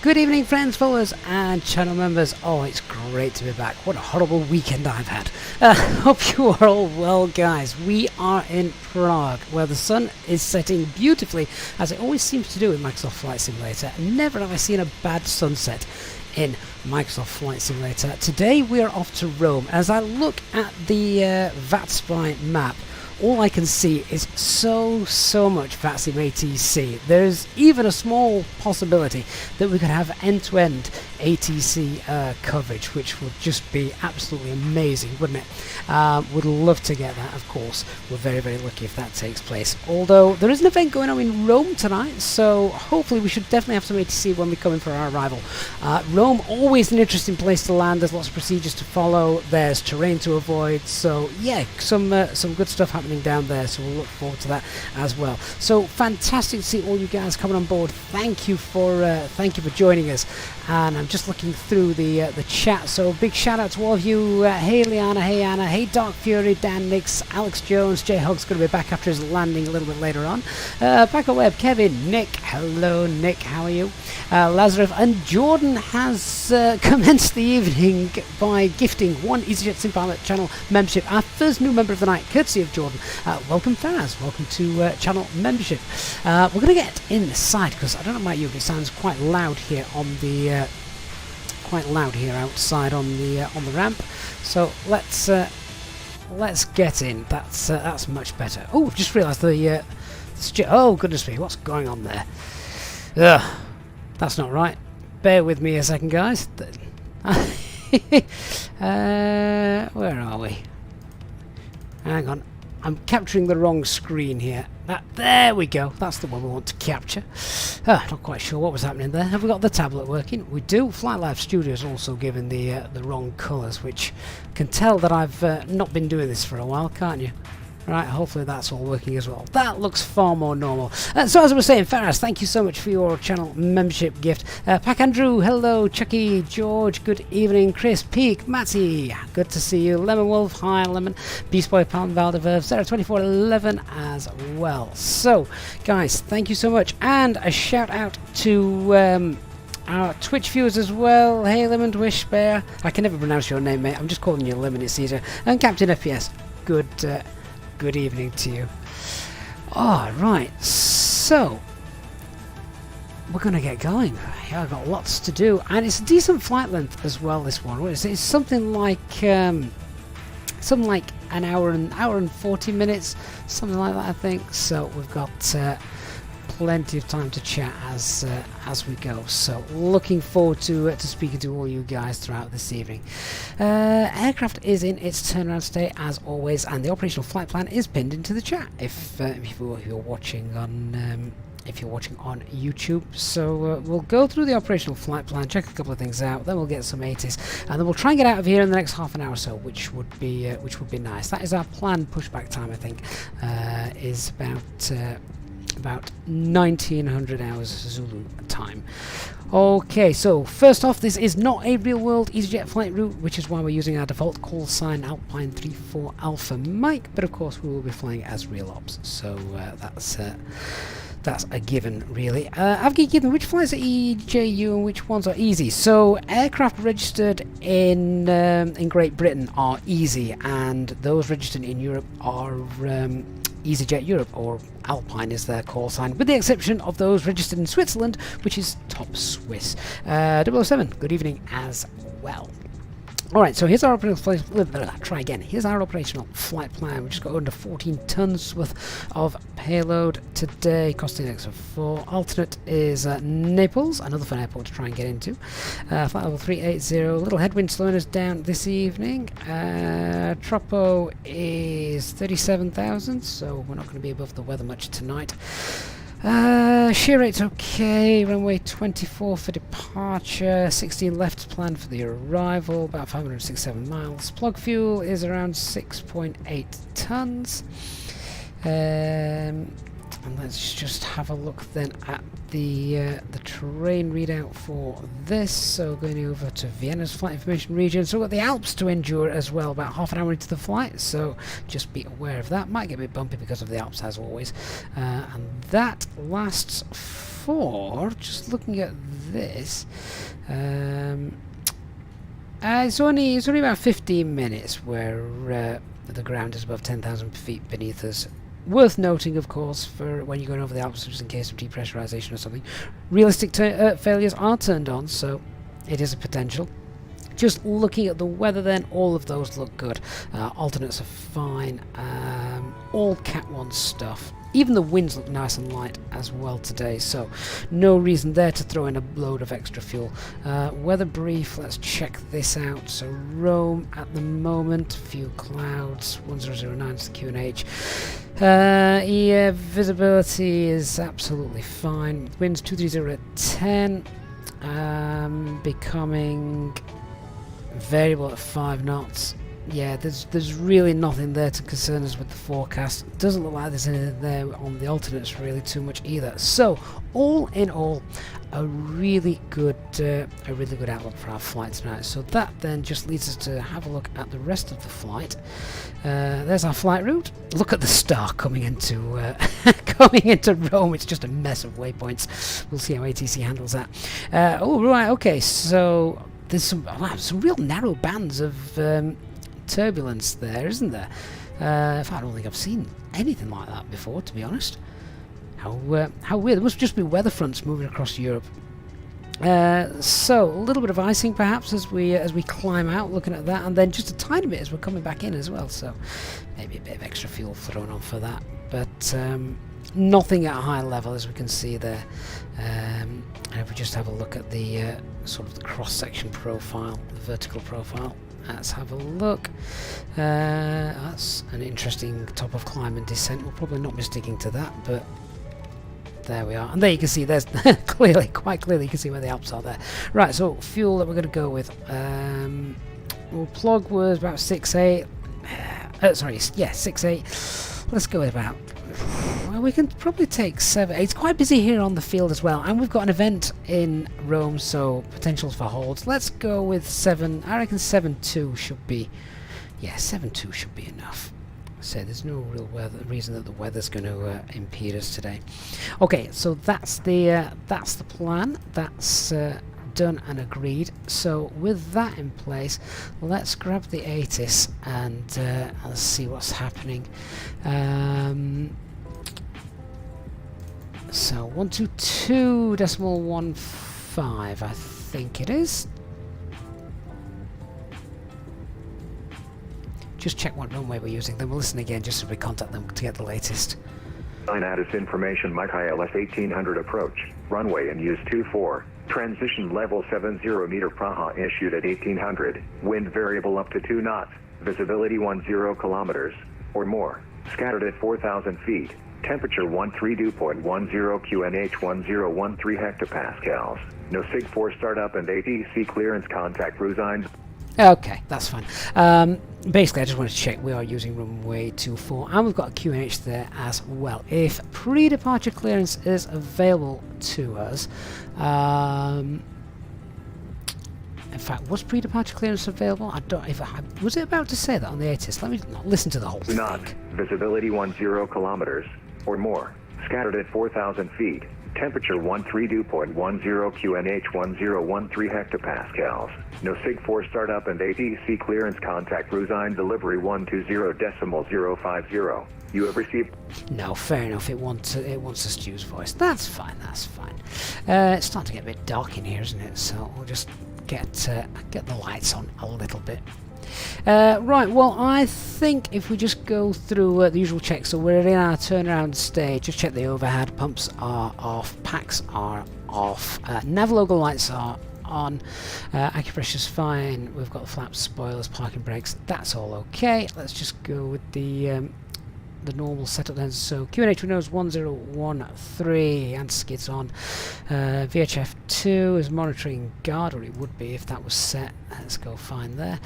Good evening, friends, followers and channel members. Oh, it's great to be back. What a horrible weekend I've had. Hope you are all well, guys. We are in Prague, where the sun is setting beautifully, as it always seems to do in Microsoft Flight Simulator. Never have I seen a bad sunset in Microsoft Flight Simulator. Today we are off to Rome. As I look at the VATSIM map, all I can see is so much VATSIM ATC. There's even a small possibility that we could have end-to-end ATC coverage, which would just be absolutely amazing, wouldn't it? Would love to get that, of course. We're very lucky if that takes place. Although there is an event going on in Rome tonight, so hopefully we should definitely have some ATC when we come in for our arrival. Rome, always an interesting place to land. There's lots of procedures to follow. There's terrain to avoid. So yeah, some good stuff happening down there. So we'll look forward to that as well. So fantastic to see all you guys coming on board. Thank you for joining us. And I'm just looking through the chat, so big shout out to all of you. Hey Liana, hey Anna, hey Dark Fury, Dan Nix, Alex Jones, J Hog's going to be back after his landing a little bit later on. Paco Webb, Kevin, Nick, hello Nick, how are you? Lazarus and Jordan has commenced the evening by gifting one Easyjet Sim Pilot channel membership, our first new member of the night, courtesy of Jordan. Welcome Faraz, welcome to channel membership. We're going to get inside, because I don't know about you, but it sounds quite loud here on the outside on the ramp. So let's get in. That's much better. Oh, just realised oh goodness me, what's going on there? Ugh, that's not right. Bear with me a second, guys. Where are we? Hang on. I'm capturing the wrong screen here. There we go. That's the one we want to capture. Not quite sure what was happening there. Have we got the tablet working? We do. Flight Live Studio is also given the wrong colours, which can tell that I've not been doing this for a while, can't you? Right, hopefully that's all working as well. That looks far more normal. So as I was saying, Faraz, thank you so much for your channel membership gift. Pack Andrew, hello. Chucky, George, good evening. Chris, Peak, Matty, good to see you. Lemon Wolf, hi Lemon. Beast Boy, Palm, Valdeverve, 02411 as well. So, guys, thank you so much. And a shout out to our Twitch viewers as well. Hey Lemon, Wish Bear. I can never pronounce your name, mate. I'm just calling you Lemon, it's easier. And Captain FPS, good evening to you. Alright, so we're going to get going. Yeah, I've got lots to do, and it's a decent flight length as well, this one. It's something like an hour and 40 minutes, something like that, I think. So we've got plenty of time to chat as we go, so looking forward to speaking to all you guys throughout this evening. Aircraft is in its turnaround state as always, and the operational flight plan is pinned into the chat if you're watching on YouTube. So we'll go through the operational flight plan, check a couple of things out, then we'll get some 80s, and then we'll try and get out of here in the next half an hour or so, which would be nice. That is our planned pushback time, I think, is about 1900 hours Zulu time. Okay, so first off, this is not a real-world EasyJet flight route, which is why we're using our default call sign Alpine 34 Alpha Mike, but of course we will be flying as real ops, so that's a given, really. I've given which flights are EJU and which ones are easy. So aircraft registered in Great Britain are easy, and those registered in Europe are EasyJet Europe, or Alpine is their call sign, with the exception of those registered in Switzerland, which is Top Swiss. 007, good evening as well. Alright, so here's our Here's our operational flight plan. We just got under 14 tons worth of payload today, costing an extra 4. Alternate is Naples, another fun airport to try and get into. Flight level 380, little headwind slowing us down this evening. Tropo is 37,000, so we're not going to be above the weather much tonight. Shear rate's okay, runway 24 for departure, 16 left planned for the arrival, about 567 miles. Plug fuel is around 6.8 tons. And let's just have a look then at the terrain readout for this. So going over to Vienna's flight information region. So we've got the Alps to endure as well, about half an hour into the flight. So just be aware of that. Might get a bit bumpy because of the Alps as always. And that lasts for, just looking at this, it's only about 15 minutes where the ground is above 10,000 feet beneath us. Worth noting, of course, for when you're going over the Alps, just in case of depressurization or something, realistic failures are turned on, so it is a potential. Just looking at the weather then, all of those look good. Alternates are fine. All Cat 1 stuff. Even the winds look nice and light as well today, so no reason there to throw in a load of extra fuel. Weather brief, let's check this out. So Rome at the moment, few clouds, 1009 is the QNH. Yeah, visibility is absolutely fine. Winds 230 at 10, becoming variable at 5 knots. Yeah, there's really nothing there to concern us with the forecast. Doesn't look like there's anything there on the alternates really too much either. So all in all, a really good outlook for our flight tonight. So that then just leads us to have a look at the rest of the flight. There's our flight route. Look at the star coming into coming into Rome. It's just a mess of waypoints. We'll see how ATC handles that. Oh right, okay. So there's some real narrow bands of turbulence there, isn't there? In fact, I don't think I've seen anything like that before, to be honest. How weird. There must just be weather fronts moving across Europe. So a little bit of icing perhaps as we climb out, looking at that, and then just a tiny bit as we're coming back in as well. So maybe a bit of extra fuel thrown on for that, but nothing at a high level as we can see there. And if we just have a look at the sort of the cross-section profile, the vertical profile, let's have a look. That's an interesting top of climb and descent. We'll probably not be sticking to that, but there we are. And there you can see, there's quite clearly you can see where the Alps are there. Right, so fuel that we're going to go with. Well, plug was about 6.8. Sorry, yeah, 6.8. Let's go with about, well, we can probably take 7. It's quite busy here on the field as well, and we've got an event in Rome, so potentials for holds. Let's go with 7. I reckon 7.2 should be, yeah, 7.2 should be enough. So there's no real reason that the weather's going to impede us today. Okay, so that's the plan. That's done and agreed. So with that in place, let's grab the ATIS and let's see what's happening. So 122.15, I think it is. Just check what runway we're using, then we'll listen again just so we contact them to get the latest. INATIS information, Mike ILS 1800 approach, runway and use 24. Transition level 70 meter Praha issued at 1800. Wind variable up to 2 knots. Visibility 10 kilometers or more. Scattered at 4,000 feet. Temperature 132.10 QNH 1013 hectopascals. No SIG-4 startup and ATC clearance contact Ruzine. Okay, that's fine. Basically, I just wanted to check we are using runway 24, and we've got a QNH there as well. If pre-departure clearance is available to us, in fact, was pre-departure clearance available? I don't. Was it about to say that on the ATIS? Let me listen to the whole thing. Not visibility 10 kilometers or more. Scattered at 4,000 feet. Temperature 132.10 QNH 1013 hectopascals. No SIG-4 startup and ATC clearance contact Ruzine delivery 120.050. You have received. No, fair enough. It wants a Stu's voice. That's fine. That's fine. It's starting to get a bit dark in here, isn't it? So we'll just get the lights on a little bit. Right, well, I think if we just go through the usual checks, so we're in our turnaround stage. Just check the overhead, pumps are off, packs are off, nav logo lights are on, acupressure's fine, we've got flaps, spoilers, parking brakes, that's all okay. Let's just go with the normal setup then. So QNH Windows 1013 and skids on. VHF 2 is monitoring guard, or it would be if that was set. Let's go fine there.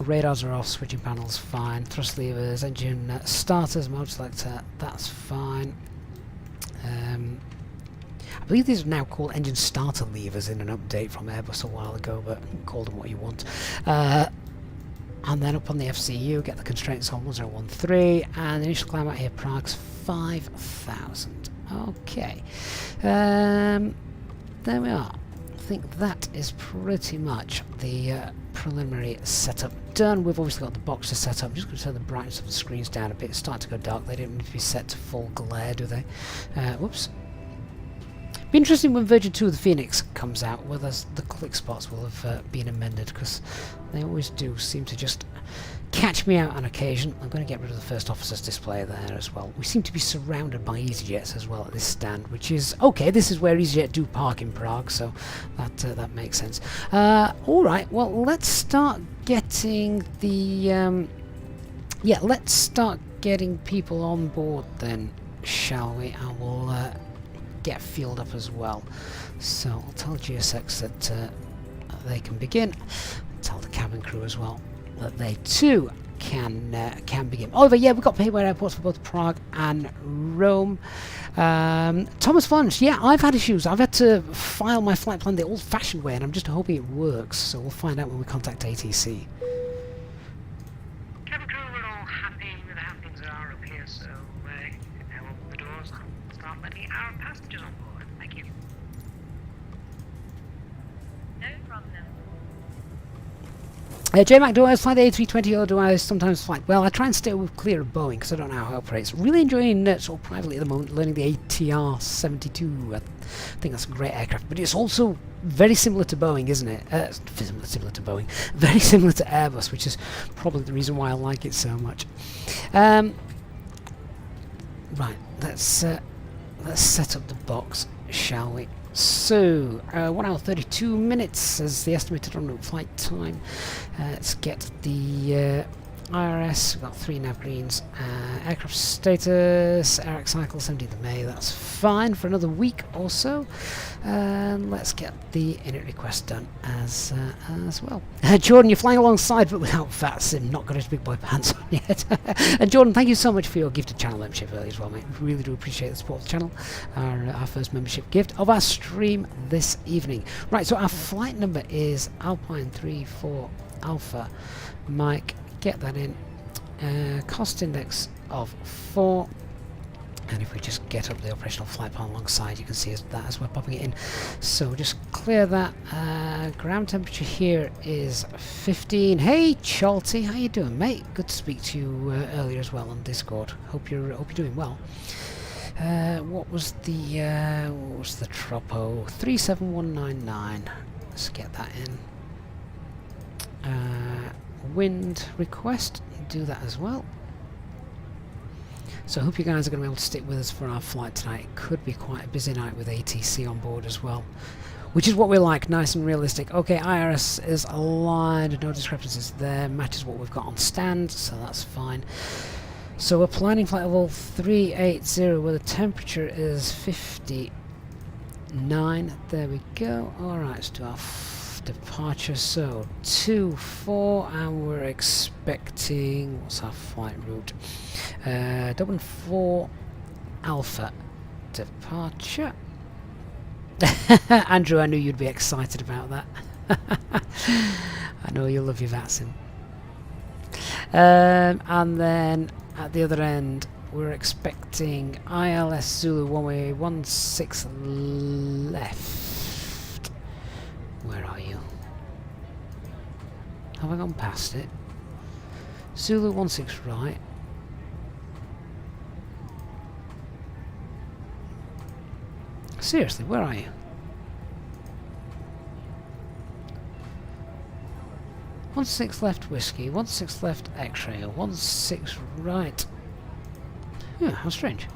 Radars are off, switching panels fine, thrust levers, engine starters, mode selector, that's fine. I believe these are now called engine starter levers in an update from Airbus a while ago, but call them what you want. And then up on the FCU, get the constraints on 1013, and the initial climb out here, Prague's 5,000. Okay, there we are. I think that is pretty much the preliminary setup done. We've obviously got the boxes set up. I'm just going to turn the brightness of the screens down a bit. It's starting to go dark. They don't need to be set to full glare, do they? Whoops. Be interesting when version 2 of the Phoenix comes out, whether the click spots will have been amended, because they always do seem to just catch me out on occasion. I'm going to get rid of the first officer's display there as well. We seem to be surrounded by Easyjets as well at this stand, which is okay. This is where Easyjet do park in Prague, so that makes sense. All right, well, let's start getting the let's start getting people on board then, shall we? And we'll get fueled up as well. So I'll tell GSX that they can begin. Tell the cabin crew as well that they too can begin. Oh, but yeah, we've got paid by airports for both Prague and Rome. Thomas Flunch, yeah, I've had issues. I've had to file my flight plan the old-fashioned way, and I'm just hoping it works. So we'll find out when we contact ATC. Cabin crew, we're all happy with how things are up here, so you can now open the doors and start letting our passengers on board. Thank you. No problem. J-Mac, do I fly the A320 or do I sometimes fly? Well, I try and stay clear of Boeing because I don't know how it operates. Really enjoying sort of privately at the moment, learning the ATR-72. I think that's a great aircraft, but it's also very similar to Boeing, isn't it? Similar to Boeing. Very similar to Airbus, which is probably the reason why I like it so much. Right, let's set up the box, shall we? So, 1 hour 32 minutes as the estimated en route flight time. Let's get the IRS. We've got 3 nav greens. Aircraft status, ARAC cycle 17th of May. That's fine for another week or so. Let's get the init request done as well. Jordan, you're flying alongside but without VATSIM. Not got his big boy pants on yet. And Jordan, thank you so much for your gifted channel membership earlier as well, mate. We really do appreciate the support of the channel. Our first membership gift of our stream this evening. Right, so our flight number is Alpine 34 Alpha Mike. Get that in. Cost index of 4. And if we just get up the operational flight plan alongside, you can see that as we're popping it in. So just clear that. Ground temperature here is 15. Hey Chalty, how you doing, mate? Good to speak to you earlier as well on Discord. Hope you're doing well. What was the tropo? 37199. Let's get that in. Wind request, do that as well. So I hope you guys are going to be able to stick with us for our flight tonight. It could be quite a busy night with ATC on board as well, which is what we like, nice and realistic. Okay, IRS is aligned, no discrepancies there, matches what we've got on stand, so that's fine. So we're planning flight level 380 where the temperature is 59. There we go. Alright, let's do our departure. So 24, and we're expecting, what's our flight route? 4 Alpha departure. Andrew, I knew you'd be excited about that. I know you love your VATSIM. And then at the other end we're expecting ILS Zulu 116 left. Where are you? Have I gone past it? Zulu 16 right. Seriously, where are you? 16 left whiskey, 16 left X-ray, 16 right. Yeah, how strange.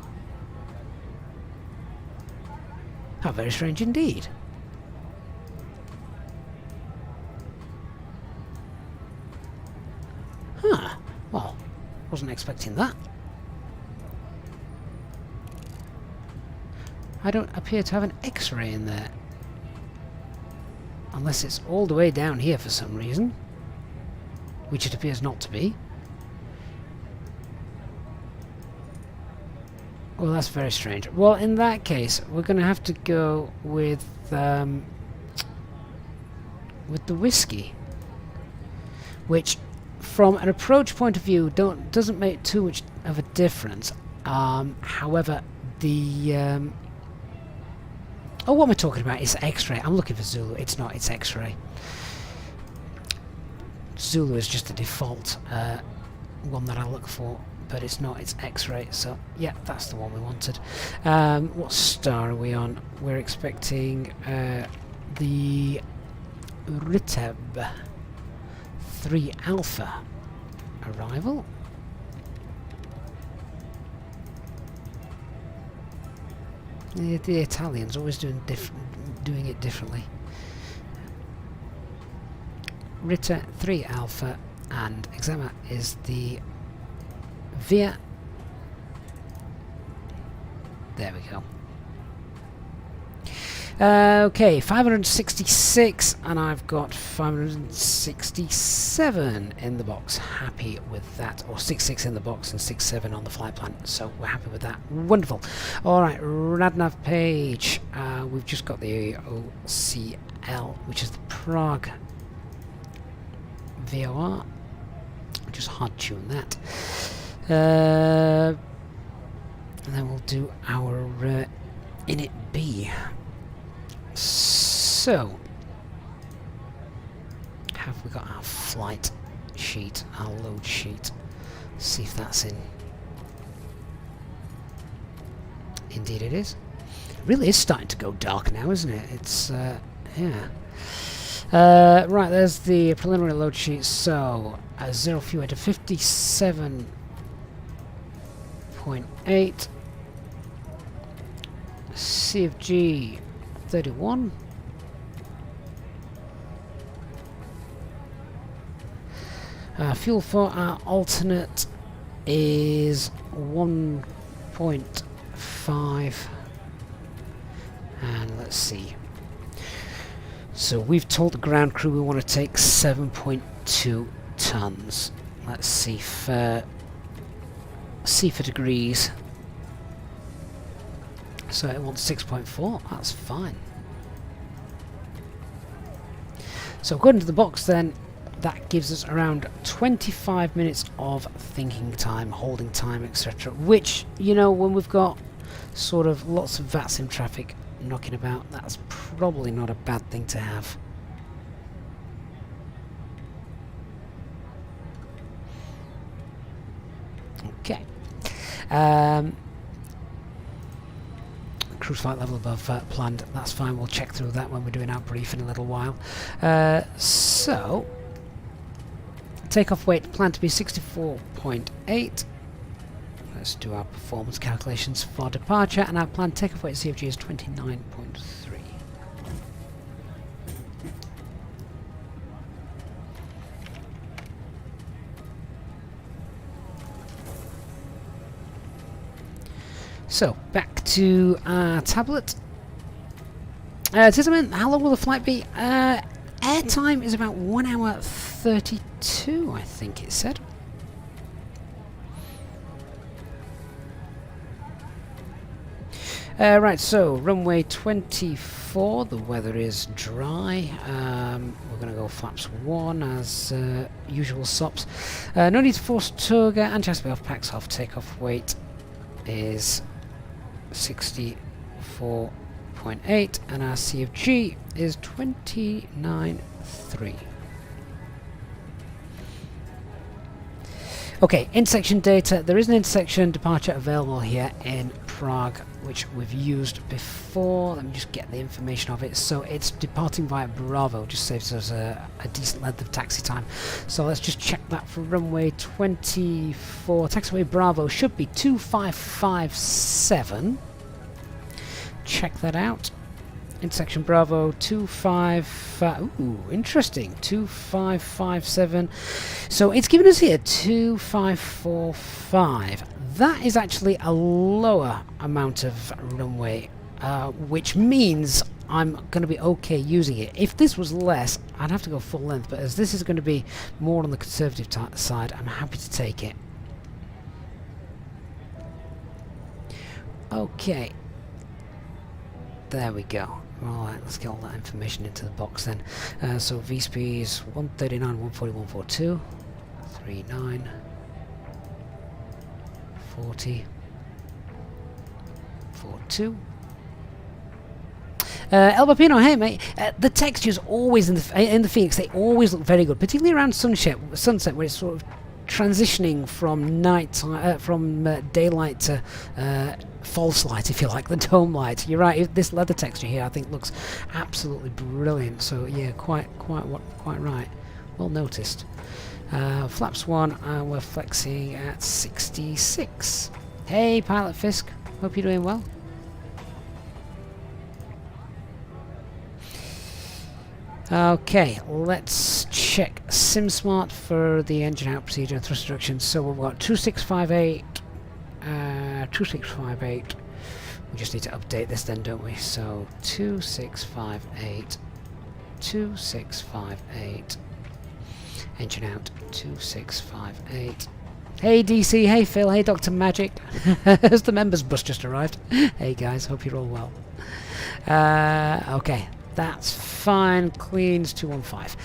How very strange indeed. Huh. Well, wasn't expecting that. I don't appear to have an X-ray in there. Unless it's all the way down here for some reason. Which it appears not to be. Well, that's very strange. Well, in that case, we're going to have to go with the whiskey. Which, from an approach point of view, doesn't make too much of a difference. However, the... oh, what am I talking about? It's X-ray. I'm looking for Zulu. It's not. It's X-ray. Zulu is just a default one that I look for, but it's not. It's X-ray. So, yeah, that's the one we wanted. What star are we on? We're expecting the Riteb 3 Alpha arrival. The Italians always doing it differently. Ritter 3 Alpha, and Exama is the Via. There we go. Okay, 566, and I've got 567 in the box. Happy with that. Or 66 in the box and 67 on the flight plan. So we're happy with that. Wonderful. Alright, Radnav page. We've just got the OCL, which is the Prague VOR. Just hard tune that. And then we'll do our init B. So, have we got our flight sheet, our load sheet? See if that's in. Indeed it is. It really is starting to go dark now, isn't it? It's, yeah. Right, there's the preliminary load sheet. So, 0 fuel to 57.8. CFG 31. Fuel for our alternate is 1.5, and let's see. So we've told the ground crew we want to take 7.2 tons. Let's see for degrees. So it wants 6.4, that's fine. So according to the box then, that gives us around 25 minutes of thinking time, holding time, etc. Which, you know, when we've got sort of lots of VATSIM traffic knocking about, that's probably not a bad thing to have. Okay. Cruise flight level above planned, that's fine, we'll check through that when we're doing our brief in a little while. So, takeoff weight planned to be 64.8. Let's do our performance calculations for departure, and our planned takeoff weight CFG is 29.3. So, back to our tablet. Tisserman, how long will the flight be? Airtime is about 1 hour 32, I think it said. Right, so runway 24, the weather is dry. We're going to go flaps 1 as usual SOPs. No need to force Toga, and just be off, packs off, takeoff weight is 64.8, and our CFG is 29.3. Okay, intersection data. There is an intersection departure available here in Prague which we've used before. Let me just get the information of it. So it's departing via Bravo, just saves us a decent length of taxi time. So let's just check that for runway 24. Taxiway Bravo should be 2557. Check that out. Intersection Bravo 25. Ooh, interesting. 2557. So it's given us here 2545. That is actually a lower amount of runway, which means I'm going to be okay using it. If this was less, I'd have to go full length, but as this is going to be more on the conservative side, I'm happy to take it. Okay. There we go. Alright, let's get all that information into the box then. So V-speed is 139, 140, 142, 39, 40, 42. El Bapino, hey mate. The textures always in the Phoenix, they always look very good, particularly around sunset where it's sort of transitioning from daylight to false light, if you like, the dome light. You're right. This leather texture here, I think, looks absolutely brilliant. So yeah, quite right. Well noticed. Flaps 1, we're flexing at 66. Hey, Pilot Fisk. Hope you're doing well. Okay, let's check SimSmart for the engine out procedure and thrust reduction. So we've got 2658, 2658. We just need to update this then, don't we? So 2658, 2658. Engine out 2658. Hey DC, hey Phil, hey Dr. Magic. Has the members bus just arrived? Hey guys, hope you're all well. Okay. That's fine. Cleans 215.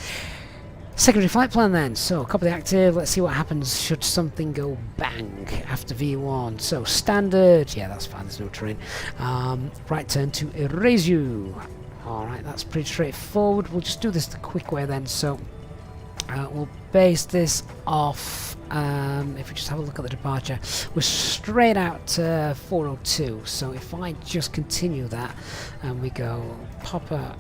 Secondary flight plan then. So, copy the active. Let's see what happens should something go bang after V1. So, standard. Yeah, that's fine. There's no terrain. Right turn to Erezu. Alright, that's pretty straightforward. We'll just do this the quick way then. So, we'll base this off. If we just have a look at the departure, we're straight out to 402. So if I just continue that and we go Papa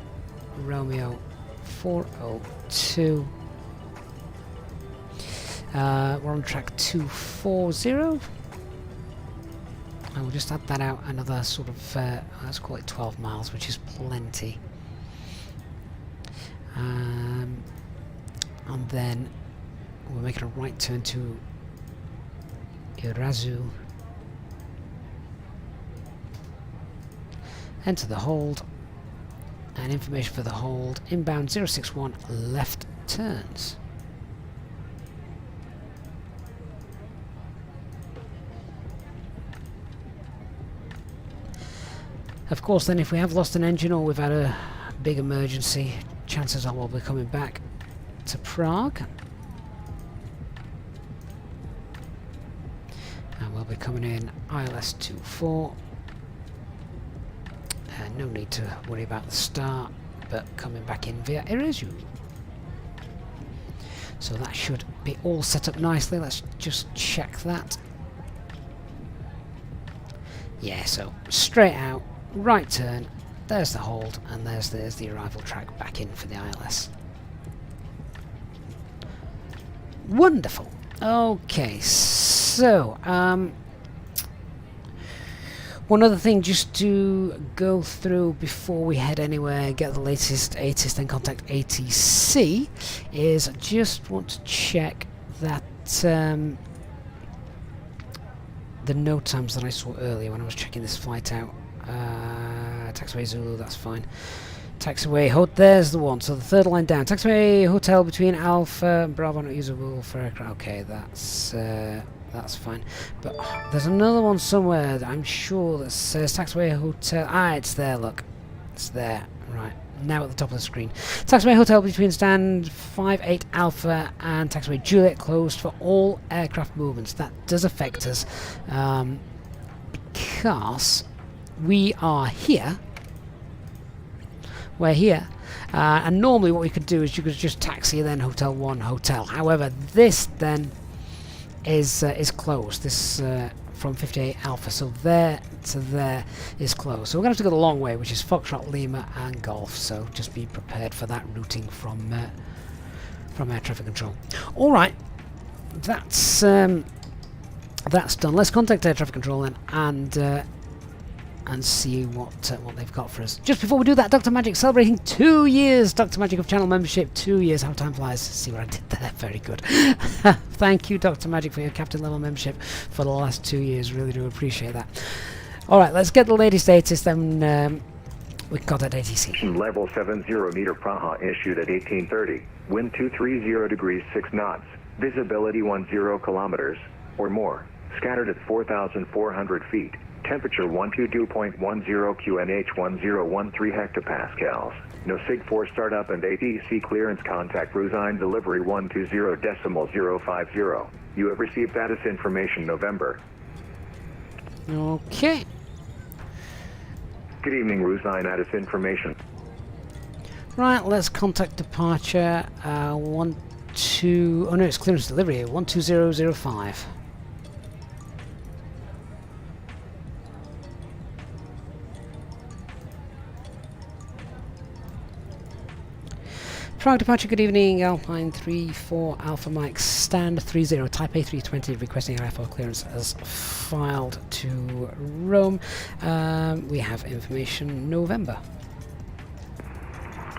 Romeo 402, we're on track 240, and we'll just add that out another sort of let's call it 12 miles, which is plenty. And then we're making a right turn to Irazu. Enter the hold. And information for the hold. Inbound 061 left turns. Of course then, if we have lost an engine or we've had a big emergency, chances are we'll be coming back to Prague. And we'll be coming in ILS 24. No need to worry about the start, but coming back in via Erezu. So that should be all set up nicely. Let's just check that. Yeah, so straight out, right turn, there's the hold, and there's the arrival track back in for the ILS. Wonderful. Okay, so one other thing just to go through before we head anywhere, get the latest ATIS, then contact ATC, is I just want to check that the note times that I saw earlier when I was checking this flight out. Taxiway Zulu, that's fine. Taxiway, there's the one, so the third line down. Taxiway Hotel between Alpha and Bravo, not usable for aircraft. Okay, that's fine. But there's another one somewhere that I'm sure that says Taxiway Hotel. Ah, it's there, look. It's there. Right. Now at the top of the screen. Taxiway Hotel between stand 58 Alpha and Taxiway Juliet closed for all aircraft movements. That does affect us because we are here. We're here. And normally what we could do is you could just taxi and then Hotel 1 Hotel. However, this then is closed. This from 58 Alpha, so there to there is closed. So we're going to have to go the long way, which is Foxtrot, Lima and Golf, so just be prepared for that routing from air traffic control. Alright, that's done. Let's contact air traffic control then and see what they've got for us. Just before we do that, Dr. Magic celebrating 2 years. Dr. Magic of channel membership, 2 years. How time flies. See what I did there? Very good. Thank you, Dr. Magic, for your captain level membership for the last 2 years. Really do appreciate that. All right, let's get the latest status. Then we can contact ATC. Level 70 meter Praha issued at 1830. Wind 230 degrees 6 knots. Visibility 10 kilometers or more. Scattered at 4,400 feet. Temperature 122.10 QNH 1013 hectopascals. No SIG-4 startup and ATC clearance. Contact Ruzine delivery 120.050. You have received status information November. Okay. Good evening, Ruzine. Status information. Right, let's contact departure. Oh no, it's clearance delivery 12005. Prague departure, good evening, Alpine 34 Alpha Mike, stand 30, Type A320 requesting IFR clearance as filed to Rome. We have information November.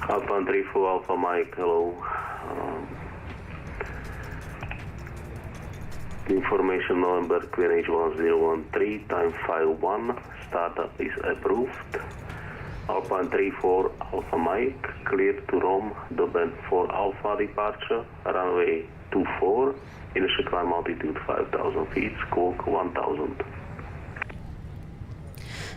Alpine 34 Alpha Mike, hello. Information November, QNH 1013, time file 1, startup is approved. Alpine 34 Alpha Mike, cleared to Rome, Doben 4 Alpha departure, runway 24, initial climb altitude 5,000 feet, squawk 1,000.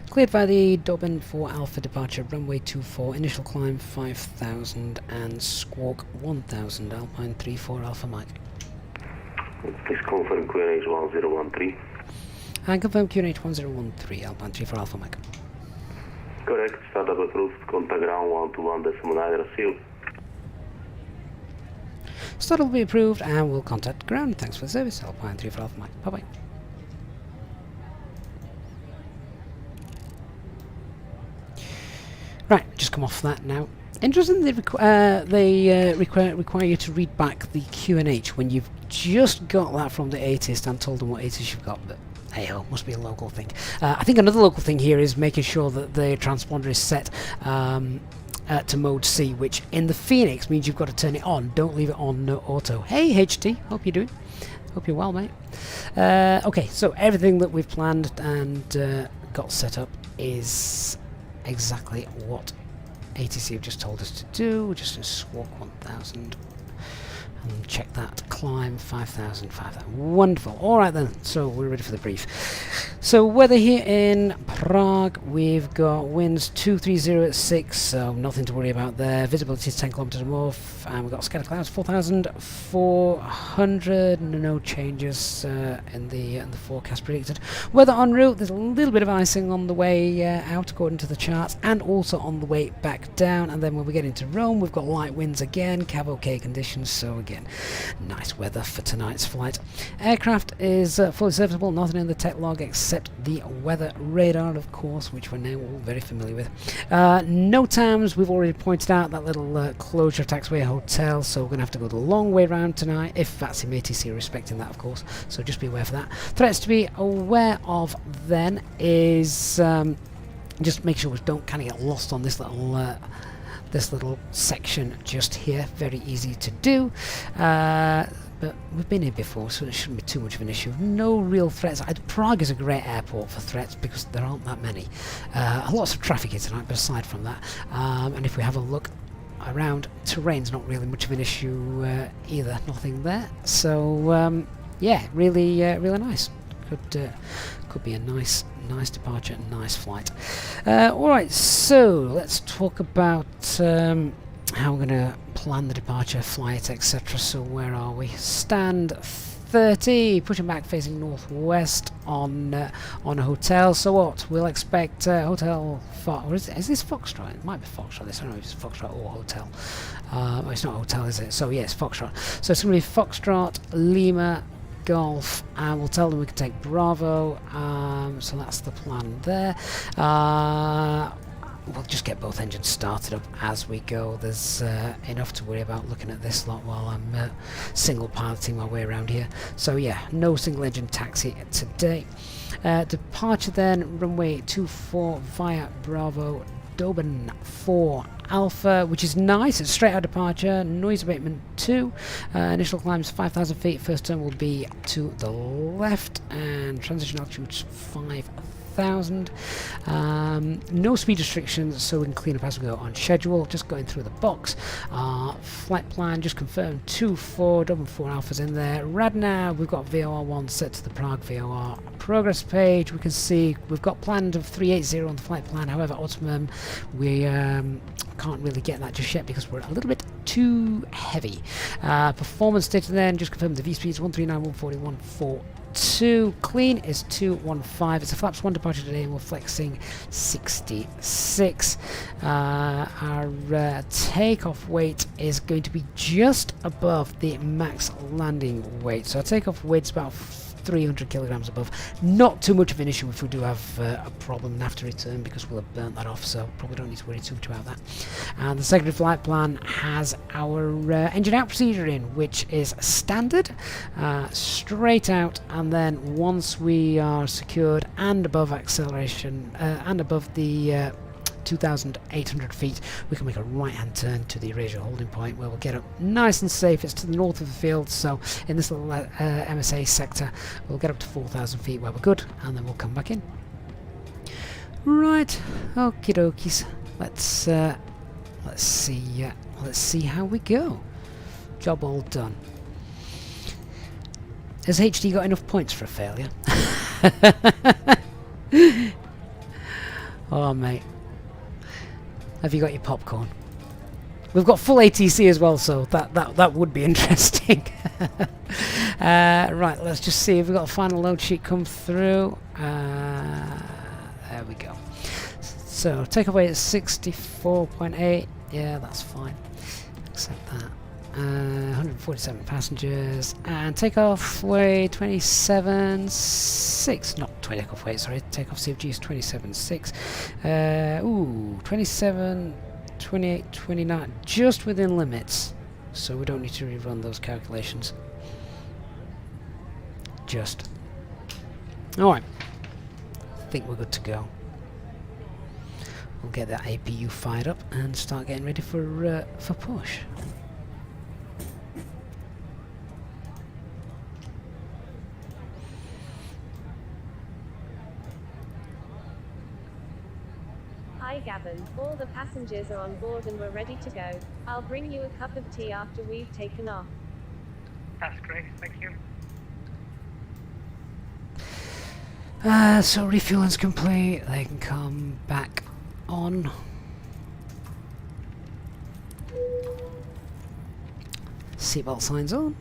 Cleared by the Doben 4 Alpha departure, runway 24, initial climb 5,000 and squawk 1,000, Alpine 34 Alpha Mike. Please confirm QNH 1013. And confirm QNH 1013, Alpine 34 Alpha Mike. Correct, startup approved, contact ground 121.9, receive. Startup will be approved and we'll contact ground. Thanks for the service, Alpine 34 Alpha Mike. Bye bye. Right, just come off that now. Interesting, they require you to read back the QNH when you've just got that from the ATIST and told them what ATIST you've got, but hey ho, must be a local thing. I think another local thing here is making sure that the transponder is set to mode C, which in the Phoenix means you've got to turn it on. Don't leave it on no auto. Hey HT, hope you're doing. Hope you're well, mate. Okay, so everything that we've planned and got set up is exactly what ATC have just told us to do. We're just going to squawk 1,000 and check that. Climb 5,000, 5,000. Wonderful. Alright then, so we're ready for the brief. So weather here in Prague, we've got winds 230 at 6, so nothing to worry about there. Visibility is 10 kilometers or more, and we've got scattered clouds 4,400. No changes in the forecast predicted. Weather en route, there's a little bit of icing on the way out according to the charts, and also on the way back down. And then when we get into Rome, we've got light winds again, cab okay conditions, so again, nice weather for tonight's flight. Aircraft is fully serviceable, nothing in the tech log except the weather radar, of course, which we're now all very familiar with. No times, we've already pointed out that little closure taxway hotel, so we're going to have to go the long way round tonight, if VATSIM ATC are respecting that, of course, so just be aware for that. Threats to be aware of then is just make sure we don't kind of get lost on this little section just here. Very easy to do. But we've been here before, so it shouldn't be too much of an issue. No real threats. Prague is a great airport for threats because there aren't that many. Lots of traffic here tonight, but aside from that, and if we have a look around, terrain's not really much of an issue either. Nothing there. So yeah, really nice. Could be a nice departure, nice flight. Alright, so let's talk about how we're going to plan the departure, flight, etc. So where are we? Stand 30, pushing back facing northwest on a hotel. So what? We'll expect hotel or is this Foxtrot? It might be Foxtrot. This I don't know if it's Foxtrot or hotel. It's not a hotel, is it? So yeah, it's Foxtrot. So it's going to be Foxtrot, Lima, Golf, and we'll tell them we can take Bravo. So that's the plan there. We'll just get both engines started up as we go. There's enough to worry about looking at this lot while I'm single piloting my way around here. So yeah, no single engine taxi today. Departure then, runway 24 via Bravo, Doben 4 Alpha, which is nice. It's straight out departure, noise abatement 2, initial climb is 5,000 feet, first turn will be to the left, and transition altitude is 5,000. No speed restrictions, so we can clean up as we go on schedule. Just going through the box. Flight plan just confirmed 2-4, Dublin 4 Alphas in there. Radna, we've got VOR 1 set to the Prague VOR progress page. We can see we've got planned of 380 on the flight plan, however optimum we can't really get that just yet because we're a little bit too heavy. Performance data then, just confirmed the V-speed is 139, 140, 142. Clean is 215. It's a flaps 1 departure today and we're flexing 66. Our takeoff weight is going to be just above the max landing weight. So our takeoff weight's about 300 kilograms above. Not too much of an issue if we do have a problem after return because we'll have burnt that off, so probably don't need to worry too much about that. And the secondary flight plan has our engine out procedure in, which is standard, straight out, and then once we are secured and above acceleration and above the 2,800 feet, we can make a right-hand turn to the Eurasia holding point where we'll get up nice and safe. It's to the north of the field, so in this little MSA sector we'll get up to 4,000 feet where we're good, and then we'll come back in. Right, okie dokies. Let's see how we go. Job all done. Has HD got enough points for a failure? Oh mate, have you got your popcorn? We've got full ATC as well, so that would be interesting. Right, let's just see if we've got a final load sheet come through. There we go. So takeoff weight is 64.8. Yeah, that's fine. Accept that. 147 passengers, and takeoff weight 27.6. Not takeoff weight, sorry. Takeoff CFG is 27.6. 27, 28, 29. Just within limits, so we don't need to rerun those calculations. Just. Alright. I think we're good to go. We'll get that APU fired up and start getting ready for push. Hi Gavin, all the passengers are on board and we're ready to go. I'll bring you a cup of tea after we've taken off. That's great, thank you. So refueling's complete, they can come back on. Seatbelt signs on.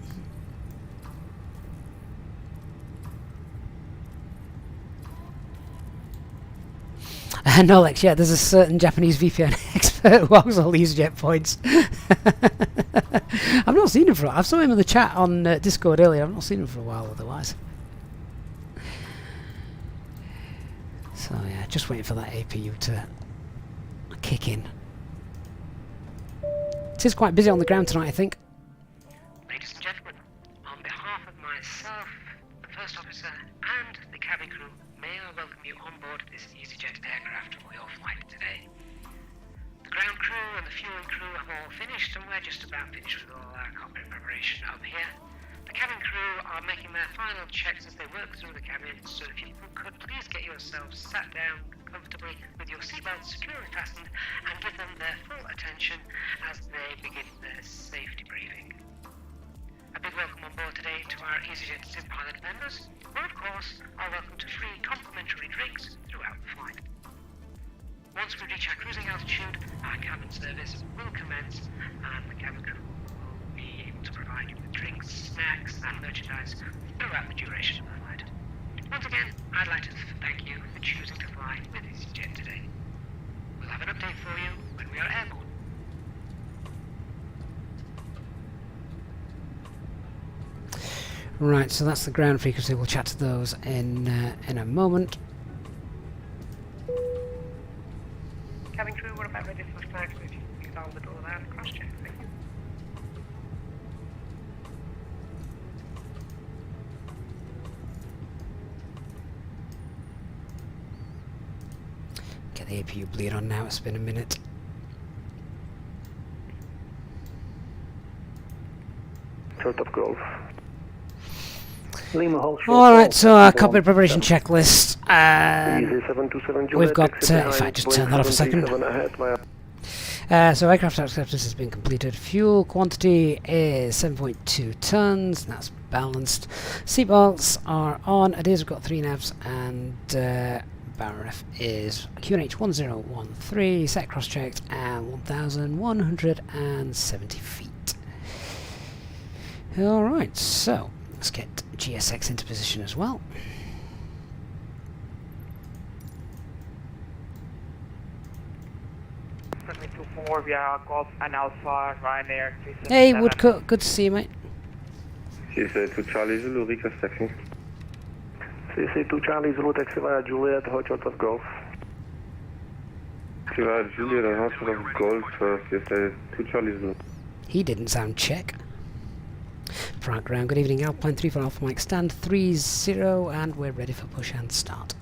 No, Lex, yeah, there's a certain Japanese VPN expert who hogs all these jet points. I've not seen him for a while. I saw him in the chat on Discord earlier. I've not seen him for a while otherwise. So yeah, just waiting for that APU to kick in. It is quite busy on the ground tonight, I think. Ladies and gentlemen, on behalf of myself, the first officer, and the cabin crew, may I welcome you on board this Easyjet aircraft for your flight today. The ground crew and the fueling crew have all finished, and we're just about finished with all our cockpit preparation up here. The cabin crew are making their final checks as they work through the cabin, so if you could please get yourselves sat down comfortably with your seatbelts securely fastened and give them their full attention as they begin their safety briefing. A big welcome on board today to our Easyjet sim pilot members, who of course are welcome to free complimentary drinks throughout the flight. Once we reach our cruising altitude, our cabin service will commence and the cabin crew will be able to provide you with drinks, snacks and merchandise throughout the duration of the flight. Once again, I'd like to thank you for choosing to fly with Easyjet today. We'll have an update for you when we are airborne. Right, so that's the ground frequency. We'll chat to those in a moment. Cabin crew, what about ready for flag switch? You can hold the door there and cross check. Thank you. Get the APU bleed on now. It's been a minute. Short of Golf. Lima Hall. Alright, so our cockpit preparation checklist. Easy 727 Juliet. We've got, if I just turn that off a second. So aircraft acceptance has been completed. Fuel quantity is 7.2 tons. That's balanced. Seatbelts are on. It is, we've got 3 navs, and Barref is QNH 1013, set cross-checked, and 1,170 feet. Alright, so let's get GSX into position as well. via Golf and Alpha, Ryanair. Hey Woodcut, good to see you, mate. CC2 Charlie Zulu, request taxi. CC2 Charlie Zulu, taxi via Juliet, hot shot of Golf. Taxi via Juliet, hot shot of Golf, CC2 Charlie Zulu. He didn't sound Czech. Prague ground, good evening, Alpine 3 for Alpha Mike, stand 30, and we're ready for push and start.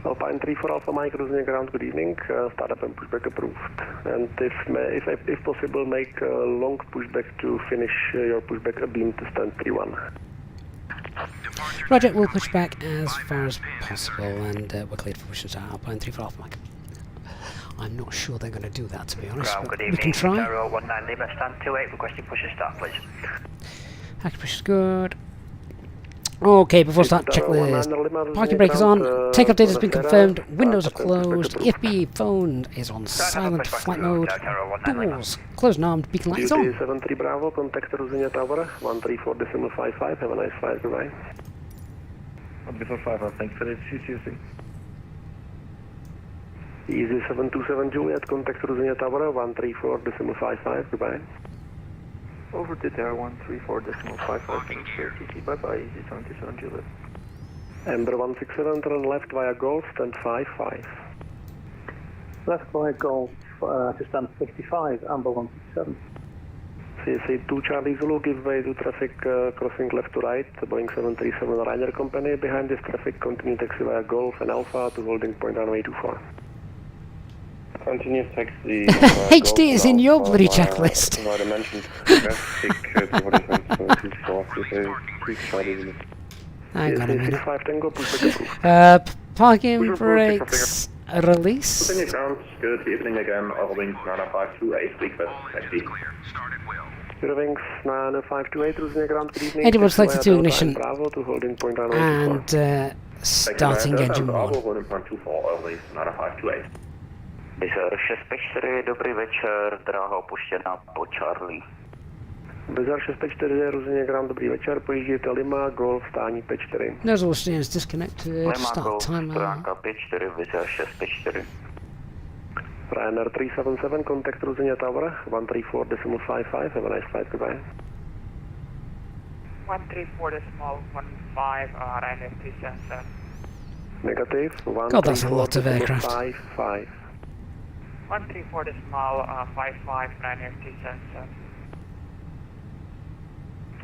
Alpine 3 for Alpha Mike, cruising ground, good evening, startup and pushback approved. And if possible, make a long pushback to finish your pushback abeam to stand 31. Roger, we'll push back as far as possible, and we're cleared for push and start. Alpine 3 for Alpha Mike. I'm not sure they're going to do that, to be honest, Ground, but good we can try. 19 Lima, stand 28, requesting push and start, please. Active push is good. Okay, before start, checklist. Parking brake is on, takeoff data has been confirmed, windows are closed, EFB phone is on silent flight mode, doors closed and armed, beacon light is on. 73 Bravo, contact Rosinha Tower, 134.55, have a nice flight, goodbye. 134.55, thanks for the CCC. Easy 727 Juliet, contact Rosinha Tower, 134.55, goodbye. Over to there, 134.55, bye bye, Easy 77 Juliet. Ember 167, turn left via Golf, stand 55. Left via Golf, to stand 55, Amber 167. CC2 Charlie Zulu, give way to traffic crossing left to right, Boeing 737 Ryanair Company. Behind this traffic, continue taxi via Golf and Alpha to holding point runway 24. Continuous taxi. HD is in your bloody checklist. Hang on a minute. Parking brakes release. Good evening again, Eurowings 9528, request taxi. Eurowings 9528, cruising ground, good evening. Engine selected to ignition Bravo to holding point runway and starting engine 1. Eurowings 9528. Bizar 654, dobrý večer, dráha opuštěna po Charlie. Bizar 654, Rosinha ground, dobrý večer, pojíždějte Lima, Golf, stání 54. Nozzle is disconnected, Lima start Golf, timer. stránka 54, Bizar 654. Ryanair 377, contact Rosinha Tower, 134.55, have a nice flight, goodbye. 134.15, Ryanair 377. Negative, God, that's a lot of aircraft. 134.55. 134.55, Ryanair 377.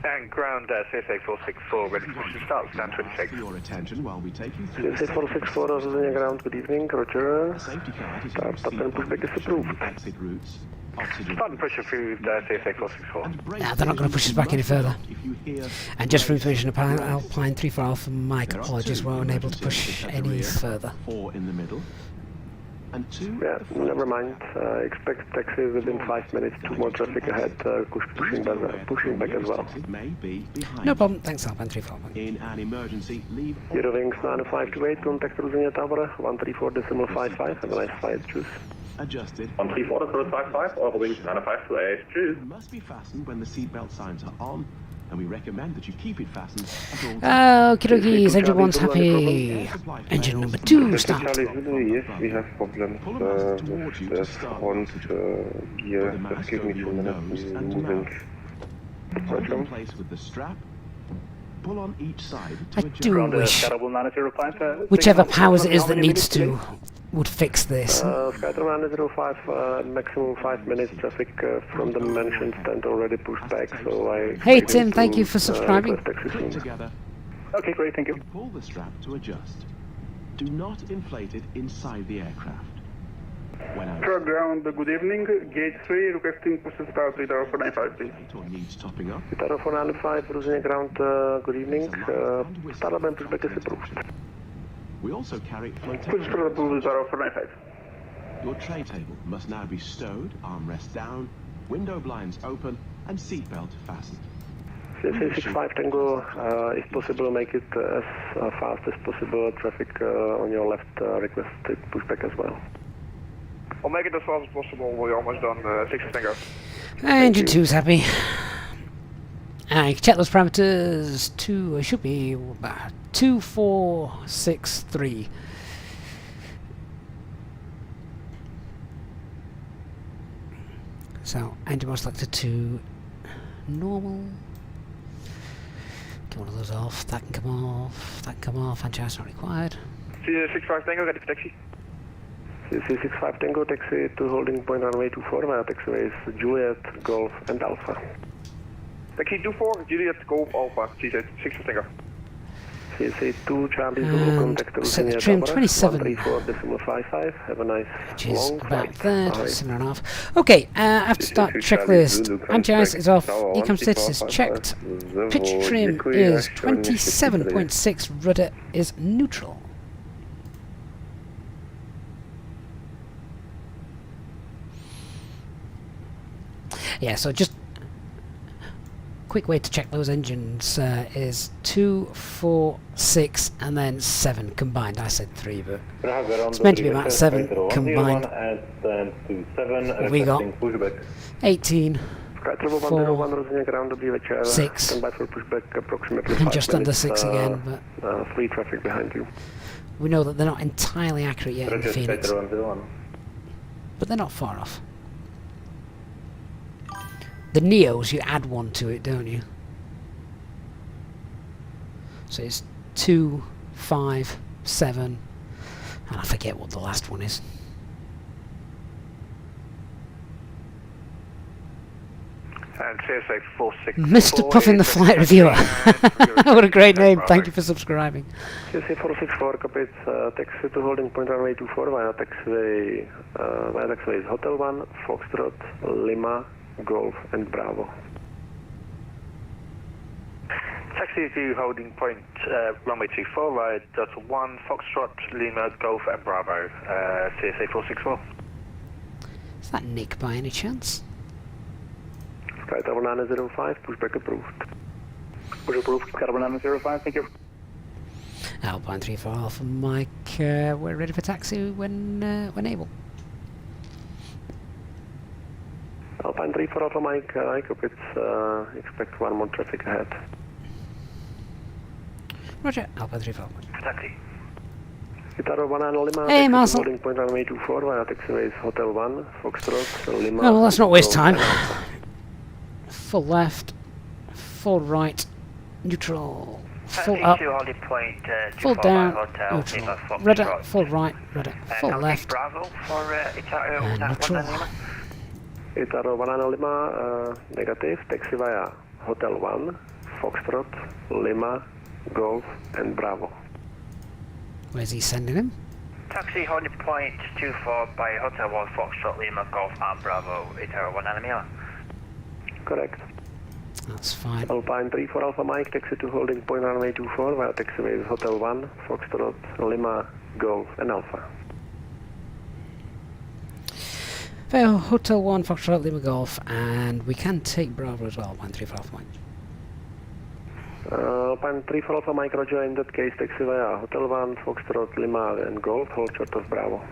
And ground CSX464, ready to start, stand 26. Your attention while we take you through CSX464, Rosinha ground, good evening, Roger. safety car is Start and pushback is approved. exit routes, oxygen, Start and push through CSX464. and brake Nah, they're not going to push us back any further. if you hear And just for information, Alpine 3 for Alpha Mike, there are apologies, two we're unable to emergency push exits at the any rear, further. 4 in the middle, and 2 Yeah, at the front. never mind. Expect taxi within 5 minutes, 2 more traffic ahead, pushing back as well. Exit may be behind No you. problem, thanks Alpine 3 for Alpha. In an emergency, leave Eurowings 9528, contact Rosinha Tower, 134.55, have a nice flight, choose. adjusted. 134.55, Eurowings 9528, choose. Must be fastened when the seatbelt signs are on, and we recommend that you keep it fastened at all times. Okie dokies, engine 1's happy. Engine number 2, start. Charlie Zulu, yes, we have problems Pull them with towards you the to start front gear. the Just mask give me over 2 your minutes, nose and moving. mouth. Hold in place with the strap Pull on each side I to adjust. do wish Skytravel 905. whichever powers it is that needs to would fix this. Skytravel 905, maximum 5 minutes traffic from the mentioned stand already pushed back, so I... Hey Tim, thank you for subscribing. Click together. Okay, great, thank you. Pull the strap to adjust. Do not inflate it inside the aircraft. When out Prague ground, good evening. Gate 3, requesting push and start radar for 95, please. or needs topping up, Guitar 495, Rosinha ground, good evening. Startup and pushback is approved. we also carry Push flotation. for approval, radar for 95. Your tray table must now be stowed, armrest down, window blinds open, and seatbelt fastened. CSA65 Tango, if possible, make it as fast as possible. Traffic on your left requested pushback as well. I'll make it as fast as possible. We're almost done. 6 Tango. Engine 2's happy. And you can check those parameters to, it should be 2463. So, engine mode selected to normal. Get one of those off, that can come off, that can come off, and charge not required. CSA65 Tango, ready for taxi. CSA65 Tango, taxi to holding point runway 24 via taxiways Juliet, Golf and Alpha. Taxi 24, Juliet, Golf, Alpha, CSA6 Tango. CSA2 Charlie Zulu, contact set the Rosinha trim Tower, 27. 134.55. Have a nice Which is long about flight. there, Bye. 7.5. Okay, I have to start checklist. Anti-ice is off, ecom status is checked, pitch trim is 27.6, rudder is neutral. Yeah, so just quick way to check those engines is 2, 4, 6 and then 7 combined. I said 3, but it's meant to be about 7 combined. What we got? 18, Skytravel 4, 101, Rosinha ground, dobrý večer. 6. Standby for pushback approximately 5 and just under minutes, 6 again, but 3 traffic behind you. we know that they're not entirely accurate yet in Phoenix, but they're not far off. The Neos, you add 1 to it, don't you? So it's 2, 5, 7, and I forget what the last one is. And CSA46. Mr. Puffin, the flight reviewer. What a great name. Thank you for subscribing. CSA464, copied, taxi to holding point runway 24 via taxiway is Hotel 1, Foxtrot, Lima, Golf and Bravo. Taxi to holding point runway 24, right, Delta 1, Foxtrot, Lima, Golf and Bravo, CSA464. Is that Nick by any chance? Skytravel 905, pushback approved. Push approved, Skytravel 905, thank you. Alpine 34 Alpha Mike, we're ready for taxi when able. Alpine 34 Alpha Mike, I copied, expect 1 more traffic ahead. Roger, Alpine 34 Mike. Taxi. Guitar 1 Lima, Hey, Marcel. holding point runway 24 via taxiways Hotel 1, Foxtrot, Lima. Oh, well, let's not waste Golf time. and Alpha. Full left, full right, neutral, full up, full down, neutral, rudder, full right, rudder, full left, Bravo for and neutral. Guitar 1 Lima, negative, taxi via Hotel 1, Foxtrot, Lima, Golf and Bravo. Where's he sending him? Taxi holding point 24 by Hotel 1 Foxtrot Lima Golf and Bravo, Itaro 1 Anamila. Correct. That's fine. Alpine 34 Alpha Mike, taxi to holding point runway 24 via taxiways Hotel 1, Foxtrot, Lima, Golf and Alpha. Fail, Hotel 1, Foxtrot, Lima Golf, and we can take Bravo as well, Alpine 34 Alpha Mike. Alpine 34 Alpha Mike, roger, in that case taxi via Hotel 1, Foxtrot, Lima and Golf, hold short of Bravo.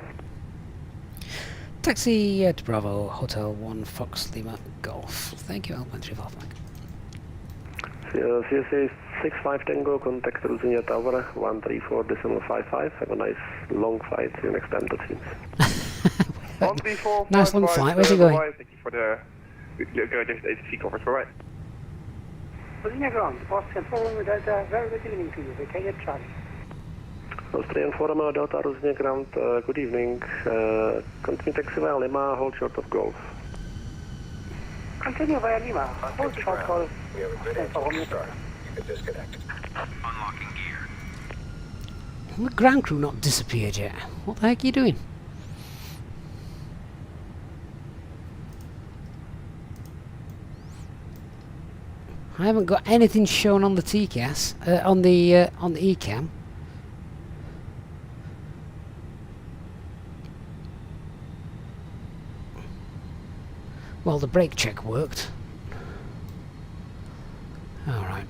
Taxi to Bravo, Hotel 1, Fox, Lima, Golf. Thank you, Alpine 34 Alpha Mike. CSA 65 Tango, contact Rosinha Tower, 134.55. Have a nice long flight, see you next time, that seems. 134, Nice long flight, where's he going? Thank you for the ATC coverage, alright. Australia ground, Austrian 4 Romeo Delta, very good evening to you, vacated Charlie. Austrian 4 Romeo Delta, Rusnia ground, good evening. Continue taxi via Lima, hold short of Golf. Continue via Lima, hold short Golf. We have a good engine start. You can disconnect. Unlocking gear. The ground crew not disappeared yet. What the heck are you doing? I haven't got anything shown on the TCAS, on the ECAM. Well, the brake check worked. All right.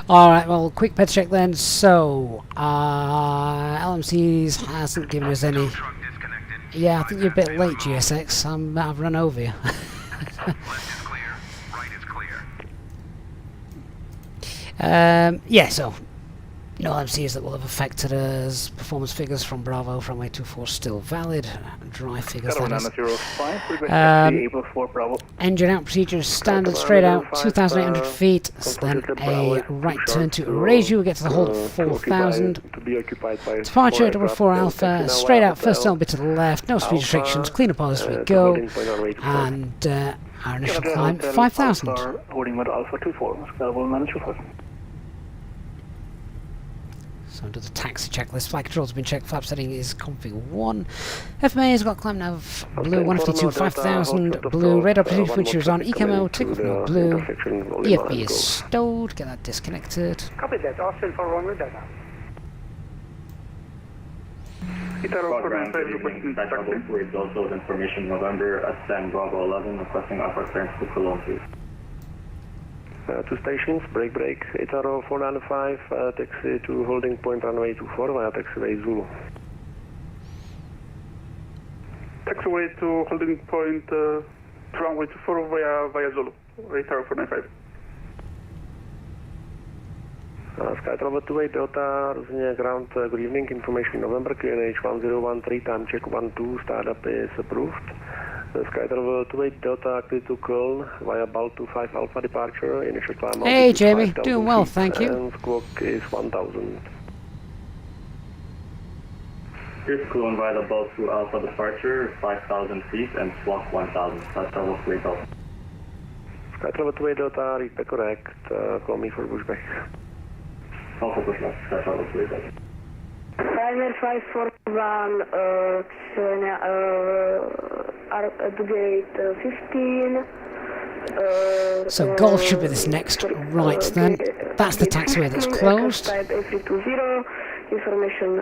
Alright, well, quick pet check then. So, LMCs hasn't given us any... Yeah, I think you're a bit late, GSX. I've run over you. Yeah, so... No LMCs that will have affected us. Performance figures from Bravo from A24 still valid. Drive figures, that is. Engine out procedure is standard, straight out, 2,800 feet. Then a right turn to raise you, get to the hold of 4,000. Departure, 4 Alpha, straight out, first turn bit to the left, no speed restrictions, clean up as we go. And our initial climb, 5,000. Holding with Alpha 24, scalable manager first. So under the taxi checklist, flight controls have been checked, flap setting is config 1. FMA has got climb nav blue 152, 5000, blue, radar precision features on, ECAMO, takeoff mode blue, EFB is stowed, get that disconnected. Copy that, Austin for Romeo Delta. With also information November, ascend Bravo 11, requesting upper clearance to Cologne, please. 2 stations, break, Itaro 495, taxi to holding point runway 24 via taxiway Zulu. Taxiway to holding point runway 24 via Zulu, Itaro 495. Skytravel 28 Delta, Rosnia ground, good evening, information November, QNH 1013, time check 12, startup is approved. Skytravel 28 Delta, clear to Köln via Bal 25 Alpha departure, initial climb. Hey Jamie, doing well, thank you. And squawk is 1000. Here's Cologne via the Bal 2 Alpha departure, 5,000 feet and squawk 1000. Skytravel 28 Delta. Skytravel 28 Delta, read back correct, call me for pushback. Alpha pushback, Skytravel 28 Delta. Ryanair 541, to gate 15. So Golf should be this next right then. That's the taxiway that's closed. Type A320, information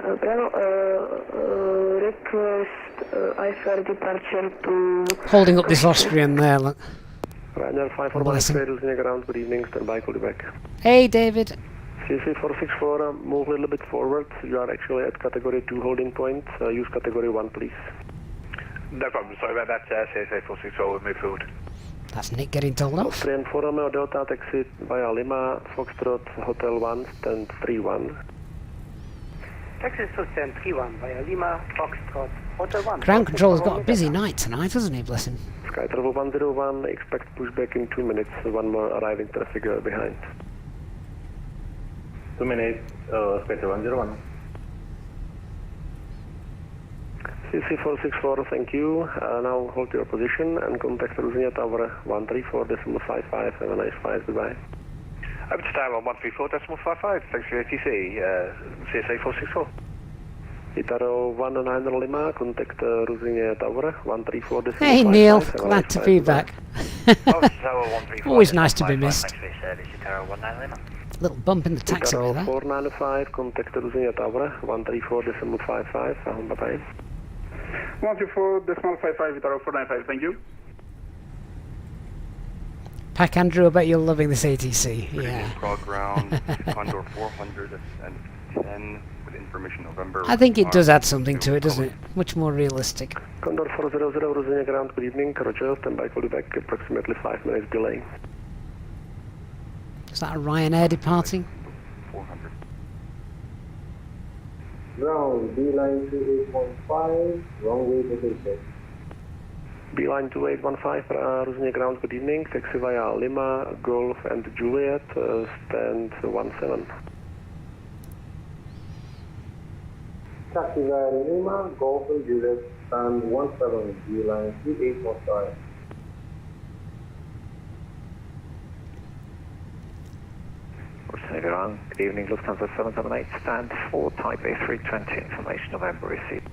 request IFR departure to... Holding up this Austrian there, look. Ryanair 541, ground, good evening, stand by, call you back. Hey David. CC 464, move a little bit forward. You are actually at category 2 holding point. Use category 1, please. No problem, sorry about that. CSA 464 will move forward. That's Nick getting told off. Austrian 4 Romeo Delta, taxi via Lima, Foxtrot, Hotel 1, stand 31. Taxi to stand 31 via Lima, Foxtrot, Hotel 1. Ground control has got a busy night tonight, hasn't he, bless him? Skytravel 101, expect pushback in 2 minutes. One more arriving traffic behind. 2 minutes, Skytravel 101. CC 464, thank you. Now hold your position and contact Rusnia Tower 134.55. Have a nice flight, goodbye. Over to Tower 134.55, thanks for your ATC, CSA 464. Itaro 19 Lima, contact Rusnia Tower 134.55. Hey Neil, glad to be back. Always nice to be missed. Little bump in the taxiway there. 495, contact Rusnia Tower 134.55. Bye-bye. 134.55, Itaro 495, thank you. Pack Andrew, I bet you're loving this ATC. Yeah. Prague ground, Condor 410 with information November. I think it does add something to it, doesn't it? Much more realistic. Condor 400, Rosenia ground, good evening. Roger, stand by, call you back, approximately 5 minutes delay. Is that a Ryanair departing? 400. Ground, B line 28.5, wrong way to take it. Beeline 2815, Ruzhny ground, good evening. Taxi via Lima, Golf and Juliet, stand 17. Taxi via Lima, Golf and Juliet, stand 17, Beeline 2815. Ruzhny ground, good evening. Lufthansa 778, stand 4, Type A320, information November received.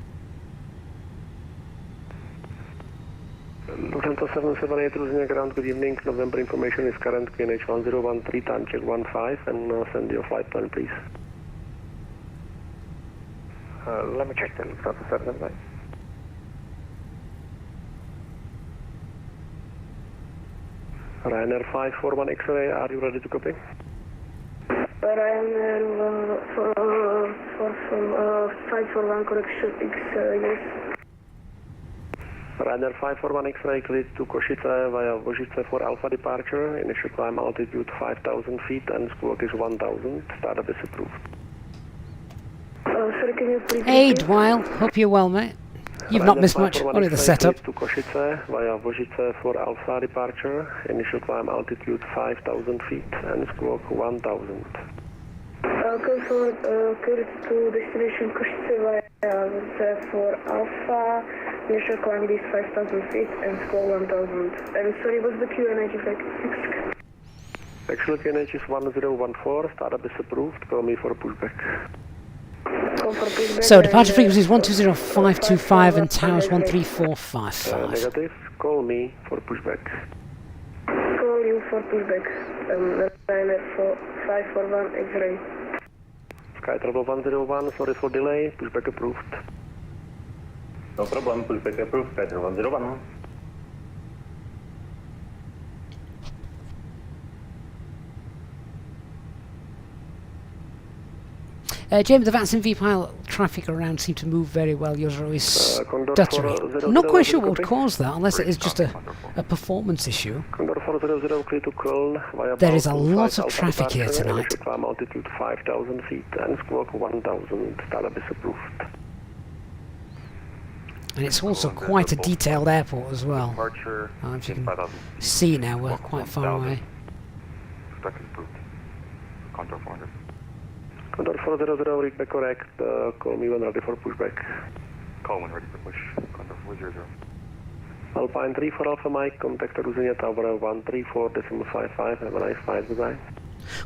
Lufthansa 778, Ruzhny ground, good evening. November information is current QNH 1013, time check 15, and send your flight plan, please. Let me check the Lufthansa 778. Ryanair 541 X-ray, are you ready to copy? Ryanair 541 correction X, yes. Ryanair 541 X-ray cleared to Košice via Vožice for Alpha departure. Initial climb altitude 5,000 feet and squawk is 1,000. Startup is approved. Sorry, can you please... Hey, Dwyle. Hope you're well, mate. You've not missed much. Only the setup. To Košice via Vožice for Alpha departure. Initial climb altitude 5,000 feet and squawk 1,000. Call forward, cleared to destination Košice via Vožice for Alpha. Initial climb is 5,000 feet and squawk 1,000. And sorry, what's the QNH effect? Actual QNH is 1014. Startup is approved. Call me for pushback. So departure frequency is 120525 and towers 13455. Negative. Call me for pushback. Call you for pushback. Ryanair 541 X-ray. Sky Travel 101. Sorry for delay. Pushback approved. No problem, pushback approved, Sky Travel 101. James, the VATSIM VPILE traffic around seem to move very well. Yours are always stuttering. I'm not quite sure what would cause that, unless it is just a performance issue. There is a lot of traffic here tonight. Altitude 5,000 feet and squawk 1,000. Startup is approved. And it's also quite a detailed airport as well. If you can see now, we're quite far away. Contour 400. Condor 400, read back correct. Call me when ready for pushback. Call when ready for push. Contour 400. Alpine 3 for Alpha Mike, contact Ruzhny Tower 134.55. Have a nice flight, goodbye.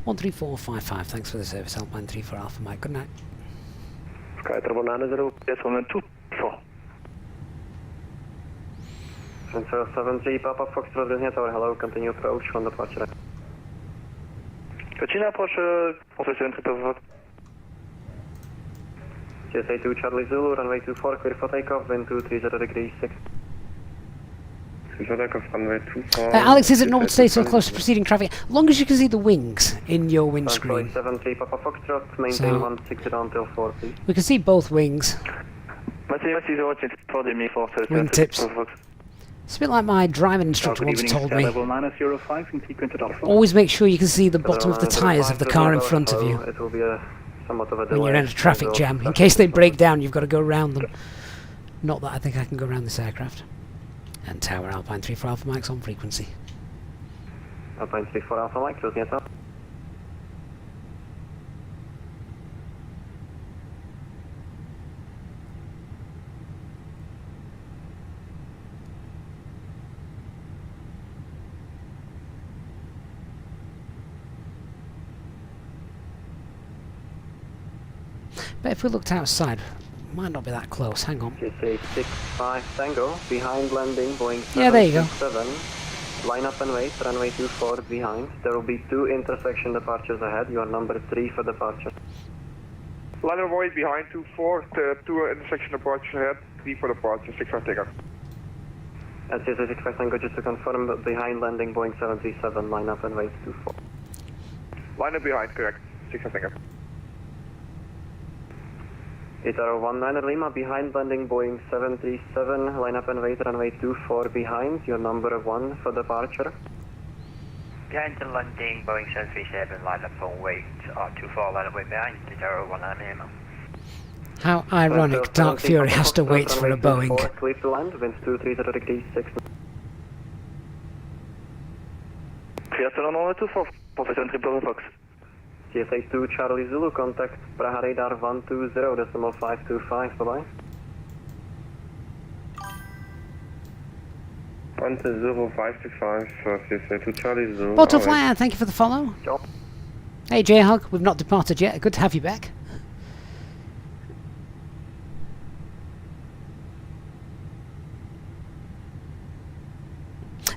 13455, thanks for the service. Alpine 3 for Alpha Mike, good night. Sky Turbo 90, yes, 124. Central 73, Papa Foxtrot, Ruzhny Tower, hello, continue approach on departure. Continue approach, Central 73. GSA 2 Charlie Zulu, runway 24, clear for takeoff, wind 230 degrees 6. Alex, is it normal to stay so close to preceding traffic? As long as you can see the wings in your windscreen. 73, Papa Foxtrot, maintain 160 until 4, please. We can see both wings. Wingtips. It's a bit like my driving instructor once told me. Always make sure you can see the bottom of the tyres of the car in front of you It will be a somewhat of a when you're in a traffic jam. In case they break down, you've got to go around them. Not that I think I can go around this aircraft. And Tower Alpine 3 for Alpha Mike's on frequency. Alpine 3 for Alpha Mike, Ruzhny Tower. But if we looked outside, might not be that close. Hang on. GSA 65 Tango, behind landing, Boeing 737. Yeah, there you go. Line up and wait, runway 24 behind. There will be 2 intersection departures ahead. You are number 3 for departure. Line up and wait behind 24, 2 intersection departures ahead, 3 for departure, 6 for takeoff. At GSA 65 Tango, just to confirm, behind landing, Boeing 737, line up and wait 24. Line up behind, correct, 6 for takeoff. 8019 Lima, behind landing Boeing 737, line up and wait, runway 24 behind, your number 1 for departure. Behind the landing Boeing 737, line up and wait, R24, line up wait behind, 8019 Lima. How ironic, Dark Fury has to wait for a Boeing. Clear to land, winds 230 degrees 6 knots. Clear to land on 24, Professor Triple Fox. GSA 2 Charlie Zulu, contact Praha radar 120.525, bye-bye. 120.525, CSA 2 Charlie Zulu. Autoflyer, thank you for the follow. Hey J-Hug, we've not departed yet. Good to have you back.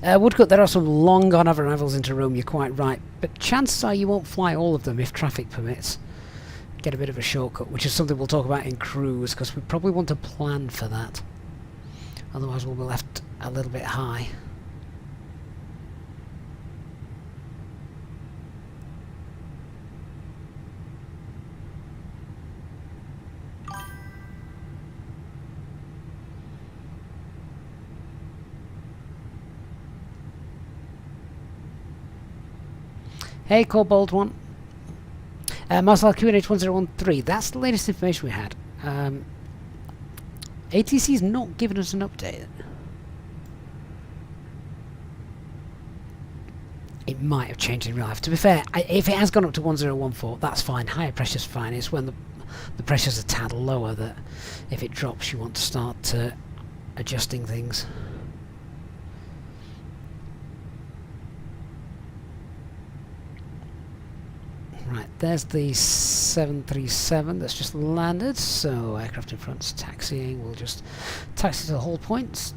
Woodcut, there are some long on arrivals into Rome, you're quite right, but chances are you won't fly all of them if traffic permits. Get a bit of a shortcut, which is something we'll talk about in cruise, because we probably want to plan for that. Otherwise we'll be left a little bit high. Hey, Cobalt One. Marcel QNH1013. That's the latest information we had. ATC's not given us an update. It might have changed in real life. To be fair, if it has gone up to 1014, that's fine. Higher pressure's fine. It's when the pressure's a tad lower that if it drops, you want to start adjusting things. Right, there's the 737 that's just landed, so aircraft in front's taxiing. We'll just taxi to the hold points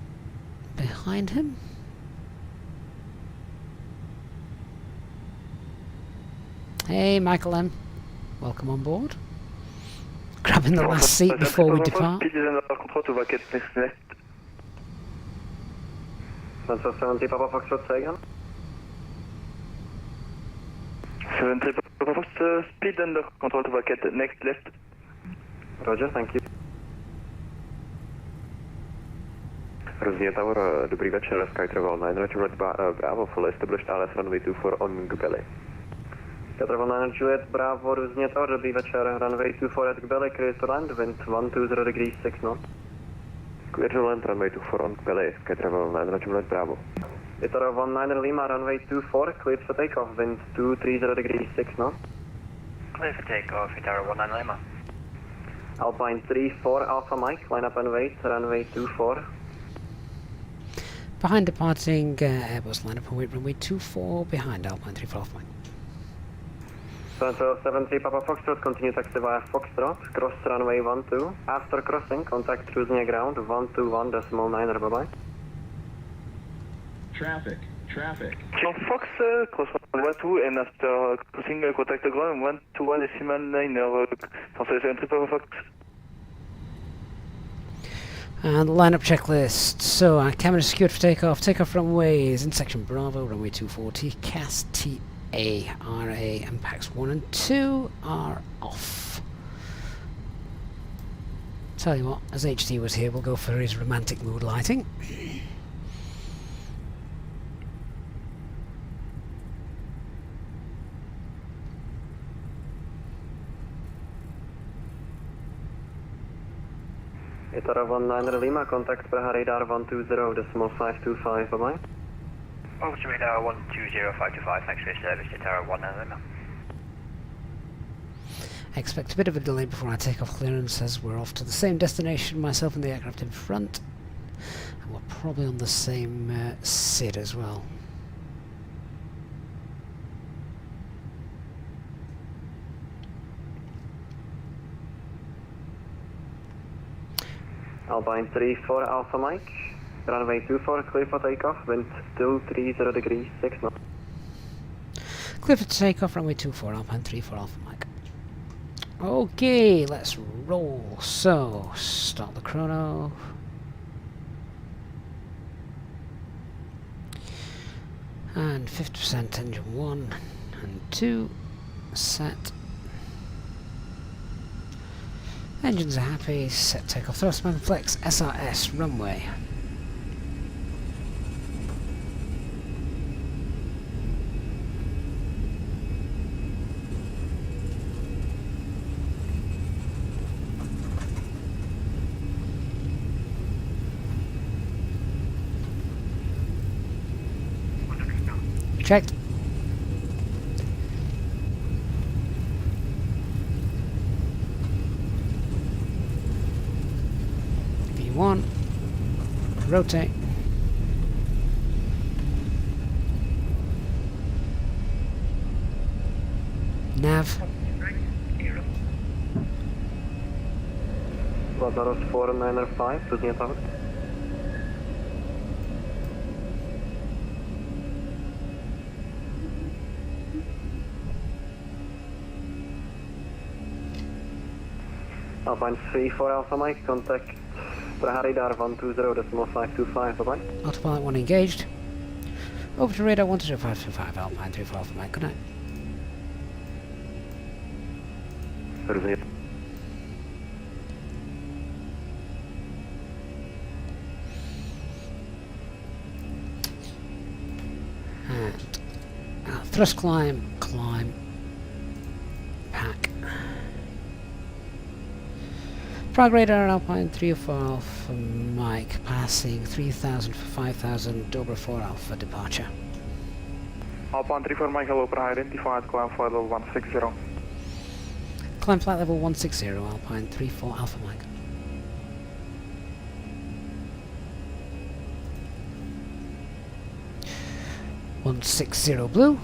behind him. Hey, Michael M. Welcome on board. Grabbing the last seat before we depart. 70 Papa Foxtrot, say again. 73 Papa Fox, speed under control to bucket, next left. Roger, thank you. Rosie Tower, dobrý večer, Sky Travel 9, Roger, Bravo, full established LS runway 24 on Gbele. Sky Travel 9, Juliet, Bravo, Rosie Tower, dobrý večer, runway 24 at Gbele, clear to land, wind 120 degrees 6 knots. Clear to land, runway 24 on Gbele, Sky Travel 9, Roger, Bravo. Itara 19 Lima, runway 24, cleared for takeoff, wind 230 degrees 6 knots. Clear for takeoff, Itara 19 Lima. Alpine 34 Alpha Mike, line up and wait, runway 24. Behind departing Airbus, line up and wait, runway 24, behind Alpine 34 Alpha Mike. 73 Papa Foxtrot, continue taxi via Foxtrot, cross runway 12. After crossing, contact cruising ground 121.9, bye-bye. Traffic. Fox, cross runway 2, and after crossing contact ground 121.9, 73 Papa Fox. And the lineup checklist. So our cabin is secured for takeoff. Takeoff runways in section Bravo, runway 240, CAS TA, RA, and PAX 1 and 2 are off. Tell you what, as HT was here, we'll go for his romantic mood lighting. Itara 19 Lima, contact Praha radar 120.525, bye-bye. Over to radar 120.525, thanks for your service, Itara 19 Lima. I expect a bit of a delay before I take off clearance as we're off to the same destination, myself and the aircraft in front. And we're probably on the same SID as well. Alpine 34 Alpha Mike, runway 24, clear for takeoff, wind 230 degrees 6 knots. Clear for takeoff, runway 24, Alpine 34 Alpha Mike. Okay, let's roll. So, start the chrono. And 50% engine 1 and 2 set. Engines are happy, set takeoff thrust, man flex, SRS, runway. Checked. V1. Rotate. Nav. Lazarus 495, různě tahod. Alpine 34 Alpha Mike, contact Praha radar 120.525, bye-bye. Autopilot 1 engaged. Over to radar 120.525, Alpine 34 Alpha Mike, good night. Různě. And thrust climb, pack. Prague radar Alpine 34 Alpha Mike passing 3000 for 5000 Dobra 4 Alpha departure. Alpine 34 Mike, hello, Praha identified, climb flight level 160. Climb flight level 160 Alpine 34 Alpha Mike. (160 blue).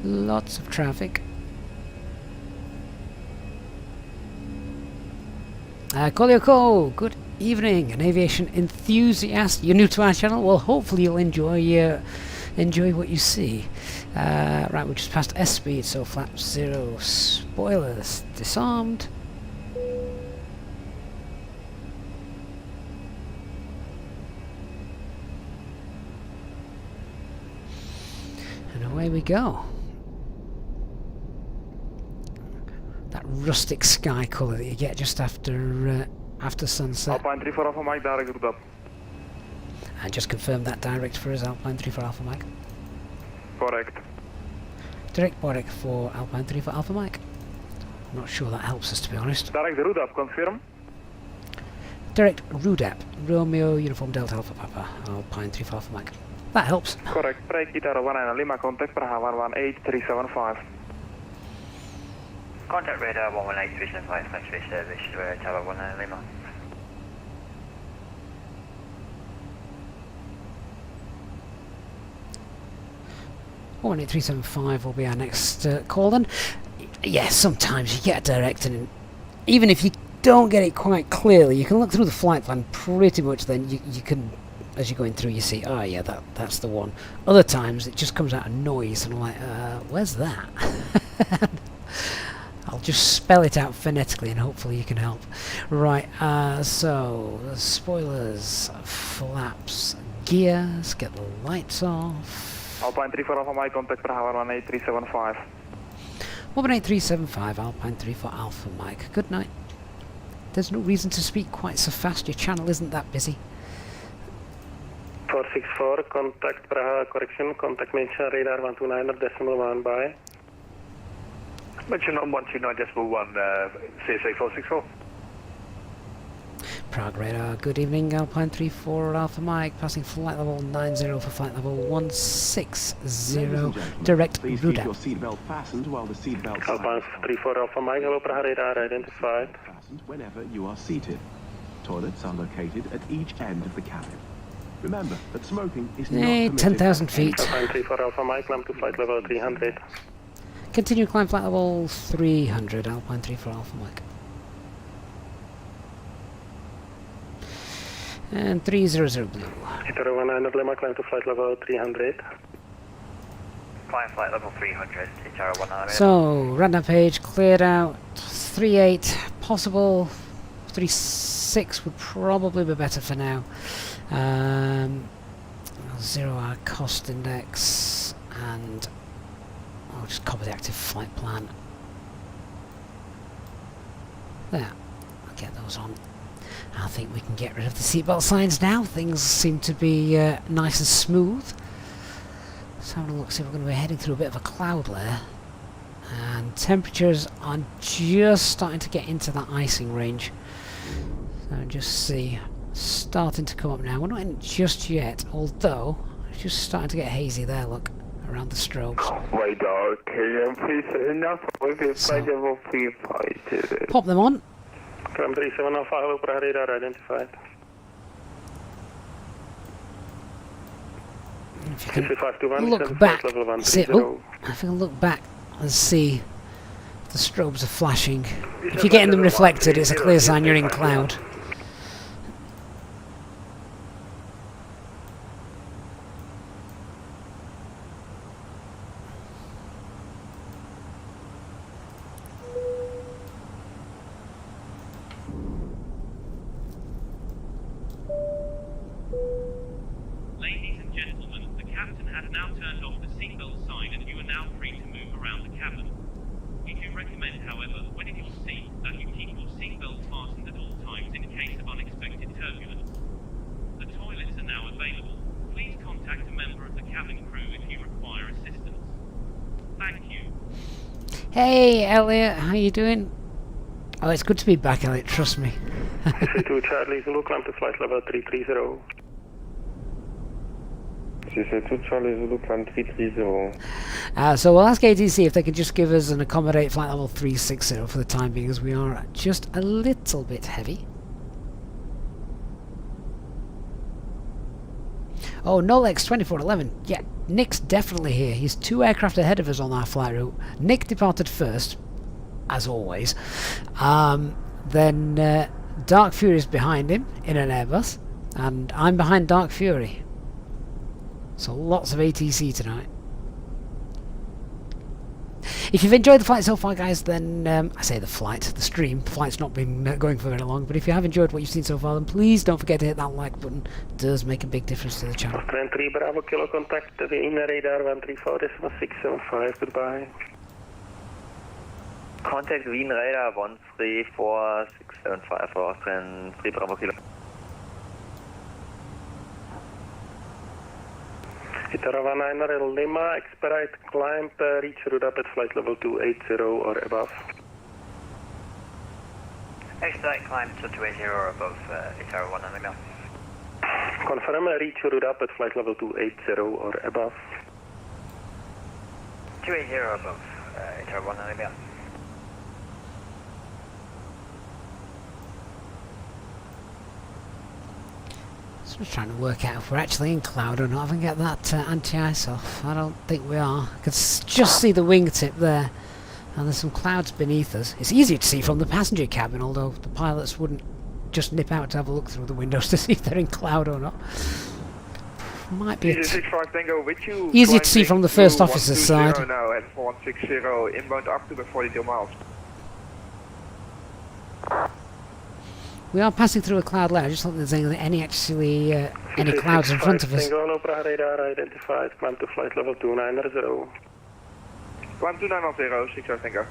Lots of traffic. Kolyoko, good evening, an aviation enthusiast. You're new to our channel. Well, hopefully you'll enjoy what you see. Right, we just passed S speed, so flaps 0, spoilers disarmed. And away we go. That rustic sky colour that you get just after sunset. Alpine 34 Alpha Mike, direct route up. And just confirm that direct for us, Alpine 34 Alpha Mike. Correct. Direct Borek for Alpine 34 Alpha Mike. I'm not sure that helps us, to be honest. Direct route up, confirm. Direct Rudap, Romeo Uniform Delta Alpha Papa, Alpine 34 Alpha Mike. That helps. Correct. Prague Guitar 19 Lima, contact Praha 118375. Contact radar 118375, thanks for your service, Tower 19 Lima. Oh, 18375 will be our next call then. Yes, sometimes you get a direct, and even if you don't get it quite clearly, you can look through the flight plan pretty much. Then you can, as you're going through, you see, oh yeah, that's the one. Other times it just comes out of noise, and I'm like, where's that? I'll just spell it out phonetically, and hopefully you can help. Right, so the spoilers, flaps, gears, get the lights off. Alpine 34 Alpha Mike, contact Praha 18375. 18375, Alpine 34 Alpha Mike. Good night. There's no reason to speak quite so fast. Your channel isn't that busy. 464, contact Praha, correction, contact mention radar 129.1 by. Mention on 129.1, CSA 464. Prague radar, good evening, Alpine 34 Alpha Mike, passing flight level 90 for flight level 160, direct please keep your Rudap. seatbelt fastened while the seatbelt Alpine 34 Alpha Mike, hello, Praha radar identified. fastened whenever you are seated. Toilets are located at each end of the cabin. Remember that smoking is not Hey, permitted. 10,000 feet. Alpine 34 Alpha Mike, climb to flight level 300. Continue climb flight level 300, Alpine 34 Alpha Mike. And 300 blue. Guitar 19 Lima, climb to flight level 300. Climb flight level 300, Tower 19. So, random page cleared out. 38 possible. 36 would probably be better for now. 0 hour cost index, and I'll just copy the active flight plan. There, I'll get those on. I think we can get rid of the seatbelt signs now. Things seem to be nice and smooth. Let's have a look, see if we're going to be heading through a bit of a cloud layer. And temperatures are just starting to get into that icing range. So just see, starting to come up now. We're not in just yet, although it's just starting to get hazy there, look, around the strobes. So, pop them on. Climb 37 Alpha, hello, Prague radar identified. If you can look back, see, oh, if you can look back and see the strobes are flashing. If you're getting them reflected, it's a clear sign you're in cloud. Hey Elliot, how you doing? Oh, it's good to be back, Elliot, trust me. CC2 Charlie Zulu, climb to flight level 330. CC2 Charlie Zulu, climb 330. So we'll ask ATC if they could just give us an accommodate flight level 360 for the time being, as we are just a little bit heavy. Oh, Nolex 2411. Yeah, Nick's definitely here. He's 2 aircraft ahead of us on our flight route. Nick departed first, as always. Then Dark Fury is behind him in an Airbus, and I'm behind Dark Fury. So lots of ATC tonight. If you've enjoyed the flight so far, guys, then I say the stream. The flight's not been going for very long, but if you have enjoyed what you've seen so far, then please don't forget to hit that like button. It does make a big difference to the channel. Australian 3 Bravo Kilo contact the in radar 134.675. Goodbye. Contact Wien radar 134.675 for Australian 3 Bravo Kilo. Itara 19 Lima, expedite climb, reach route up at flight level 280 or above. Expedite climb to 280 or above, Itara 19 Lima. Confirm, reach route up at flight level 280 or above. 280 or above, Itara 19 Lima. I'm just trying to work out if we're actually in cloud or not. I can get that anti-ice off. I don't think we are. I can just see the wingtip there, and there's some clouds beneath us. It's easier to see from the passenger cabin, although the pilots wouldn't just nip out to have a look through the windows to see if they're in cloud or not. Might be easy to see from the first officer's side. Now at 160 inbound up to the 42 miles. We are passing through a cloud layer. I just don't think there's any actually any clouds in front of us. Single Prague radar identified. Climb to flight level 290. Climb 290, 60 Tango.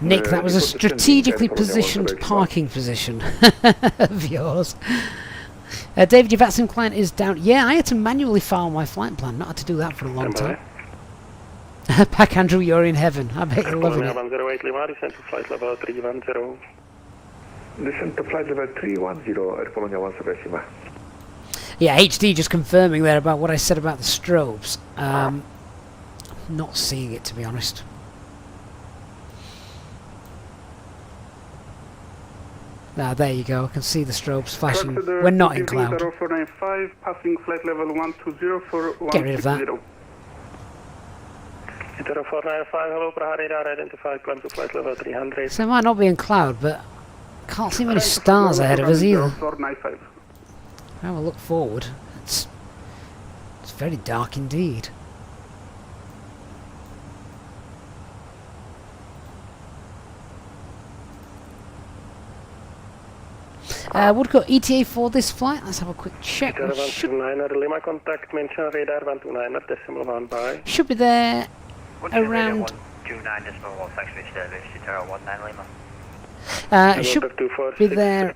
Nick, that was a strategically positioned parking position of yours. David, your VATSIM client is down. Yeah, I had to manually file my flight plan. Not had to do that for a long time. Pack Andrew, you're in heaven. I bet you're loving it. 108 Lima, descend to flight level 310. Descend to flight level 310, Air Polonia 1 Yeah, HD just confirming there about what I said about the strobes. Not seeing it, to be honest. Ah, there you go. I can see the strobes flashing. We're not in cloud. 0495, passing flight level 120 for 160. Get rid of that. 0495, hello, Prague radar identified. Climb to flight level 300. So it might not be in cloud, but can't see many stars ahead of us either. Have a look forward. It's very dark indeed. Woodcote ETA for this flight. Let's have a quick check. Lima contact mention radar 129 decimal 1 by. Should be there around. 129.19 should be there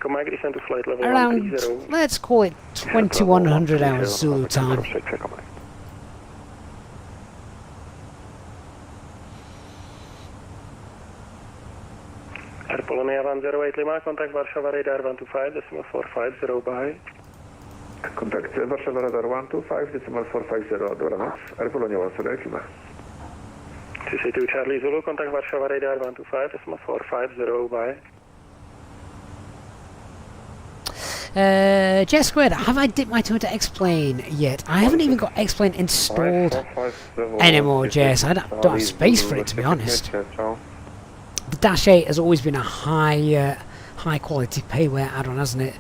around, let's call it 2100 hours Zulu time. 08 Lima, contact Warsaw radar 125.450 behind. Contact Warszawa radar 125.450, dobranoc. Air Polonia 18 Lima. CC2 Charlie Zulu, contact Warsaw radar 125.450 behind. Jet Squared, have I dipped my toe to explain yet? I haven't even got explain installed anymore, Jess. I don't have space for it, to be honest. The Dash 8 has always been a high quality payware add-on, hasn't it?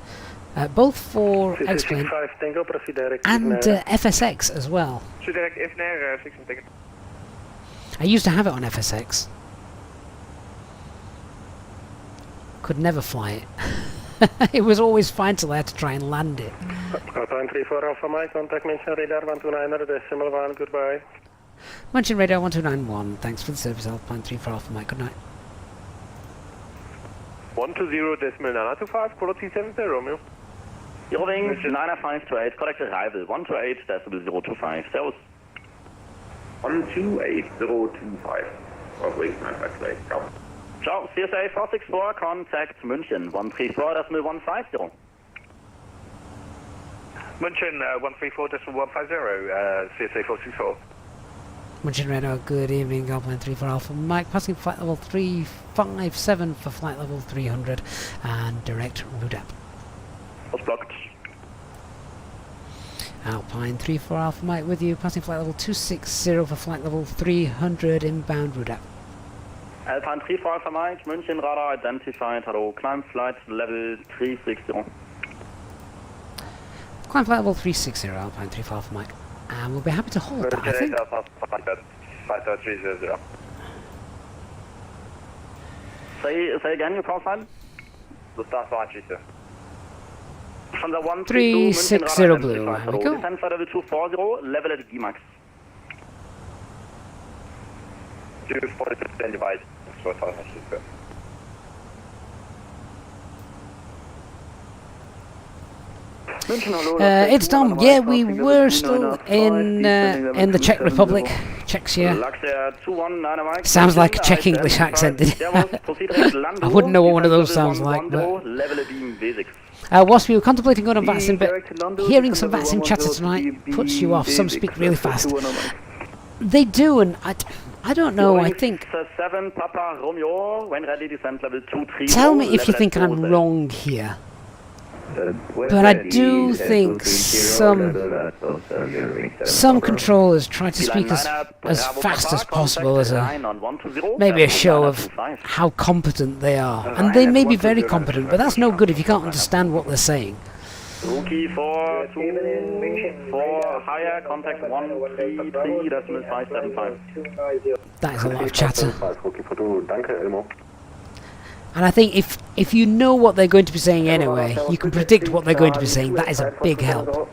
Both for explain and FSX as well. I used to have it on FSX. Could never fly it. It was always fine till I had to try and land it. Alpine 34 Alpha Mike, contact mention radar 129er, decimal 1, goodbye. Mention radar 1291, thanks for the service, Alpine 34 Alpha Mike, good night. 120.925, quality 70, Romeo. Eurowings 9528, correct arrival, 128.025, servus. 128.025, Eurowings 9528, ciao. Ciao, CSA 464, contact München, 134.150. München 134.150, CSA 464. München radar, good evening, Alpine 34 Alpha Mike, passing flight level 357 for flight level 300 and direct route up. What's blocked? Alpine 34 Alpha Mike with you, passing flight level 260 for flight level 300 inbound route up. Alpine 34 Alpha Mike, München radar identified, hello, climb flight level 360. Climb flight level 360, Alpine 34 Alpha Mike. And we'll be happy to hold that, I think. Say again your call sign? From the 360 blue, there we go. Descent flight level 240, level at GMAX. 240 device, it's Tom. Yeah, we were still in the Czech Republic, Czechia. Sounds like a Czech English accent. I wouldn't know what one of those sounds like. But whilst we were contemplating going on VATSIM, but hearing some VATSIM chatter tonight puts you off. Some speak really fast. They do, and I don't know. I think. Tell me if you think I'm wrong here. But I do think some controllers try to speak as fast as possible as maybe a show of how competent they are. And they may be very competent, but that's no good if you can't understand what they're saying. Rookie 424, higher, contact 133.575. That is a lot of chatter. And I think if you know what they're going to be saying anyway, you can predict what they're going to be saying. That is a big help.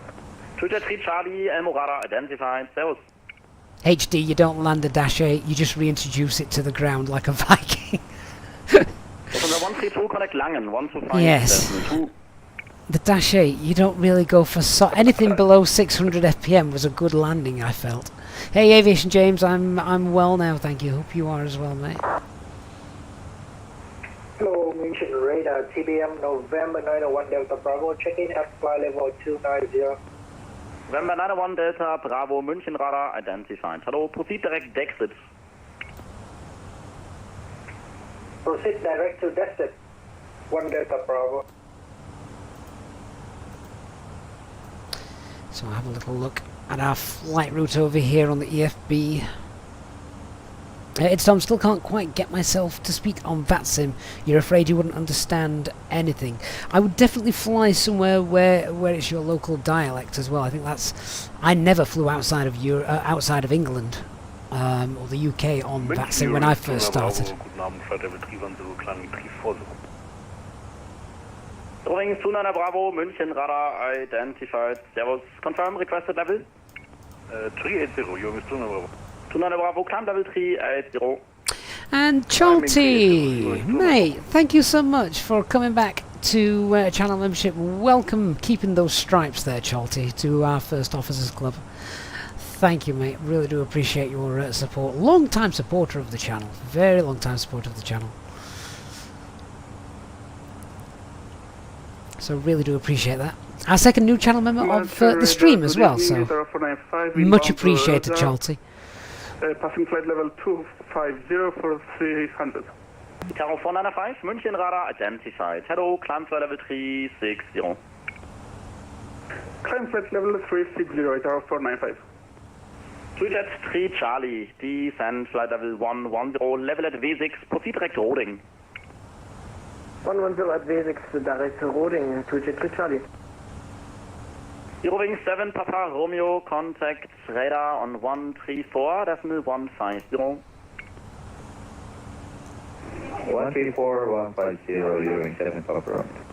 HD, you don't land a Dash 8, you just reintroduce it to the ground like a Viking. Yes. The Dash 8, you don't really go for anything below 600 FPM was a good landing, I felt. Hey Aviation James, I'm well now, thank you. Hope you are as well, mate. Hello, München radar, TBM November 901 Delta Bravo, check-in at flight level 290. November 901 Delta Bravo, München radar identified. Hello, proceed direct exit. Proceed direct to exit. 1 Delta Bravo. So I'll have a little look at our flight route over here on the EFB. It's Tom, still can't quite get myself to speak on VATSIM. You're afraid you wouldn't understand anything. I would definitely fly somewhere where it's your local dialect as well. I think that's... I never flew outside of outside of England or the UK on VATSIM when I first started. Roving 29 Bravo, München radar identified. Servus, confirm requested level? 380, Eurowings 29 Bravo. 29 Bravo, climb level 380. And Chalty, mate, thank you so much for coming back to channel membership. Welcome, keeping those stripes there, Chalty, to our First Officers Club. Thank you, mate. Really do appreciate your support. Long-time supporter of the channel. Very long-time supporter of the channel. So really do appreciate that. Our second new channel member of the stream as well, so much appreciated, Chalty. Passing flight level 250 for 300. Tower 495, München radar identified. Hello, climb flight level 360. Climb flight level 360, Tower 495. Easyjet 3 Charlie, descend flight level 110, level at V6, proceed direct loading. 110 at V6, direct loading, Easyjet 3 Charlie. Eurowing 7 Papa Romeo, contact radar on 134.150. 134.150, Eurowing 7 Papa Romeo.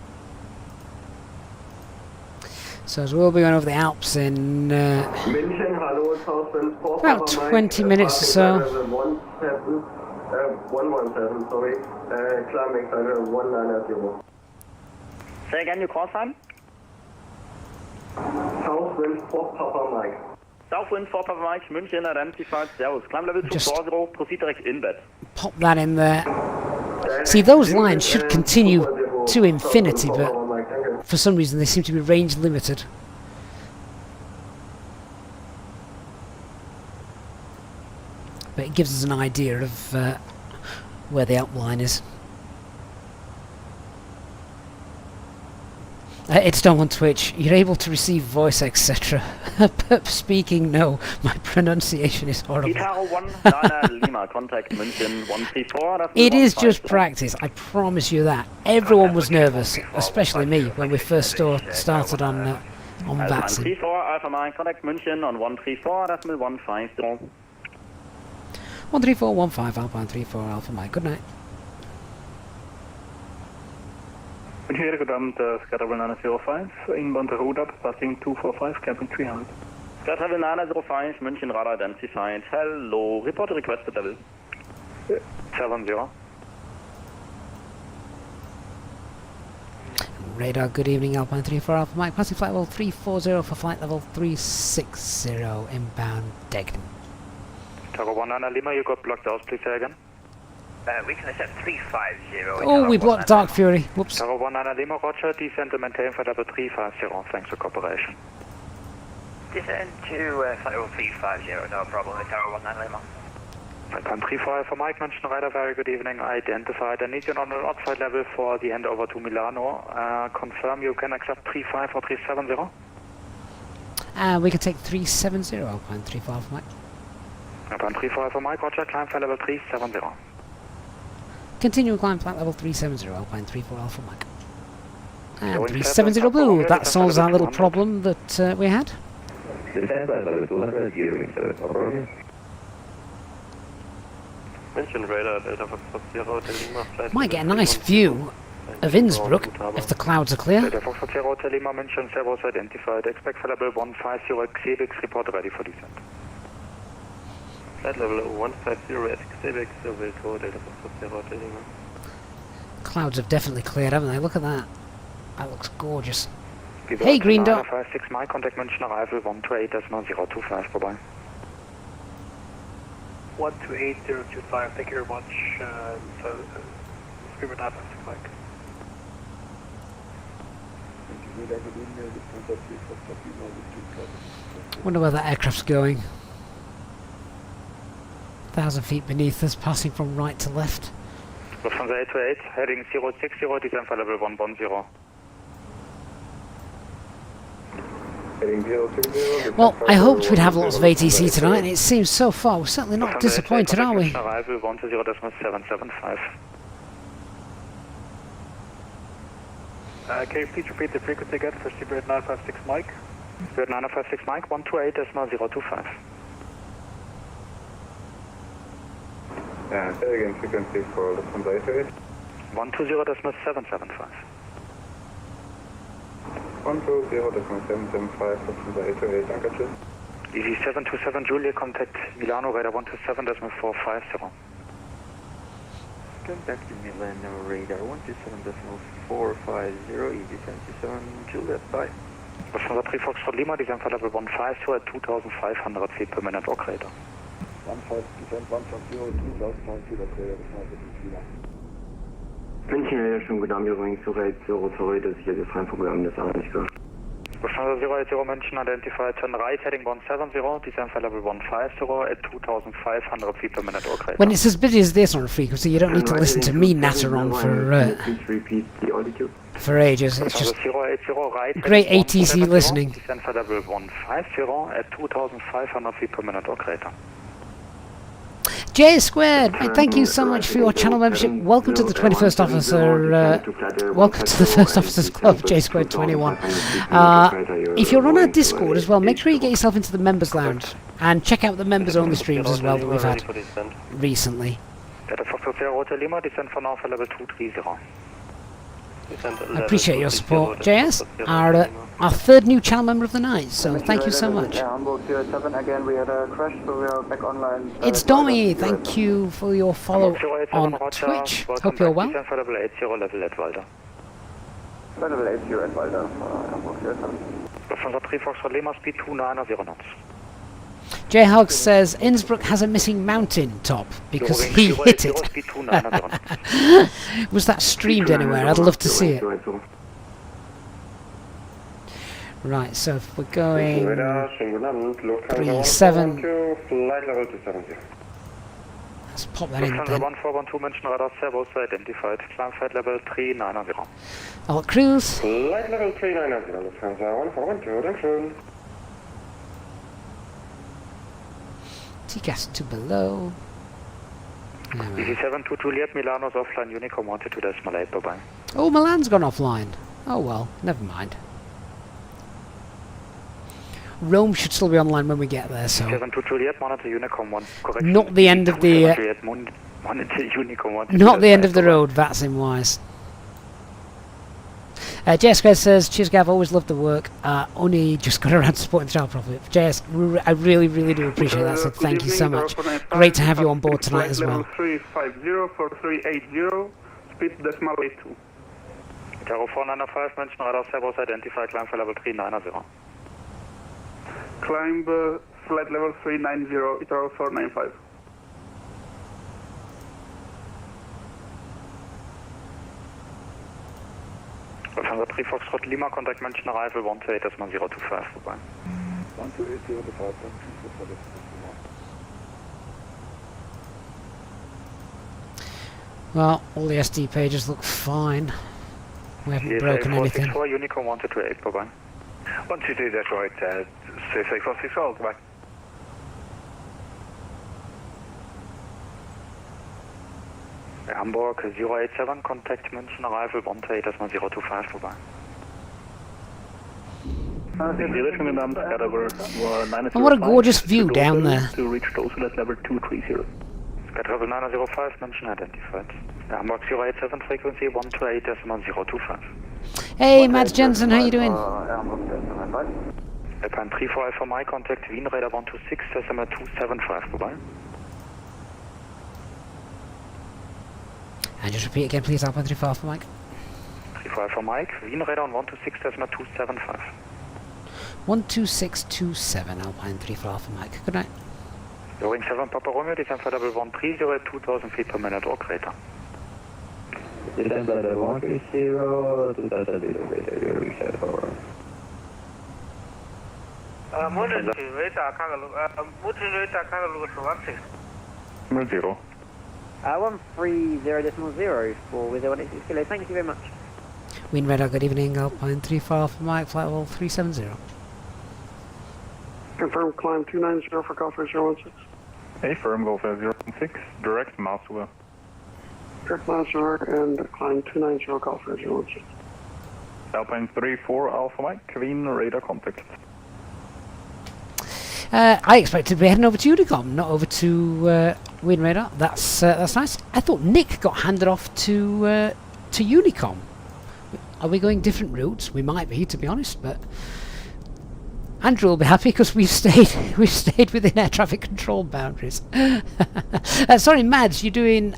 So as we'll be going over the Alps in about 20 minutes or so. 117, sorry. Climbing 190. Say again your call sign? Southwind 4 Papa Mike. Southwind 4 Papa Mike, München identified, Servus. Climb level 240, proceed direct inbed. Pop that in there. See, those lines should continue to infinity, but for some reason they seem to be range limited. But it gives us an idea of where the outline is. It's done on Twitch. You're able to receive voice, etc. But speaking, no. My pronunciation is horrible. Lima, contact München 134. It is just practice. I promise you that. Everyone was nervous, especially me, when we first started on VATSIM. 134 Alpha Mike, contact München on 134.150. 13415 Alpha 134 Alpha Mike. Good night. Here, good afternoon, Scatter 905, inbound road up, passing 245, cabin 300. Scatter 905, München radar identified. Hello, report requested level. 70. Radar, good evening, Alpine 34 Alpha Mike, passing flight level 340 for flight level 360, inbound Degden. Tower 19 Lima, you got blocked out, please say again. We can accept 350. Oh, we blocked Dark Fury. Whoops. Tower 19 Lima, roger, descend to maintain flight level 350, thanks for cooperation. Descend to flight level 350, no problem, Tower 19 Lima. Alpine 34 Alpha Mike, München radar, very good evening, identified. I need you on an outside level for the handover to Milano. Confirm you can accept 35 or 370? We can take 370, Alpine 34 Alpha Mike. Alpine 34 Alpha Mike, roger, climb flight level 370. Continue climb flight level 370, Alpine 34 Alpha Mike. And 370 Blue, that solves our little problem that we had. Might get a nice view of Innsbruck if the clouds are clear. Expect flight level 150 Xebix, report ready for descent. Flight level 150 at Xebix, Clouds have definitely cleared, haven't they? Look at that. That looks gorgeous. Hey, Green Dot. 56 Mike, contact München arrival 128.025, bye-bye. 128.025, thank you very much. Screamer 956 Mike. Wonder where that aircraft's going. 1,000 feet beneath us, passing from right to left. Lufthansa 828, heading 060, descend flight level 110. Well, I hoped we'd have lots of ATC tonight, and it seems so far we're certainly not disappointed, are we? Arrival 120.775. Can you please repeat the frequency again for Seabird 956 Mike? Seabird 956 Mike, 128.025. Yeah, say again, frequency for Lufthansa 828. 120.775. 120.775, Lufthansa 828, Anchor tschüss. Easy 727 Julia, contact Milano, radar 127.450. Contact Milano, radar 127.450, Easy 727 Juliet, bye. Lufthansa 3 Foxtrot Lima, descend flight level 150 at 2,500 feet per minute, walk radar. 15, descent 150, 2,500 feet, München, ja schon guten Abend, übrigens zu Rate 0, sorry, dass ich jetzt das Heimprogramm das auch nicht gehört. Lufthansa 080 München identified turn right heading 170, descend for level 150 at 2,500 feet per minute or greater. When it's as busy as this on a frequency, you don't need to listen to me natter on for ages. It's just great ATC listening. Descend for level 150 at 2,500 feet per minute or greater. J Squared, thank you so much for your channel membership. Welcome to the 21st Officer. Welcome to the First Officers Club, J Squared 21. If you're on our Discord as well, make sure you get yourself into the Members Lounge and check out the members only streams as well that we've had recently. Descend for now for level 230. I appreciate your support, JS, our third new channel member of the night, so thank you so much. Again, we had a crash, so we are back online. It's Dommy, thank you for your follow on Twitch. Hope you're well. Level 80 level at Walder. Level 80 at Walder. Lufthansa 3 Foxtrot Lima speed 290 knots. J Hug says Innsbruck has a missing mountain top because he hit it. Was that streamed anywhere? I'd love to see it. Right, so if we're going 37, let's pop that in then. 1412 München radar servos identified. Climb flight level 390. I'll cruise. Flight level 390, Lufthansa 1412, dankeschön. TCAS to below. Easy 2 Juliet, Milano's offline, Unicom 122.8, bye-bye. Oh, Milan's gone offline. Oh well, never mind. Rome should still be online when we get there, so... 2 Juliet, monitor Unicom 1, correction. Not the end of the... not the end of the road, VATSIM wise. JS says, cheers Gav, always loved the work. Only just got around to supporting the channel properly. JS, I really do appreciate that, so thank you so much. Great to have you on board tonight as well. 350, 4380, speed decimal 82. Tower 495, München radar servos identified, climb for level 390. Climb flight level 390, Tower 495. Lufthansa 3 Foxtrot Lima, contact München arrival 128.025, goodbye. 128.025, Well, all the SD pages look fine. We haven't broken anything. Unicom 128, bye-bye. 122, that's right, CSX 160, goodbye. Hamburg 087, contact München arrival 128.025, goodbye. And what a gorgeous view down there. To reach Tosel at level 230. Skytravel 905, München identified. Hamburg 087, frequency 128.025. Hey, Mads Jensen, how you doing? Alpine 34 Alpha Mike, contact Wien radar 126.275, goodbye. And just repeat again, please, Alpine 34 Alpha Mike. 34 Alpha Mike, Wien radar on 126.275. 12627, Alpine 34 Alpha Mike. Good night. Boeing 7 Papa Romeo, descend for level 130 at 2,000 feet per minute or greater. Descend for level 130, 2,000 feet or greater, you're reset for. Mountain radar, 0. 130.0 for with 186 kilo. Thank you very much. Wind radar, good evening, Alpine 34 Alpha Mike, flight level 370. Confirm climb 290 for Golf 016. Hey, firm Golf 016, direct Masua. Direct Masua and climb 290 Golf 016. Alpine 34 Alpha Mike, Wien radar contact. I expected to be heading over to Unicom, not over to Wind radar. That's nice. I thought Nick got handed off to Unicom. Are we going different routes? We might be, to be honest, but Andrew will be happy because we've stayed within air traffic control boundaries. Sorry, Mads, you're doing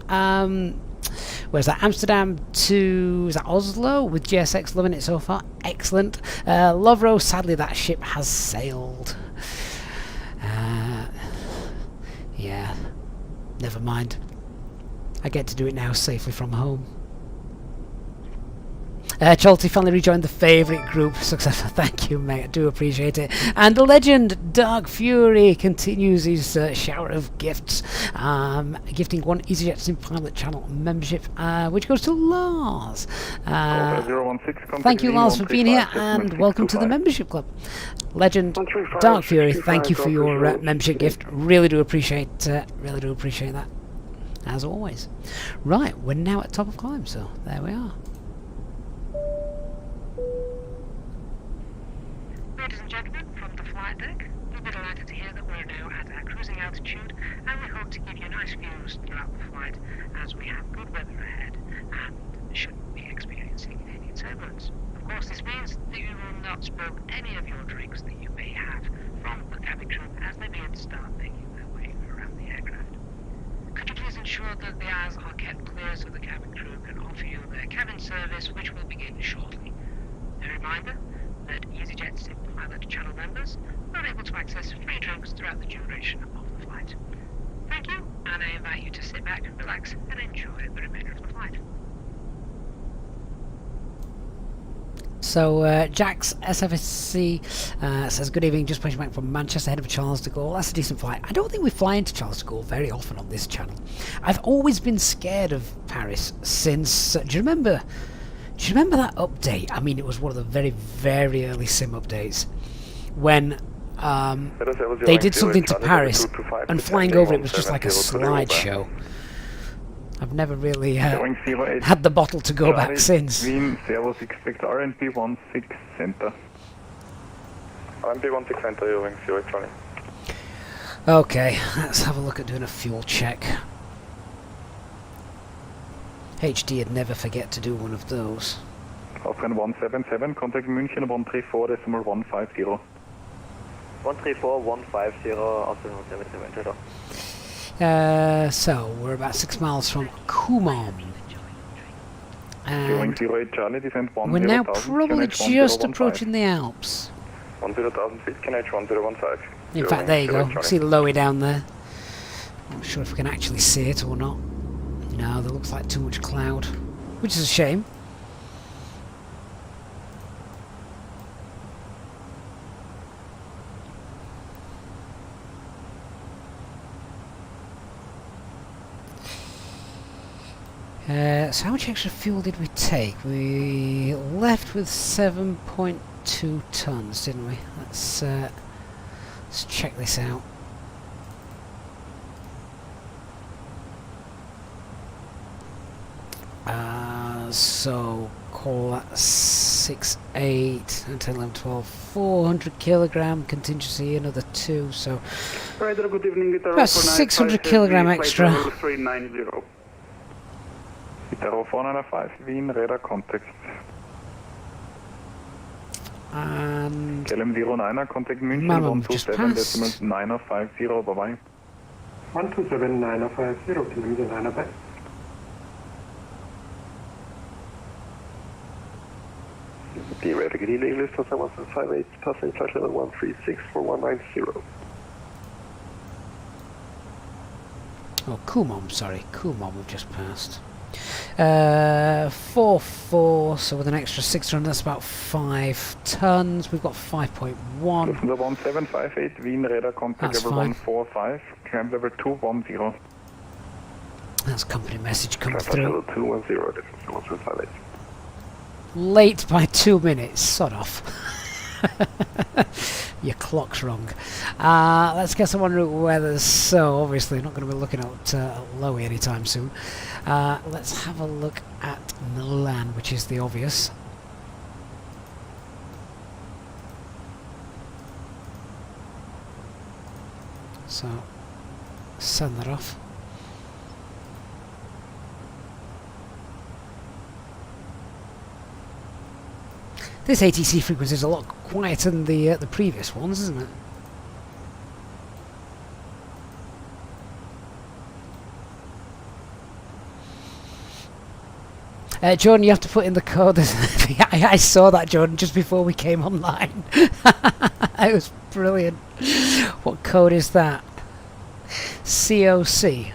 where's that? Amsterdam to is that Oslo with GSX? Loving it so far. Excellent. Lovro, sadly that ship has sailed. Yeah, never mind. I get to do it now safely from home. Cholty finally rejoined the favourite group. Successful. Thank you, mate. I do appreciate it. And the legend, Dark Fury, continues his shower of gifts. Gifting one Easyjet Sim Pilot channel membership, which goes to Lars. Thank you, Lars, for being here, and welcome to the membership club. Legend, Dark Fury, thank you for your membership gift. Really do appreciate that, as always. Right, we're now at top of climb, so there we are. Ladies and gentlemen, from the flight deck, you'll be delighted to hear that we're now at our cruising altitude, and we hope to give you nice views throughout the flight as we have good weather ahead and shouldn't be experiencing any turbulence. Of course, this means that you will not spill any of your drinks that you may have from the cabin crew as they begin to start making their way around the aircraft. Could you please ensure that the aisles are kept clear so the cabin crew can offer you their cabin service, which will begin shortly. A reminder that Easyjet Sim Pilot channel members are able to access free drinks throughout the duration of the flight. Thank you, and I invite you to sit back, relax, and enjoy the remainder of the flight. So Jack's SFSC says, good evening, just pushing back from Manchester, head of Charles de Gaulle. That's a decent flight. I don't think we fly into Charles de Gaulle very often on this channel. I've always been scared of Paris since, do you remember that update? I mean, it was one of the very, very early sim updates when they did something to Paris and flying over it was just like a slideshow. I've never really had the bottle to go back since. Servus, expect RNP 16 center. RNP 16 center, Ewing 0 Okay, let's have a look at doing a fuel check. HD would never forget to do one of those. Aufrun 177, contact München 134.150. 134.150, Austin 177, so we're about 6 miles from Kumam. And we're now probably just approaching the Alps. 10,000 feet, can H 1015. In fact, there you go. See the lowy down there. Not sure if we can actually see it or not. No, there looks like too much cloud, which is a shame. So how much extra fuel did we take? We left with 7.2 tons, didn't we? Let's check this out. So call that 6, 8, 10, 11, 12, 400 kilogram contingency, another 2, so Rider, good evening, about 600 kilogram extra. 390. Itaro 495, Wien, radar contact. And KLM 09er, contact München 127.950, bye bye. 127.950, KLM 09er, bye. Be ready, good evening, list of 758, passing flight level 136 for 190. Oh, Kumam, sorry, Kumam we've just passed. 4-4, so with an extra 600, that's about 5 tons. We've got 5.1. The 1758, Wien radar contact level 145, climb level 210. That's company message come through. Level 210, this is 1758. Late by 2 minutes, sod off. Your clock's wrong. Let's get some on route weather. So obviously not going to be looking at Lowy anytime soon. Let's have a look at Milan, which is the obvious. So send that off. This ATC frequency is a lot quieter than the previous ones, isn't it? Jordan, you have to put in the code. I saw that, Jordan, just before we came online. It was brilliant. What code is that? COC.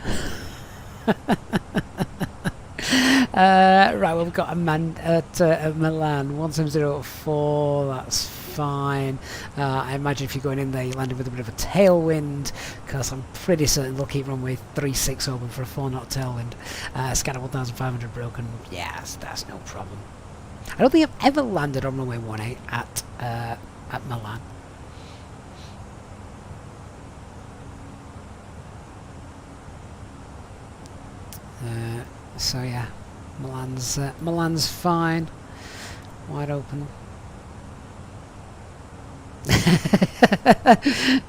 Right, well, we've got a man at Milan, 1704, that's fine. I imagine if you're going in there, you're landing with a bit of a tailwind, because I'm pretty certain they'll keep runway 36 open for a 4-knot tailwind. Scanner 1500 broken, yes, that's no problem. I don't think I've ever landed on runway 18 at Milan. So yeah, Milan's fine, wide open.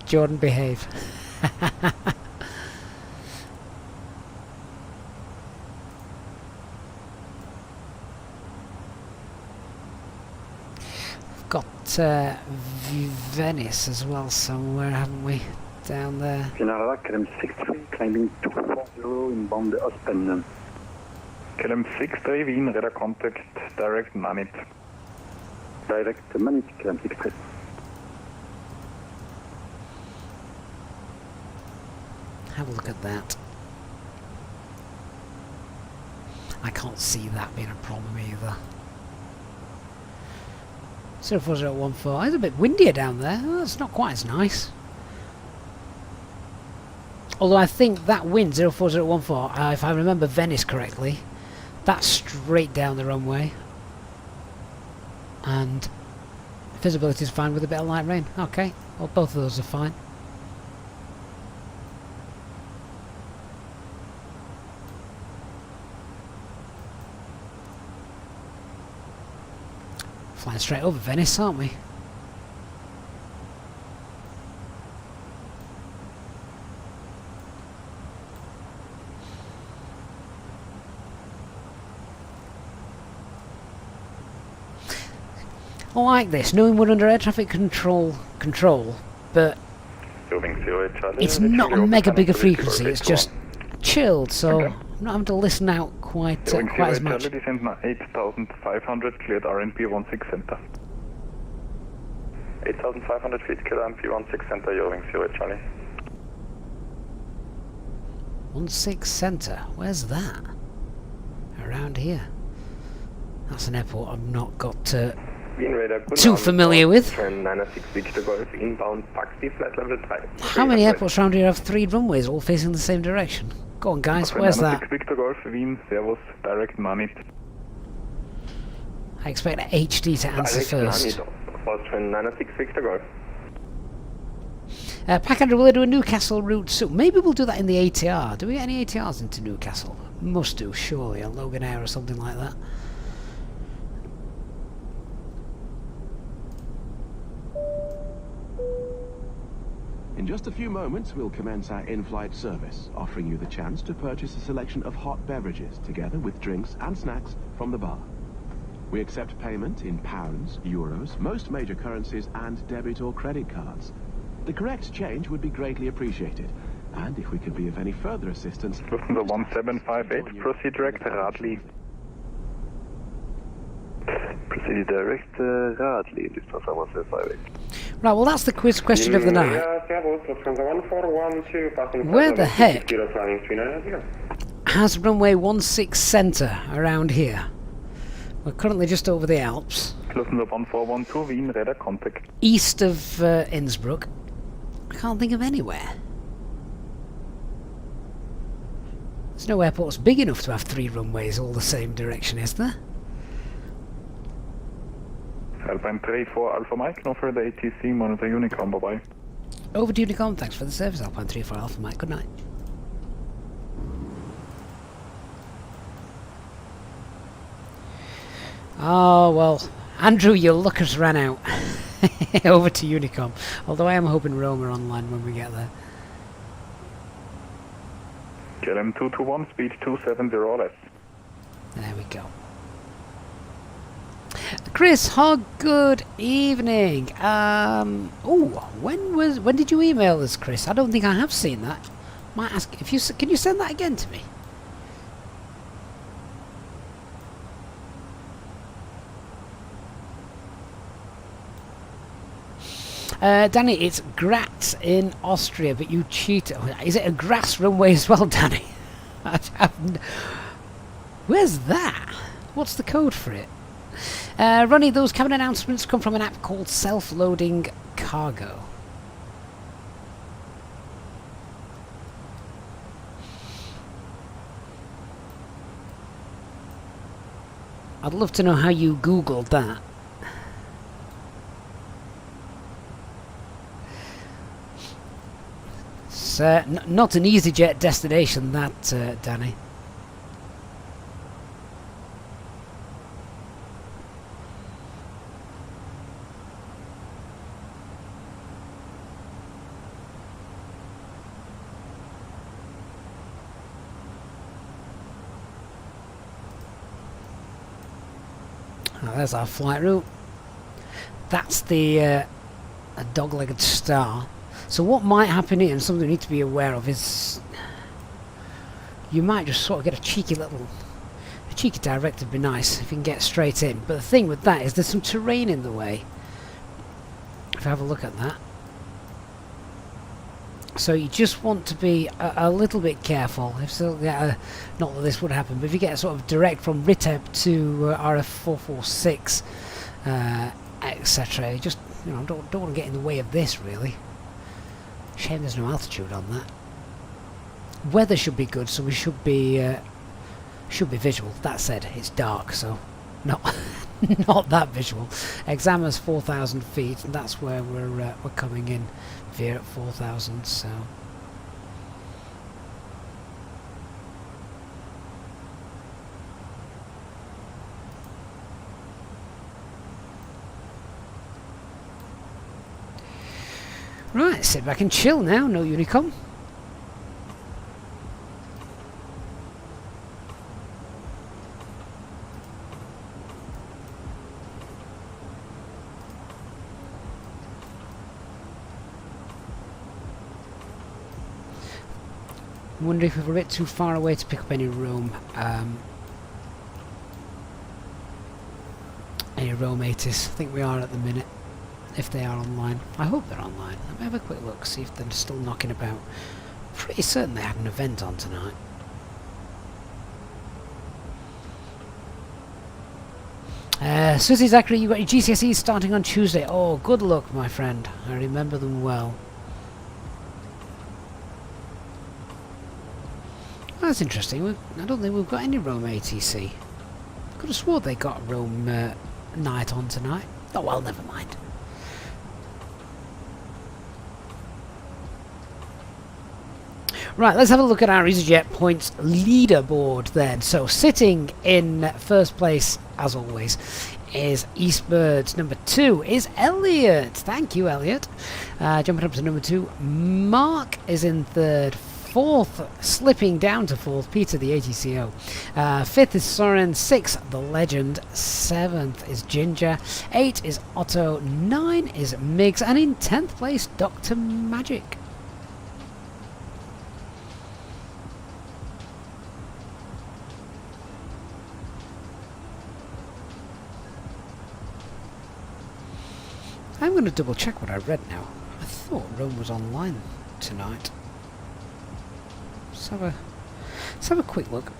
Jordan, behave. We've got Venice as well somewhere, haven't we? Down there. General KLM 63, climbing 240 inbound Aspen. KLM 63, Wien, radar contact, direct Manit. Direct Manit, KLM 63. Have a look at that. I can't see that being a problem either. 04014, it's a bit windier down there. Oh, it's not quite as nice. Although I think that wind, 04014, if I remember Venice correctly, that's straight down the runway. And visibility is fine with a bit of light rain. Okay, well, both of those are fine. Flying straight over Venice, aren't we? I like this, knowing we're under air traffic control, but it's not a mega bigger frequency, it's just chilled, so I'm not having to listen out quite as much. Descent 8,500, cleared RNP 16 center. 8,500 feet, cleared RNP 16 center, Irving 08 Charlie. 16 center, where's that? Around here. That's an airport I've not got too familiar with. How many airports around here have 3 runways all facing the same direction? Go on guys, where's that? Victor Golf, Wien, Servus, direct Manit. I expect HD to answer first. Packhander, will I do a Newcastle route soon? Maybe we'll do that in the ATR. Do we get any ATRs into Newcastle? Must do, surely, a Logan Air or something like that. In just a few moments, we'll commence our in-flight service, offering you the chance to purchase a selection of hot beverages, together with drinks and snacks from the bar. We accept payment in pounds, euros, most major currencies, and debit or credit cards. The correct change would be greatly appreciated, and if we could be of any further assistance... Lufthansa 1758, proceed direct Radli. Proceed direct Radli, Lufthansa 1758. Right, well that's the quiz question of the night. Where the heck has runway 16 center around here? We're currently just over the Alps. Lufthansa 1412, Wien, radar contact. East of Innsbruck. I can't think of anywhere. There's no airport that's big enough to have 3 runways all the same direction, is there? Alpine 34 Alpha Mike, no further ATC, monitor Unicom, bye-bye. Over to Unicom, thanks for the service, Alpine 34 Alpha Mike, good night. Oh, well, Andrew, your luck has ran out. Over to Unicom, although I am hoping Rome are online when we get there. KLM 221, speed 270 or less. There we go. Chris Hogg, good evening. When did you email us, Chris? I don't think I have seen that. Might ask if you can you send that again to me? Danny, it's Graz in Austria, but you cheated. Is it a grass runway as well, Danny? Where's that? What's the code for it? Ronnie, those cabin announcements come from an app called Self-Loading Cargo. I'd love to know how you Googled that. It's not an Easyjet destination, that, Danny. Oh, there's our flight route. That's the a dog-legged star. So what might happen here, and something we need to be aware of, is you might just sort of get a cheeky direct would be nice if you can get straight in. But the thing with that is there's some terrain in the way. If you have a look at that. So you just want to be a little bit careful. If so, not that this would happen, but if you get sort of direct from Riteb to RF446, etc., you just don't want to get in the way of this really. Shame there's no altitude on that. Weather should be good, so we should be visual. That said, it's dark, so not not that visual. Examiners 4,000 feet, and that's where we're coming in. Veer at 4,000, so. Right, sit back and chill now, no Unicom. I wonder if we're a bit too far away to pick up any Rome 80s. I think we are at the minute, if they are online. I hope they're online. Let me have a quick look, see if they're still knocking about. Pretty certain they had an event on tonight. Susie Zachary, you got your GCSEs starting on Tuesday. Oh, good luck, my friend. I remember them well. That's interesting. I don't think we've got any Rome ATC. Could have swore they got a Rome night on tonight. Oh well, never mind. Right, let's have a look at our Easyjet points leaderboard then. So sitting in first place, as always, is Eastbirds. Number 2 is Elliot. Thank you, Elliot. Jumping up to number 2, Mark is in third. 4th, slipping down to 4th, Peter the ATCO. 5th is Soren. 6th, the Legend. 7th is Ginger. 8 is Otto. 9 is Migs. And in 10th place, Dr. Magic. I'm going to double check what I read now. I thought Rome was online tonight. Let's have a quick look.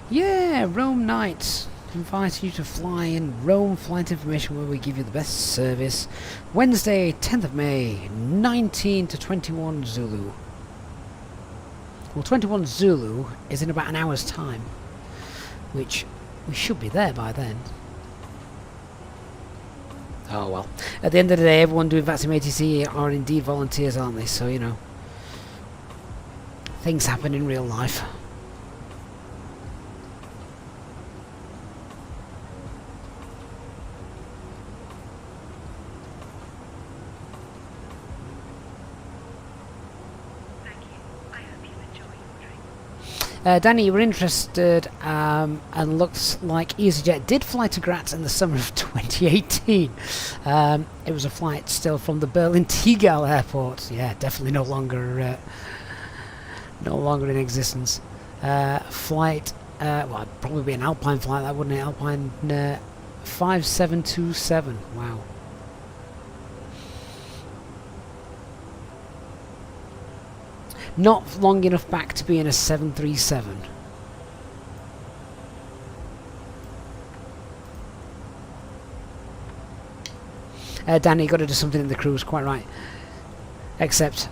Yeah, Rome Nights invite you to fly in Rome flight information where we give you the best service. Wednesday, 10th of May, 19 to 21 Zulu. Well, 21 Zulu is in about an hour's time, which we should be there by then. Oh well. At the end of the day, everyone doing VATSIM ATC are indeed volunteers, aren't they? So, you know, things happen in real life. Danny, you were interested, and looks like EasyJet did fly to Graz in the summer of 2018. It was a flight still from the Berlin-Tegel airport. Yeah, definitely no longer in existence. Flight, well, it'd probably be an Alpine flight, that wouldn't it? Alpine 5727. Wow. Not long enough back to be in a 737. Danny, you got to do something in the cruise, quite right. Except,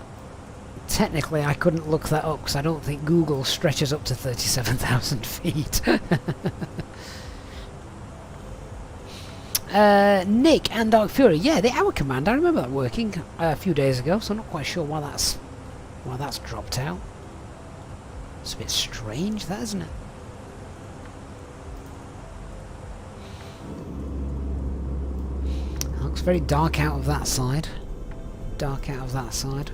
technically I couldn't look that up because I don't think Google stretches up to 37,000 feet. Nick and Dark Fury, yeah, the hour command, I remember that working a few days ago, so I'm not quite sure why that's dropped out. It's a bit strange, that, isn't it? Looks very dark out of that side. Dark out of that side.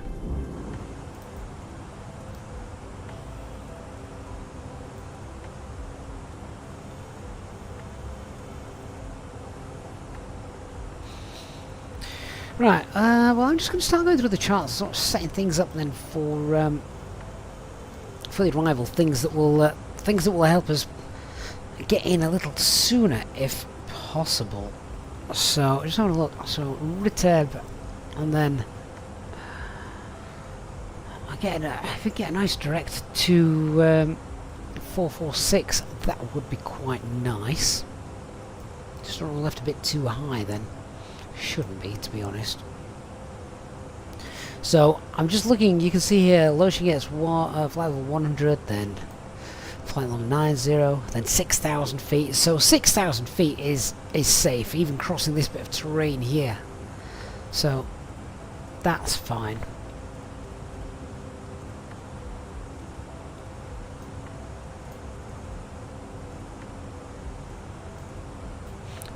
Right, well, I'm just going to start going through the charts, sort of setting things up then for the arrival, things that will help us get in a little sooner if possible. So just having a look. So Riteb, and then if we get a nice direct to 446, that would be quite nice. Just not left a bit too high then. Shouldn't be, to be honest. So I'm just looking. You can see here, Lotion gets flight level 100, then flight level 90, then 6,000 feet. So 6,000 feet is safe, even crossing this bit of terrain here. So that's fine.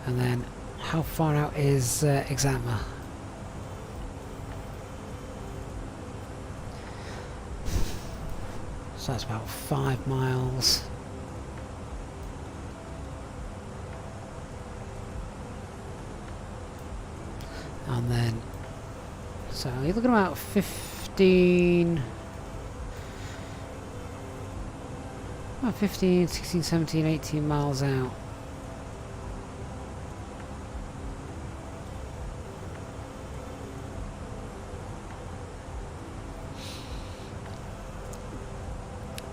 And then, how far out is Exama? So that's about 5 miles. And then, so you're looking at about 15, 16, 17, 18 miles out.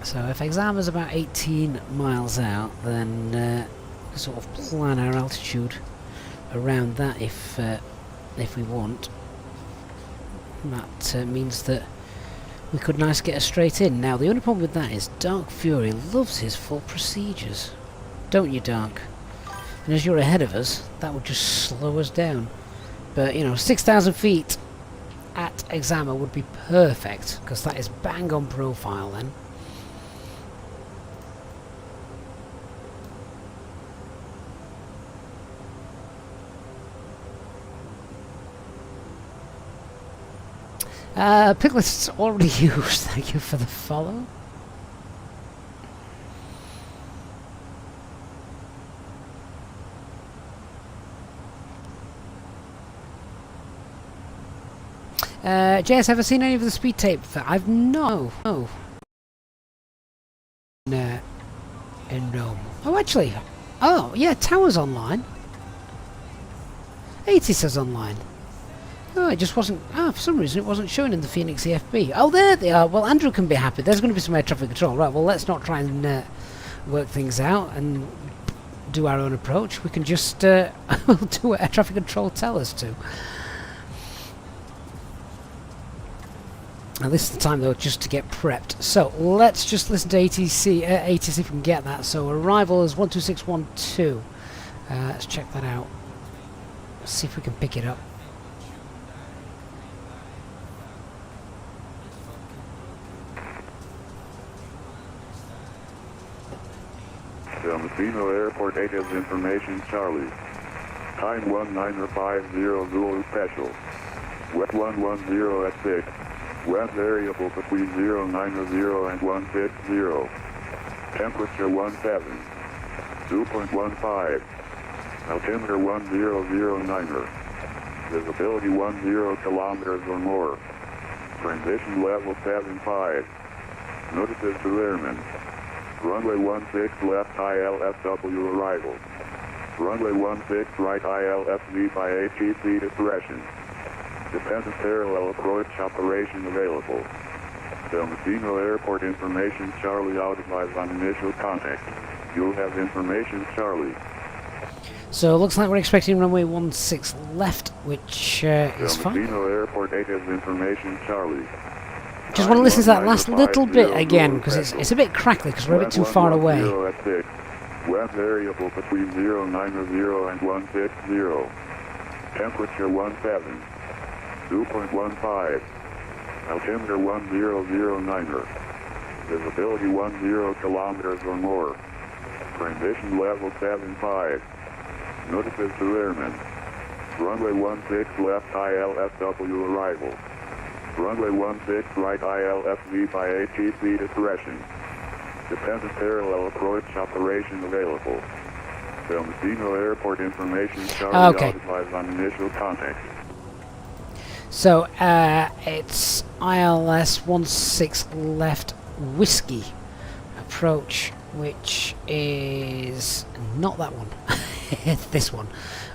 So if Exama's about 18 miles out, then sort of plan our altitude around that if we want. That means that we could nice get a straight in. Now the only problem with that is Dark Fury loves his full procedures, don't you, Dark? And as you're ahead of us, that would just slow us down. But you know, 6,000 feet at Exama would be perfect, because that is bang on profile then. Piglet's already used, thank you for the follow. JS, ever seen any of the speed tape? I've no. In Rome. Oh, actually. Oh, yeah, Tower's online. 80 says online. Oh, it just wasn't... Ah, for some reason it wasn't showing in the Fenix EFB. Oh, there they are. Well, Andrew can be happy. There's going to be some air traffic control. Right, well, let's not try and work things out and do our own approach. We can just do what air traffic control tell us to. Now, this is the time, though, just to get prepped. So, let's just listen to ATC if we can get that. So, arrival is 12612. Let's check that out. Let's see if we can pick it up. Messino Airport ATIS information, Charlie. Time 1950 Zulu Special. Wet 110 at 6. Wet variable between 090 and 160. Temperature 17. 2.15. Altimeter 1009er. Visibility 10 kilometers or more. Transition level 75. Notices to airmen. Runway 16 left ILSW arrival. Runway 16 right ILSV by ATC discretion. Dependent parallel approach operation available. Messino Airport information, Charlie out advised on initial contact. You'll have information, Charlie. So it looks like we're expecting runway 16 left, which is fine. Messino Airport 8 has information, Charlie. Just want to listen to that last little bit again, because it's a bit crackly, because we're a bit too far away. Wind variable between 090 and 160. Temperature 17. 2.15. Altimeter 1009. Visibility 10 kilometers or more. Transition level 75. Notices to airmen. Runway 16 left ILSW arrival. Runway 16 right ILSV by ATC discretion. Dependent parallel approach operation available. Messino Airport information, Charlie advised on initial contact. So, it's ILS 16 left Whiskey approach, which is not that one. It's this one,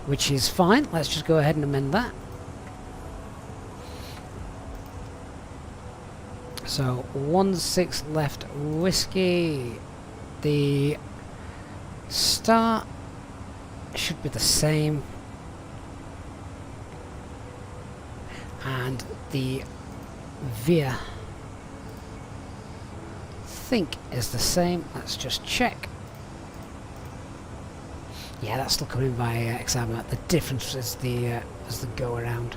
which is fine. Let's just go ahead and amend that. So 16 left Whiskey. The start should be the same, and the veer I think is the same. Let's just check. Yeah, that's still coming by Exama. The difference is the go around.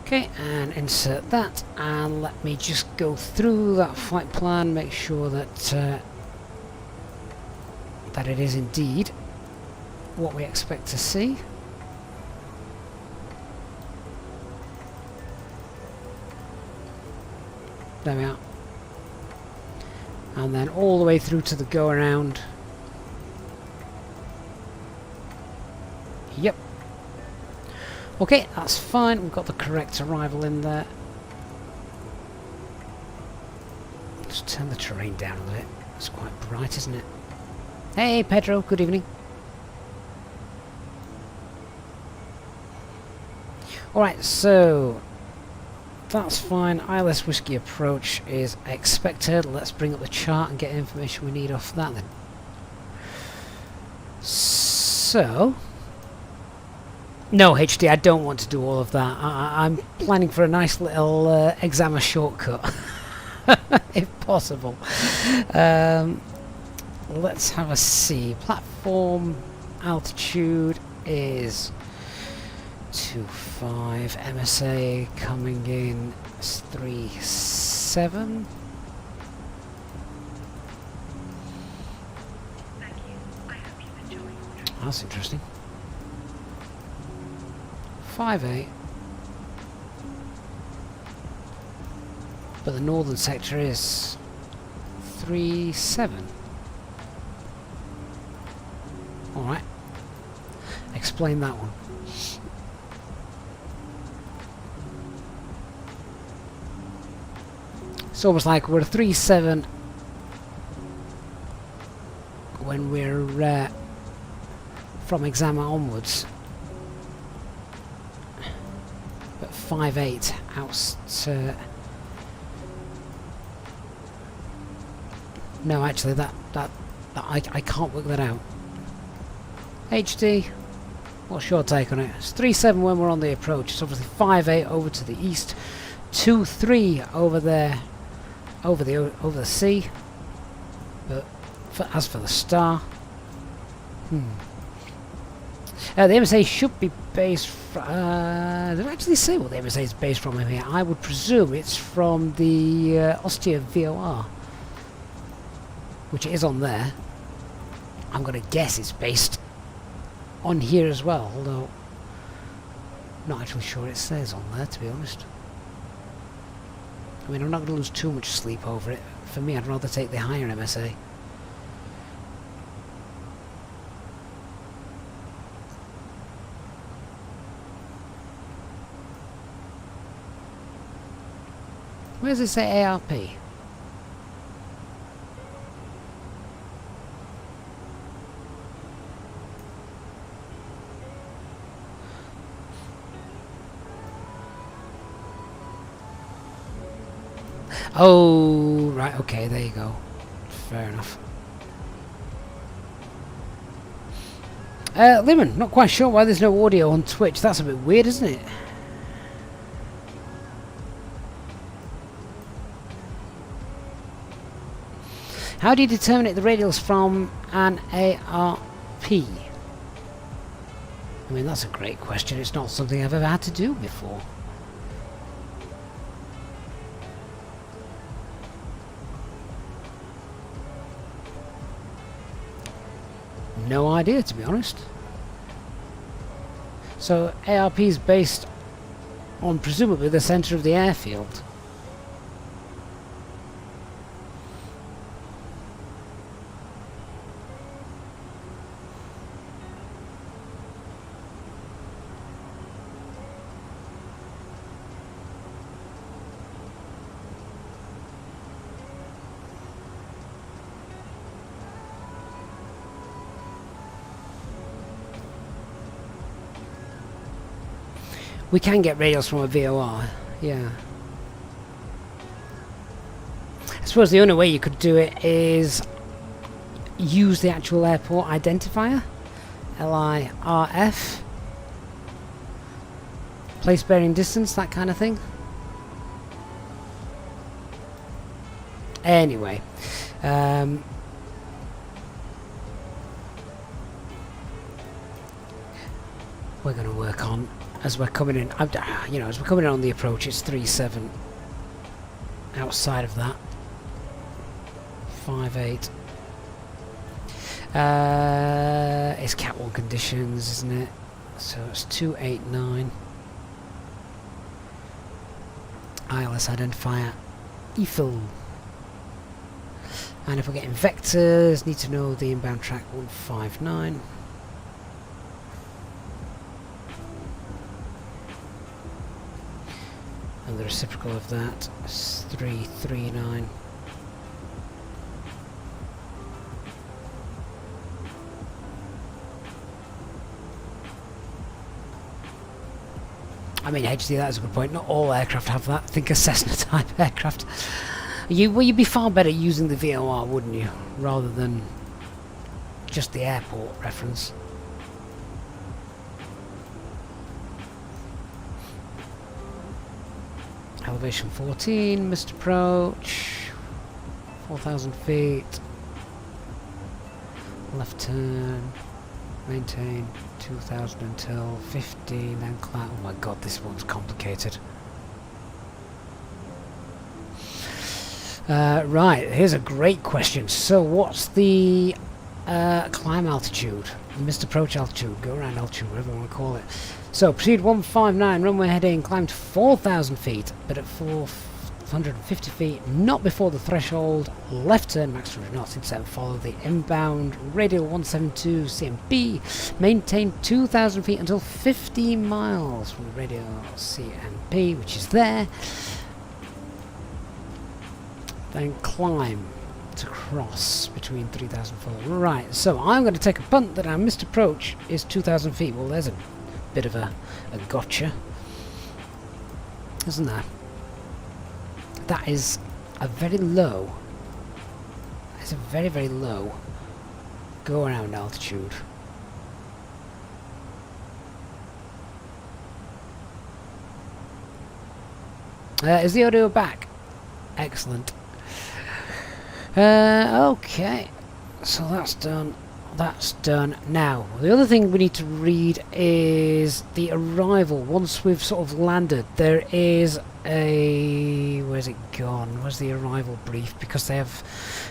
Okay, and insert that, and let me just go through that flight plan, make sure that that it is indeed what we expect to see. There we are. And then all the way through to the go around. Yep. Okay, that's fine. We've got the correct arrival in there. Just turn the terrain down a bit. It's quite bright, isn't it? Hey, Pedro. Good evening. Alright, so that's fine. ILS Whiskey approach is expected. Let's bring up the chart and get information we need off that then. So, no, HD, I don't want to do all of that. I'm planning for a nice little Exama shortcut, if possible. Let's have a see. Platform altitude is 25. MSA coming in 37. That's interesting. 5.8. But the northern sector is 3.7. Alright. Explain that one. It's almost like we're 3.7 when we're from Exama onwards. But 5.8 out no, actually that I can't work that out. HD, what's your take on it? It's 3.7 when we're on the approach. It's obviously 5.8 over to the east, 2.3 over there, over the sea. But as for the star, the MSA should be based from... did I actually say what the MSA is based from here? I would presume it's from the Ostia VOR, which it is on there. I'm going to guess it's based on here as well, although I'm not actually sure it says on there, to be honest. I mean, I'm not going to lose too much sleep over it. For me, I'd rather take the higher MSA. Where does it say ARP? Oh, right, okay, there you go. Fair enough. Lemon, not quite sure why there's no audio on Twitch. That's a bit weird, isn't it? How do you determine the radials from an ARP? I mean, that's a great question. It's not something I've ever had to do before. No idea, to be honest. So ARP is based on presumably the centre of the airfield. We can get radials from a VOR, yeah. I suppose the only way you could do it is use the actual airport identifier, LIRF, place bearing distance, that kind of thing. Anyway, we're going to work on, as we're coming in, you know, as we're coming in on the approach, it's 37. Outside of that, 58. It's Cat 1 conditions, isn't it? So it's 289. ILS identifier, EFIL. And if we're getting vectors, need to know the inbound track 159. And the reciprocal of that is 339. I mean, HC, that is a good point. Not all aircraft have that. Think a Cessna type aircraft. You'd be far better using the VOR, wouldn't you? Rather than just the airport reference. Elevation 14, missed approach, 4,000 feet, left turn, maintain 2,000 until 15, then climb. Oh my god, this one's complicated. Right, here's a great question. So what's the climb altitude, missed approach altitude, go around altitude, whatever you want to call it. So proceed 159, runway heading, climb to 4,000 feet, but at 450 feet, not before the threshold, left turn, max 200 knots, intercept, follow the inbound, radial 172 CMP, maintain 2,000 feet until 50 miles from the radial CMP, which is there, then climb to cross between 3,000 and 4,000. Right, so I'm going to take a punt that our missed approach is 2,000 feet. Well, there's a bit of a gotcha, isn't there? That is a very low, it's a very, very low go around altitude. Is the audio back? Excellent. Okay, so that's done. That's done. Now, the other thing we need to read is the arrival. Once we've sort of landed, there is a... where's it gone? Where's the arrival brief? Because they have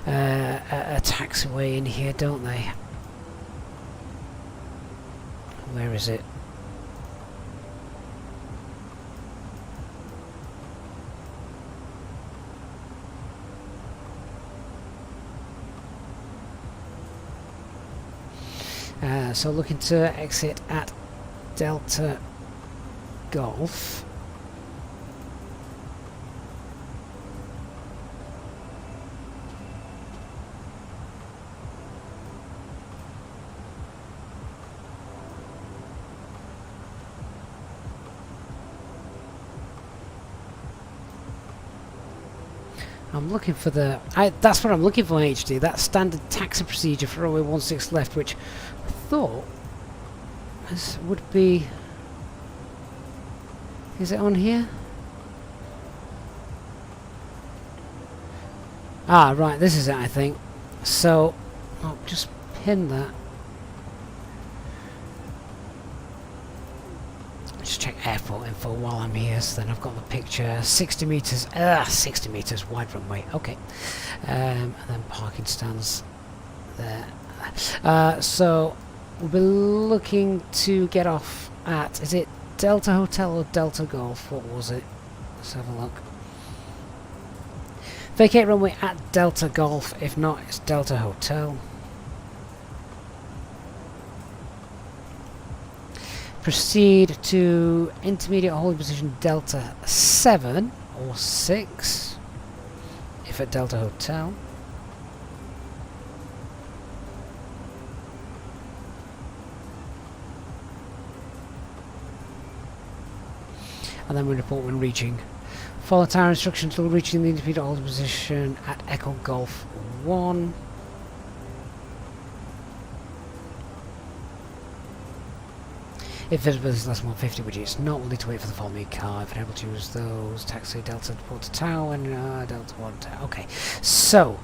a taxiway in here, don't they? Where is it? So looking to exit at Delta Golf. I'm looking for the... that's what I'm looking for in HD. That standard taxi procedure for runway 16 left, which I thought would be... Is it on here? Ah, right, this is it, I think. So, I'll just pin that. Just check airport info while I'm here, so then I've got the picture. 60 meters, 60 meters wide runway, okay. And then parking stands there. So, we'll be looking to get off at, is it Delta Hotel or Delta Golf? What was it? Let's have a look. Vacate runway at Delta Golf, if not, it's Delta Hotel. Proceed to intermediate holding position Delta 7 or 6 if at Delta Hotel. And then we report when reaching. Follow tower instructions until reaching the intermediate holding position at Echo Golf 1. If visibility is less than 150, which it's not, we'll need to wait for the following car. If unable to use those, taxi Delta Port to Tower and Delta 1 Tower. Okay, so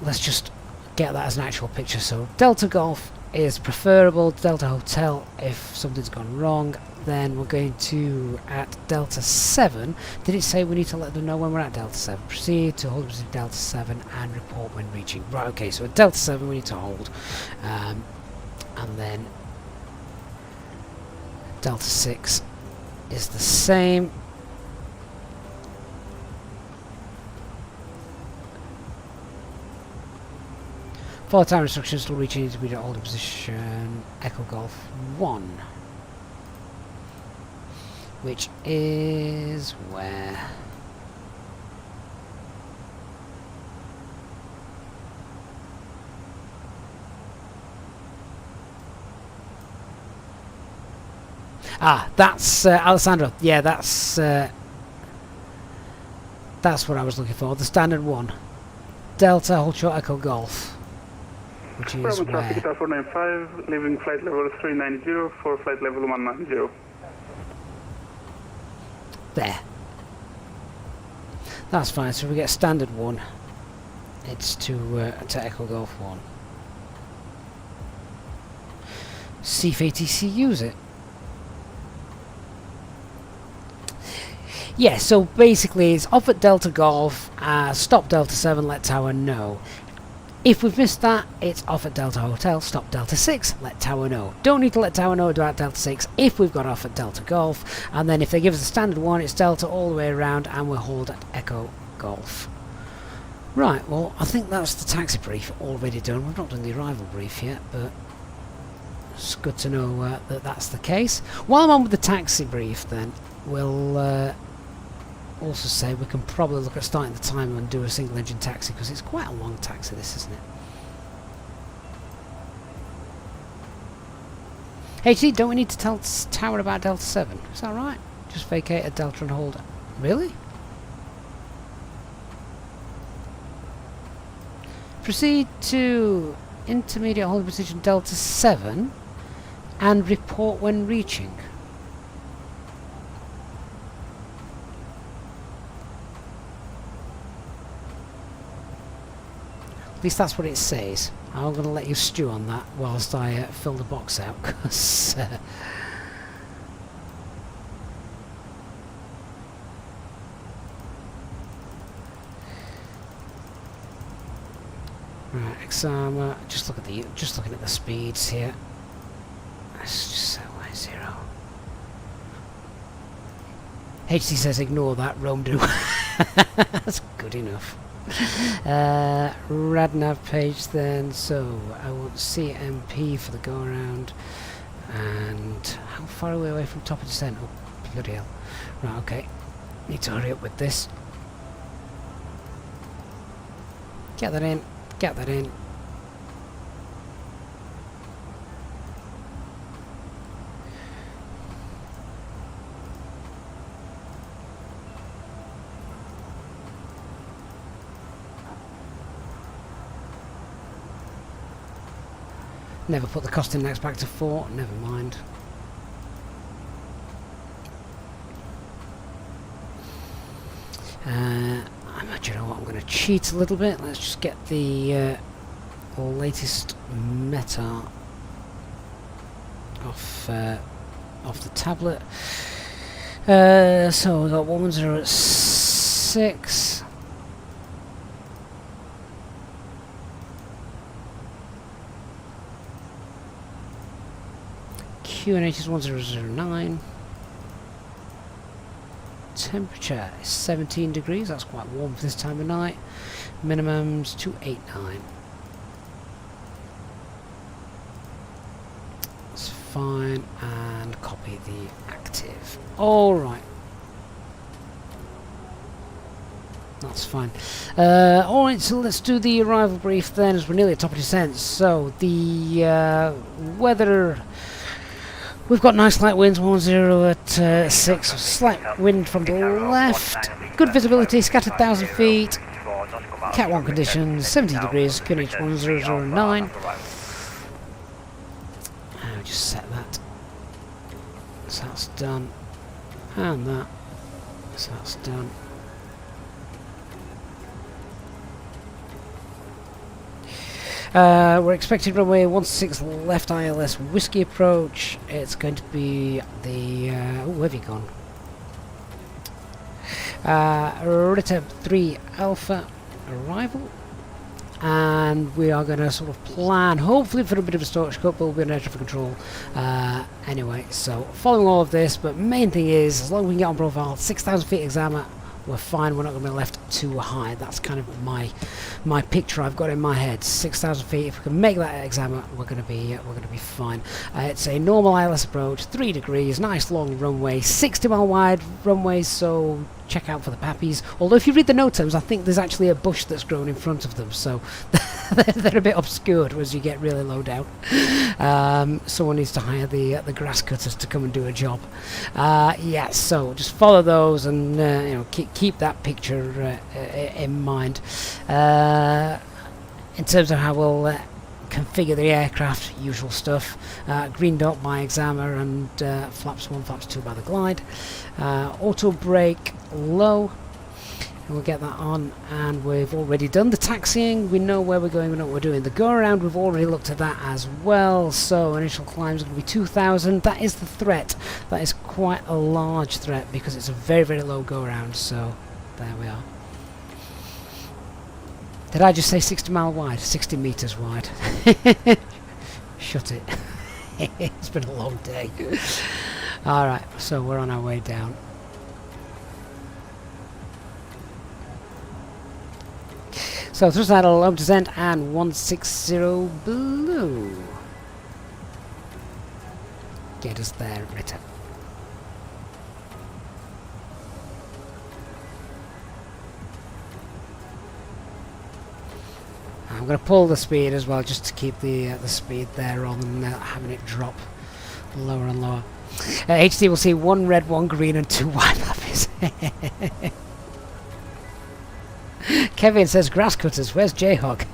let's just get that as an actual picture. So Delta Golf is preferable, Delta Hotel if something's gone wrong. Then we're going to at Delta 7. Did it say we need to let them know when we're at Delta 7? Proceed to hold position Delta 7 and report when reaching. Right, okay, so at Delta 7 we need to hold. And then Delta 6 is the same. Follow time instructions to reach intermediate holding position Echo Golf 1. Which is where? Ah, that's Alessandro. Yeah, that's what I was looking for. The standard one. Delta Hold Short Echo Golf. Which is Bravo where? traffic at 495, leaving flight level 390 for flight level 190. There. That's fine. So we get standard one. It's to Echo Golf 1. See if ATC use it. Yeah, so basically it's off at Delta Golf, stop Delta 7, let Tower know. If we've missed that, it's off at Delta Hotel, stop Delta 6, let Tower know. Don't need to let Tower know about Delta 6 if we've got off at Delta Golf, and then if they give us a standard one, it's Delta all the way around, and we'll hold at Echo Golf. Right, well, I think that's the taxi brief already done. We've not done the arrival brief yet, but it's good to know that that's the case. While I'm on with the taxi brief, then, we'll also say we can probably look at starting the timer and do a single engine taxi, because it's quite a long taxi, this, isn't it? HD, don't we need to tell Tower about Delta 7? Is that right? Just vacate at Delta and hold it. Really? Proceed to intermediate holding position Delta 7 and report when reaching. At least that's what it says. I'm going to let you stew on that whilst I fill the box out, because right, XARMA, just looking at the speeds here. Let's just set Y0. HC says ignore that, Rome do. That's good enough. Radnav page then, so I want CMP for the go around, and how far away from top of descent? Oh bloody hell. Right, okay, need to hurry up with this. Get that in, get that in. Never put the cost index back to 4. Never mind. Do you know what? I'm going to cheat a little bit. Let's just get the latest meta off the tablet. So we got 110 at 6. QNH is 1009. Temperature is 17 degrees, that's quite warm for this time of night. Minimum's 289. That's fine, and copy the active. Alright. That's fine. Alright, so let's do the arrival brief then, as we're nearly at top of descent. So, the weather... We've got nice light winds, 10 at 6, slight wind from the left, good visibility, scattered 1,000 feet, Cat 1 conditions, 17 degrees, QNH 1009. I'll just set that, so that's done, and that, so that's done. We're expecting runway 16 left ILS Whiskey approach. It's going to be the... where have you gone? Rita 3 Alpha arrival. And we are going to sort of plan, hopefully for a bit of a storage cut, but we'll be on air traffic control anyway. So, following all of this, but main thing is, as long as we can get on profile, 6,000 feet examiner, we're fine, we're not going to be left too high. That's kind of my picture I've got in my head. 6,000 feet, if we can make that examiner, we're going to be fine. It's a normal ILS approach, 3 degrees, nice long runway, 60 mile wide runway, so check out for the pappies. Although if you read the note terms, I think there's actually a bush that's grown in front of them, so they're a bit obscured as you get really low down. Someone needs to hire the grass cutters to come and do a job. Yeah, so just follow those and you know, keep that picture in mind. In terms of how we'll configure the aircraft, usual stuff. Green dot by examiner and flaps 1, flaps 2 by the glide. Auto brake low, and we'll get that on, and we've already done the taxiing. We know where we're going, we know what we're doing. The go around, we've already looked at that as well. So initial climb is going to be 2,000. That is the threat. That is quite a large threat because it's a very, very low go around. So there we are. Did I just say 60 mile wide? 60 meters wide. Shut it. It's been a long day. Alright, so we're on our way down. So thrust idle, low descent, and 160 blue. Get us there, Ritter. I'm going to pull the speed as well, just to keep the speed there rather than having it drop lower and lower. HT will see 1 red, 1 green, and 2 white puppies. Kevin says grass cutters. Where's J-Hog?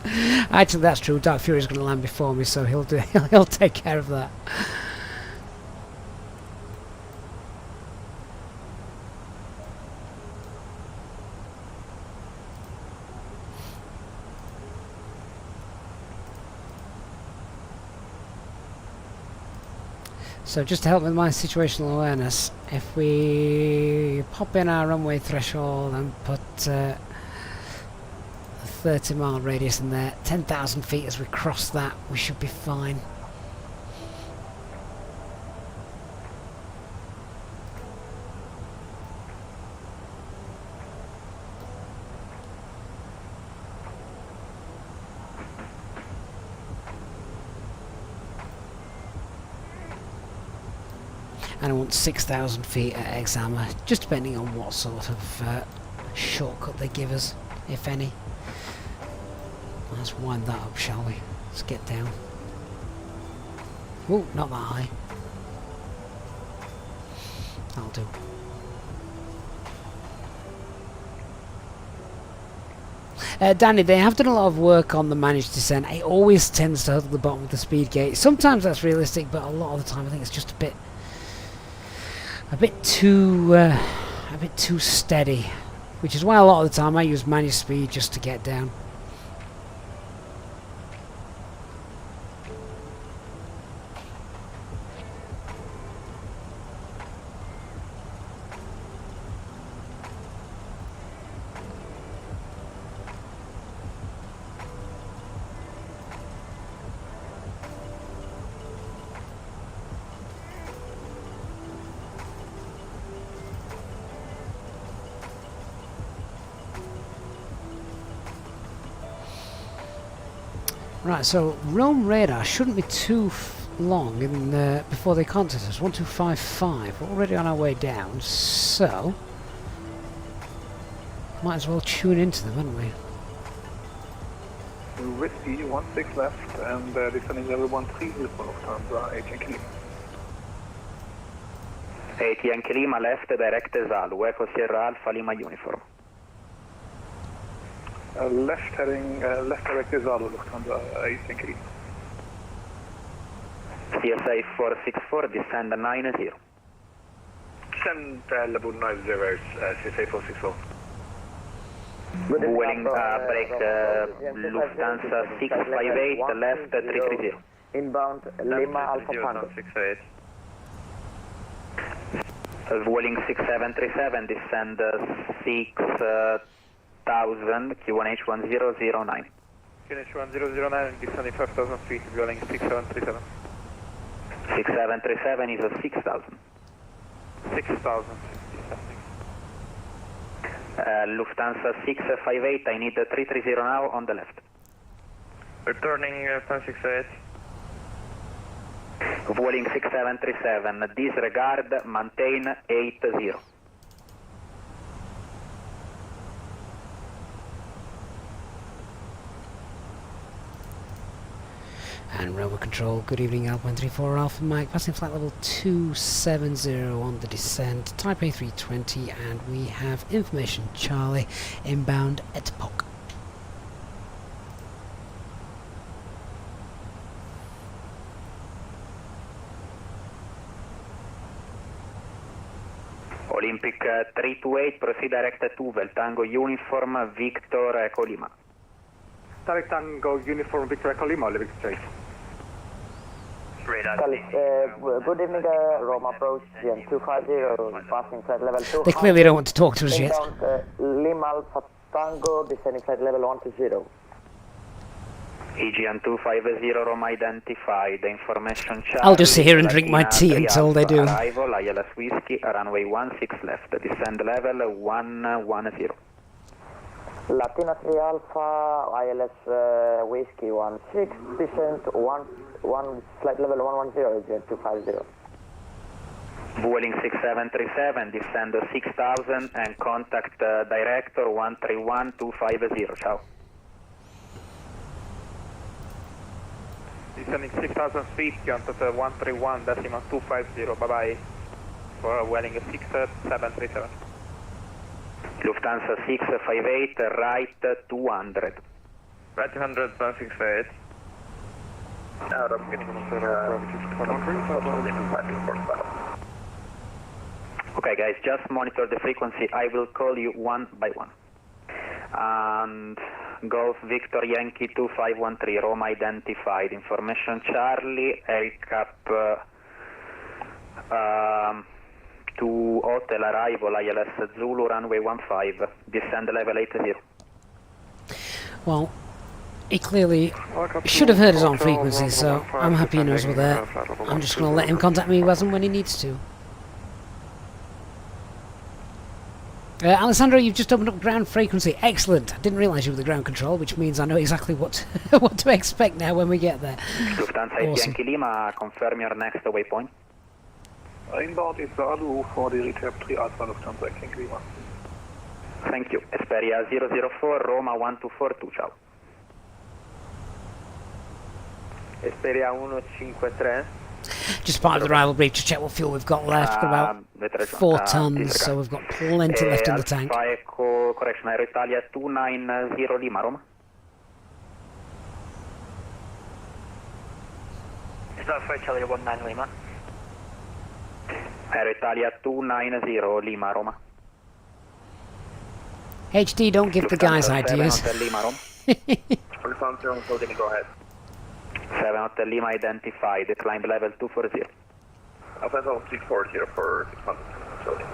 Actually, that's true. Dark Fury is going to land before me, so he'll take care of that. So just to help with my situational awareness, if we pop in our runway threshold and put a 30 mile radius in there, 10,000 feet as we cross that, we should be fine. And I want 6,000 feet at examiner, just depending on what sort of shortcut they give us, if any. Let's wind that up, shall we? Let's get down. Oh, not that high. That'll do. Danny, they have done a lot of work on the managed descent. It always tends to hug the bottom of the speed gate. Sometimes that's realistic, but a lot of the time I think it's just a bit too steady. Which is why a lot of the time I use managed speed just to get down. Right, so Rome radar shouldn't be too long in before they contact us. 1255. We're already on our way down, so might as well tune into them, haven't we? Whiskey 16 left and descending level 130 for Lufthansa, 8 Yankee Lima. 8 Yankee Lima left, direct Esalu, Echo Sierra Alpha Lima uniform. Left heading, left direct Esalu, Lufthansa, 8 Yankee Lima. CSA 464, descend 90. Descend level 90, CSA 464. Vueling break Lufthansa 658, left 330. Inbound Lima Alpha Tango. Vueling 6737, descend 6000, Q1H 1009. QNH 1009, descending 5000 feet, Vueling 6737. 6737 is a 6000. 6000. Lufthansa 658, I need 330 now on the left. Returning 1068. Vueling 6737, disregard, maintain 80. And Roma Control, good evening, Alpha 134 Alpha Mike, passing flight level 270 on the descent, Type A320, and we have information Charlie, inbound at POC. Olympic 328, proceed direct to Vel, Tango Uniform, Victor Echo Lima. Direct Tango Uniform, Victor Echo Lima, Olympic Straight. Good evening, Roma approach, 250, passing flight level 2. They clearly don't want to talk to us yet. Inbound Lima Alpha Tango, descending flight level 120. EGN 250, Roma identified, information Charlie. I'll just sit here and drink my tea until they do. Arrival, ILS Whiskey, runway 16 left, descend level 110. Latina 3 Alpha, ILS Whiskey 16, descent 1 flight level 110, EGN 250. Vueling 6737, descend 6000 and contact director 131250, ciao. Descending 6000 feet, contact 131.250, bye-bye, for Vueling 6737. Lufthansa 658, right 200. Right 200, 168. Okay guys, just monitor the frequency, I will call you one by one. And Golf Victor Yankee 2513, Roma identified, information Charlie, AirCap to hotel arrival, ILS Zulu, runway 15, descend level 80. Well, he clearly should have heard us on frequency, so I'm happy he knows we're there. I'm just going to let him contact me as and when he needs to. Alessandro, you've just opened up ground frequency. Excellent. I didn't realise you were the ground control, which means I know exactly what what to expect now when we get there. Lufthansa Awesome. Yankee Lima, confirm your next waypoint. Inbound is Zalu for the Retap 3 Alpha Lufthansa Yankee Lima. Thank you. Esperia 004, Roma 1242, ciao. Esperia 153, Just part of the arrival brief to check what fuel we've got left. Got about 4 tons, so we've got plenty left in the tank. Alpha Echo, correction, Aero Italia 290 Lima, Roma. Is that for Italia 19 Lima? Aero Italia 290 Lima, Roma. HD, don't give the guys ideas. 7 Hotel Lima, Roma. Lufthansa on coding, go ahead. 7 Hotel Lima identified, climb level 240. Alpha 640 for 600 coding.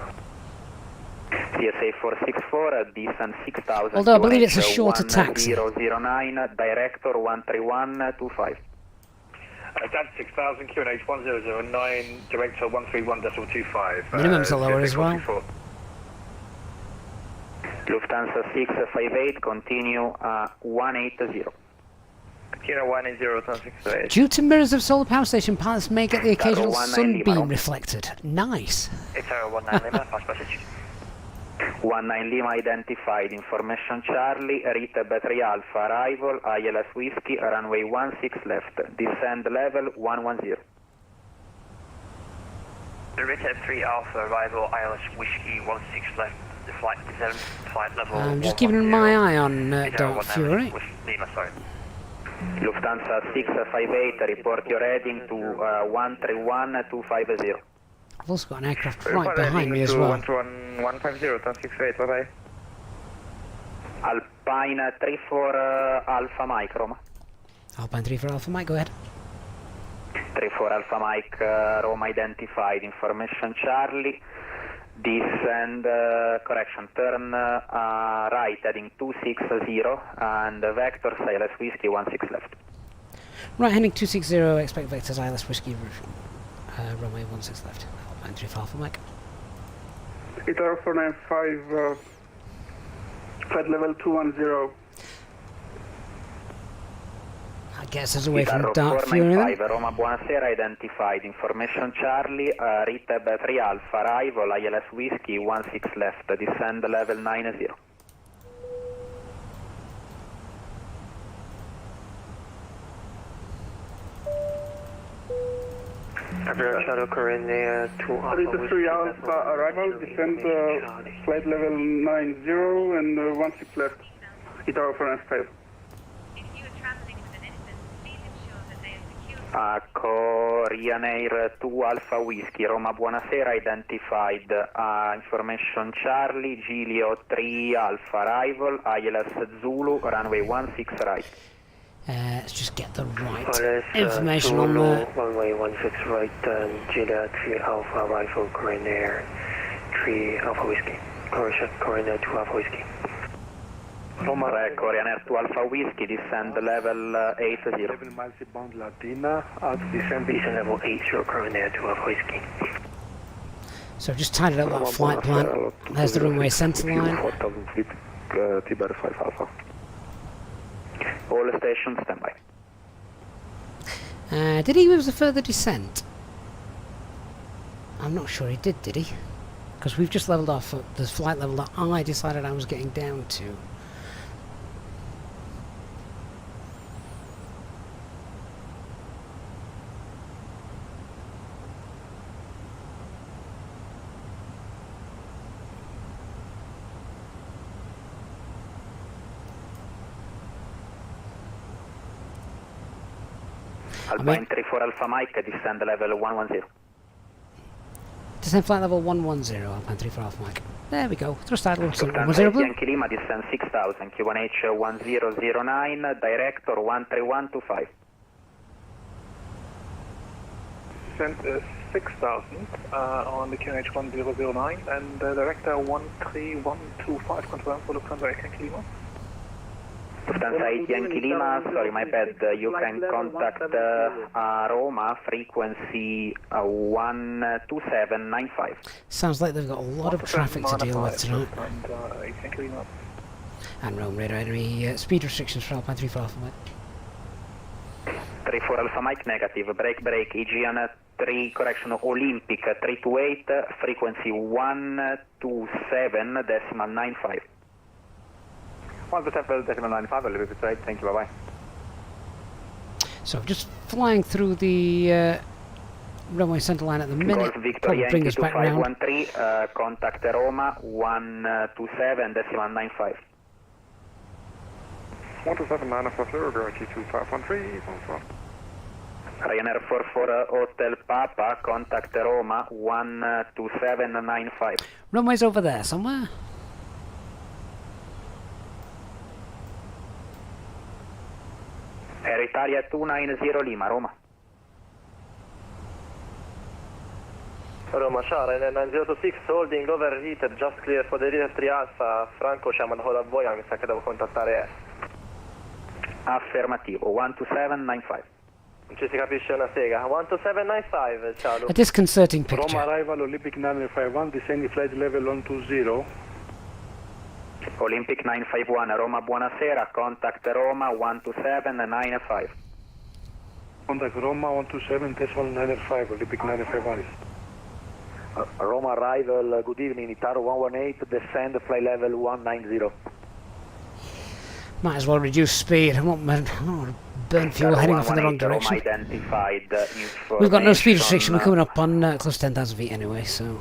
CSA 464, descent 6000. Although I believe it's a shorter taxi. 1009, director 13125. That's 6000, QNH 1009, director 131.25. Minimums are lower as well. Lufthansa 658, continue 180. Kilo 180, Due to mirrors of solar power station, pilots may get the occasional sunbeam reflected. Nice. It's 19 Lima, fast message. 19 Lima identified, information Charlie, Rita Battery Alpha, arrival, ILS Whiskey, runway 16 left, descend level 110. The Rita 3 Alpha, arrival, ILS Whiskey 16 left, the flight descend, flight level I'm just keeping my eye on Dark Fury. Lima, sorry. Lufthansa 658, report your heading to 131.250. I've also got an aircraft right behind me as well. 150, 168, bye-bye. Alpine 34 Alpha Mike, Roma. Alpine 34 Alpha Mike, go ahead. 34 Alpha Mike, Roma identified, information Charlie. Descend, correction, turn right heading 260 and vector ILS Whiskey 16 left. Right heading 260, expect vectors ILS Whiskey, runway 16 left. Alpine 34 Alpha Mike. Guitar 495, flight level 210. That gets us away from Dark Fury then. Roma, buonasera, identified, information Charlie, Rita Battery Alpha, arrival, ILS Whiskey 16 left, descend level 90. Shadow Korea 2 Alpha. Rita 3 Alpha, arrival, descend flight level 90 and 16 left. Guitar 495. Korean Air 2 Alpha Whiskey, Roma, buonasera, identified, information Charlie, Giglio 3 Alpha, arrival, ILS Zulu, runway 16 right. Let's just get the right information on there. Runway 16 right, Giglio 3 Alpha, arrival, Korean Air 3 Alpha Whiskey. Korean Air 2 Alpha Whiskey. Korean Air 2 Alpha Whiskey, descend level 80. 11 miles bound Latina, descend level 80, Korean Air 2 Alpha Whiskey. So I've just tidied up that flight plan. There's the runway centre line. 4000 feet, T-bar 5 Alpha. All stations standby. Did he give us a further descent? I'm not sure he did he? Because we've just levelled off at the flight level that I decided I was getting down to. Alpine 34 Alpha Mike, descend level 110. Descend flight level 110, Alpine 34 Alpha Mike. There we go. Thrust idle, Lufthansa 110 blue. Yankee Lima, descend 6000, Q1H 1009, director 13125. Descent 6000 on the QNH 1009 and director 13125, confirmed for Lufthansa Yankee Lima. Lufthansa 8 Yankee Lima, sorry, my bad. You can contact Roma, frequency 12795. Sounds like they've got a lot of traffic to deal with tonight. And Rome radar enemy speed restrictions for Alpine 34 Alpha Mike. 34 Alpha Mike negative, break, Aegean 3, correction, Olympic 328, frequency 127.95. 127.95, I'll leave it straight, thank you, bye-bye. So just flying through the runway centre line at the minute. Golf Victor Probably bring Yankee us back round. 2513, contact Roma 127.95. 127.950, Guarantee 2513, bonsoir. Ryanair 44 Hotel Papa, contact Roma 12795. Runway's over there somewhere. Air Italia 290 Lima, Roma. Roma, Shara, 9026, holding overheated, just clear for the Easyjet 3 Alpha. Franco, siamo da hold a voi, mi sa che devo contattare S. Affermativo, 12795. Non ci si capisce una sega. 12795, ciao. A disconcerting picture. Roma arrival, Olympic 951, descending flight level 120. Olympic 951, Roma, buonasera, contact Roma 12795. Contact Roma 127.995, Olympic 951. Roma arrival, good evening, Itaro 118, descend flight level 190. Might as well reduce speed. I don't want to burn fuel heading off in the wrong direction. We've got no speed restriction. We're coming up on close to 10,000 feet anyway, so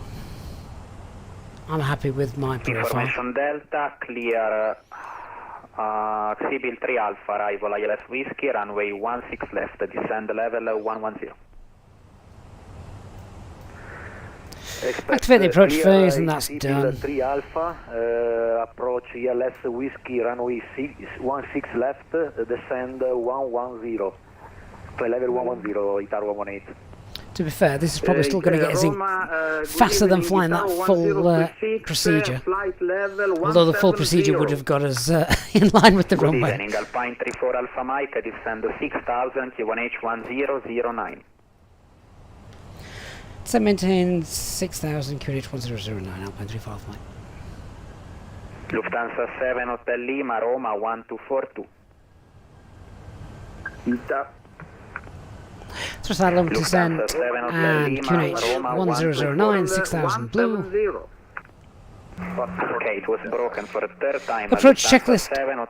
I'm happy with my profile. Information Delta, clear Xabil 3 Alpha, arrival ILS Whiskey, runway 16 left, descend level 110. Activate the approach phase and that's done. 3 Alpha, approach ELS Whiskey, runway 16 left, descend 110. Flight level 110, Itaro 118. To be fair, this is probably still going to get us in faster than flying that full procedure. Although the full procedure would have got us in line with the runway. Good evening, Alpine 34 Alpha Mike, descend 6000, Q1H 1009. So maintain 6000, QH 1009, Alpine 34 Alpha Mike. Lufthansa 7 Hotel Lima, Roma 1242. Thrust level descent and QH 1009, 6000 blue. Okay, it was broken for a third time. Approach checklist. Lima,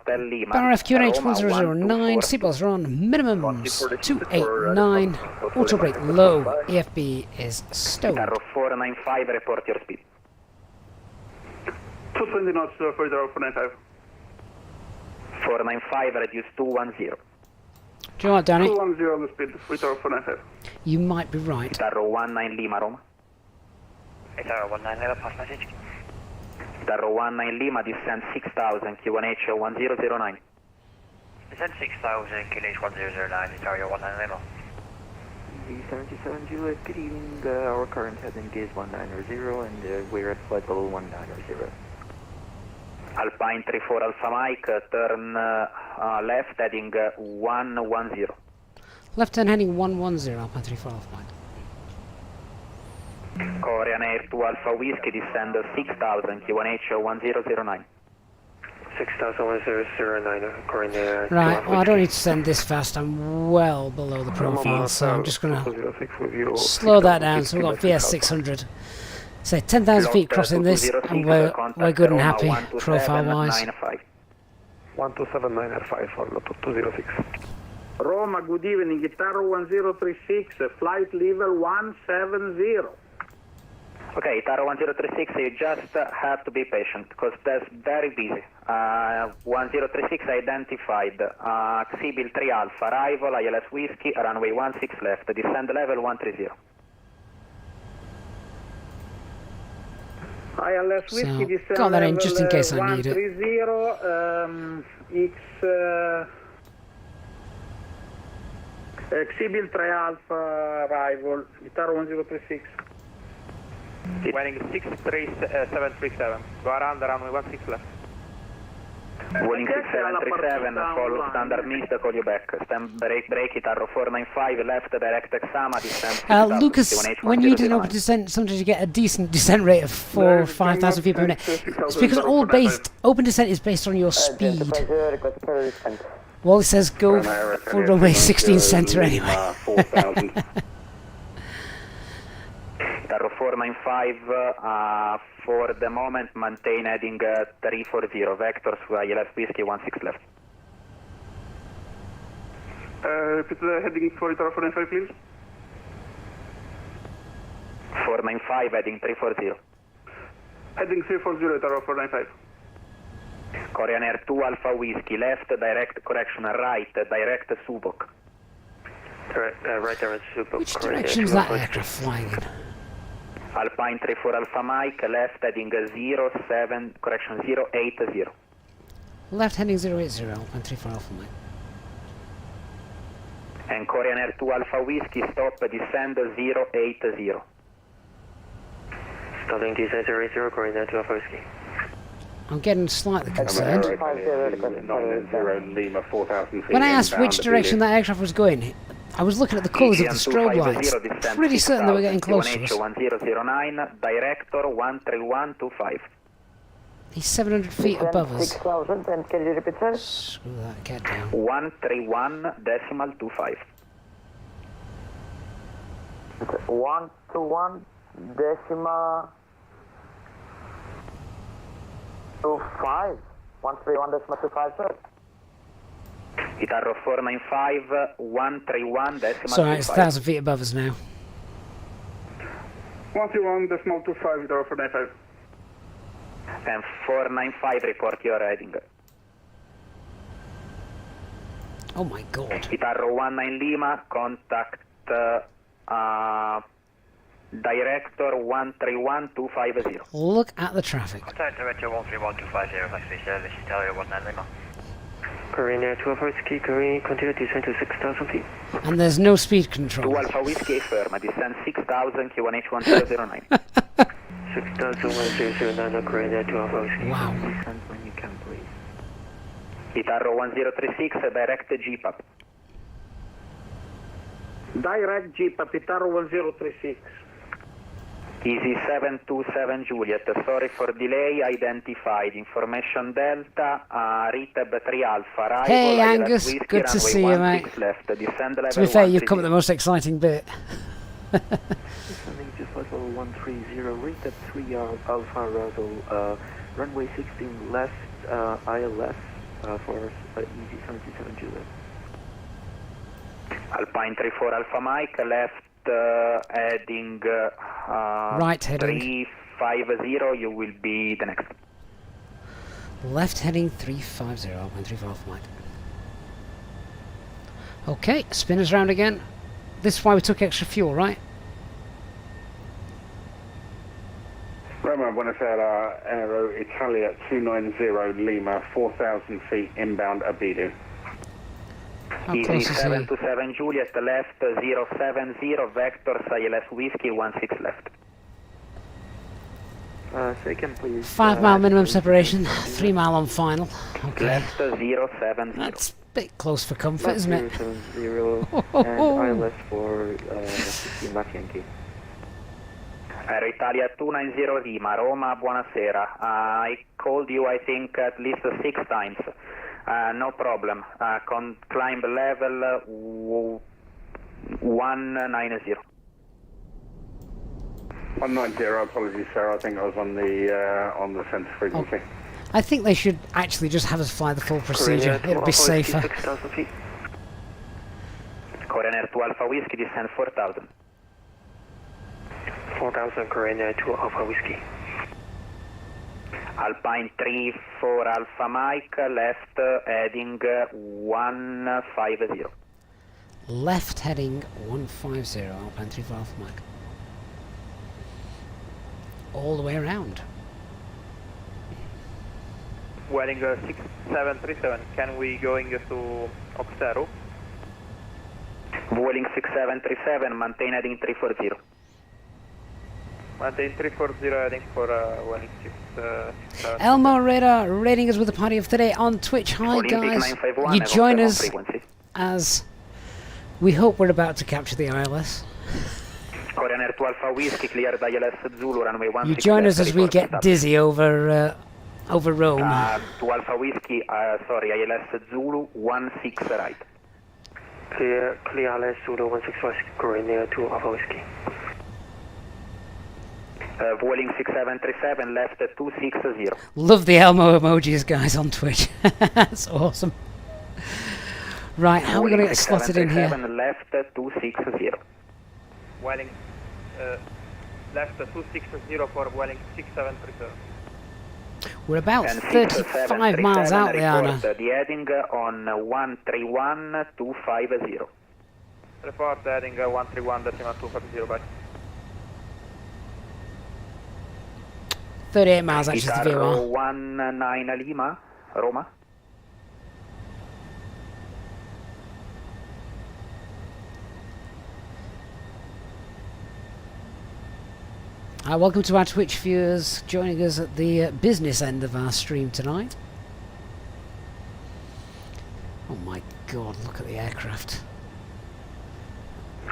RF QH 1009, seatbelts are on, minimums 289, auto brake low, EFB is stowed. Arrow 495, report your speed. 220 knots for the 495. 495, reduce 210. Do you know what, Danny? 210 on the speed, with our 495. You might be right. Arrow 19 Lima, Roma. Arrow 19 Lima, pass message. Arrow 19 Lima, descend 6000, Q1H 1009. Descend 6000, QNH 1009, Italia 19 Lima. V77 Juliet, good evening. Our current heading is 190 and we're at flight level 190. Alpine 34 Alpha Mike, turn left heading 110. Left turn heading 110, Alpine 34 Alpha Mike. Korean Air 2 Alpha Whiskey, descend 6000, Q1H 1009. 601009, Korean Air. Right, well, I don't need to send this fast, I'm well below the profile, so I'm just going to slow that down. So we've got VS 600. Say 10,000 feet crossing this, and we're good and happy, profile-wise. 12795 for lot 206. Roma, good evening, Guitar 1036, flight level 170. Okay, Taro 1036, you just have to be patient, because that's very busy. 1036 identified, Xabil 3 Alpha, arrival, ILS Whiskey, runway 16 left, descend level 130. ILS Whiskey, descend got that in level just in case I need it. 130, Xabil 3 Alpha, arrival, Guitar 1036. Winning 63737. Go around the runway 16 left. Winning 6737, follow standard mist, call you back. Stand break it, arrow 495, left direct Exama, descent. Lucas, when you did an open descent, sometimes you get a decent descent rate of 4,000 or 5,000 feet per minute. It's because open descent is based on your speed. Well, it says go for runway 16 center anyway. Arrow 495, for the moment maintain heading 340, vectors ILS Whiskey 16 left. Repeat the heading for Guitar 495, please. 495 heading 340. Heading 340 Tower 495. Korean Air 2 Alpha Whiskey, left, direct, correction, right, direct, Subok. Right direct, Subok. Which direction is that aircraft flying in? Alpine 34 Alpha Mike, left heading 07, correction, 080. Left heading 080, and 34 Alpha Mike. And Korean Air 2 Alpha Whiskey, stop, descend 080. Starting descent 080, Korean Air 2 Alpha Whiskey. I'm getting slightly concerned. Lima 4,000 feet. When I asked which direction that aircraft was going, I was looking at the colours of the strobe lights. Pretty certain they were getting close to us. 1009, director 13125. He's 700 feet above us. 6,000, and can you repeat that? Screw that, get down. 131.25. 121 decimal 25. 131 decimal 25, sir. Guitarro 495, 131 decimal So it's 1,000 feet above us now. 131 decimal 25 Guitarro 495. And 495 report your heading. Oh my god. Guitarro 19 Lima, contact director 131250. Look at the traffic. Contact director 131250, flight space service, Italia 19 Lima. Korean Air 2 Alpha Whiskey, Korean, continue descent to 6,000 feet. And there's no speed control. 2 Alpha Whiskey firm, descend 6000, Q1H1009. 6,1009, Korean Air 2 Alpha Whiskey. Wow. Descend when you can, please. Guitarro 1036, direct GPAP. Direct GPAP, Guitarro 1036. Easy 727 Juliet, sorry for delay, identified. Information Delta, Retab 3 Alpha, arrival, Hey ILS Angus, Whiskey, good to runway see you, mate. 16 left, descend level To be fair, you've 130. come at the most exciting bit. Descending to flight level 130, Retab 3 Alpha, arrival, runway 16 left, ILS for Easy 77 Juliet. Alpine 34 Alpha Mike, left heading Right heading. 350, you will be the next. Left heading 350, Alpine 34 Alpha Mike. Okay, spin us round again. This is why we took extra fuel, right? Roma, Buonasera, Aero Italia 290 Lima, 4,000 feet inbound Abidu. How Easy close is he? 727 Juliet, left 070, Vector, ILS Whiskey, 16 left. Second, please. 5 mile minimum separation, 3 mile on final. Okay. Left 070. That's a bit close for comfort, isn't it? 070 and ILS for 16 left Yankee. Air Italia 290 Lima, Roma, buonasera. I called you, I think, at least 6 times. No problem. Climb level 190. 190, apologies, sir. I think I was on the centre frequency. I think they should actually just have us fly the full procedure. It'd be safer. 6,000 feet. Korean Air 2 Alpha Whiskey, descend 4,000. 4,000 Korean Air 2 Alpha Whiskey. Alpine 34 Alpha Mike, left heading 150. Left heading 150, Alpine 34 Alpha Mike. All the way around. Wearing 6737, can we going to Oxero? Vueling 6737, maintain heading 340. Maintain 340 heading for 167. Elmo Radar rating us with the party of today on Twitch. Hi Olympic guys, 951, you join us frequency. as we hope we're about to capture the ILS. Korean Air 2 Alpha Whiskey, cleared ILS Zulu, runway 16 You join us left, as we report get status. dizzy over Rome. 2 Alpha Whiskey, sorry, ILS Zulu, 16 right. Clear ILS Zulu 16 West, Korean Air 2 Alpha Whiskey. Vueling 6737, left 260. Love the Elmo emojis, guys, on Twitch. That's awesome. Right, how are we going to get slotted in here? Left 260. Wearing left 260 for Welling 6737. We're about And 35 miles out there, Anna. report the heading on 131250. Report heading 131.250 back. 38 miles actually to Guitar VOR. 19 Lima, Roma. Welcome to our Twitch viewers joining us at the business end of our stream tonight. Oh my god, look at the aircraft.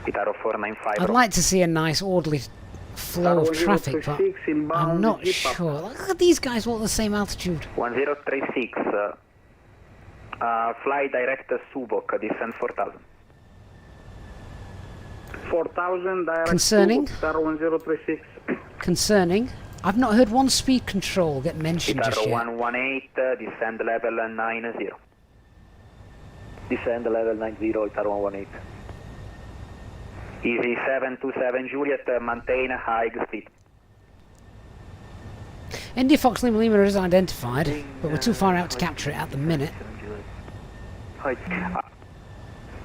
Guitar 495. I'd like to see a nice orderly flow of traffic, but I'm not sure. Look at these guys all at the same altitude. 1036. Fly direct Subok, descend 4000. 4000 direct Concerning? Star 1036. Concerning. I've not heard one speed control get mentioned Guitar just yet. 118, descend level 90. Descend level 90, Guitar 118. Easy 727 Juliet, maintain high speed. India Fox Lima Lima is identified, but we're too far out to capture it at the minute.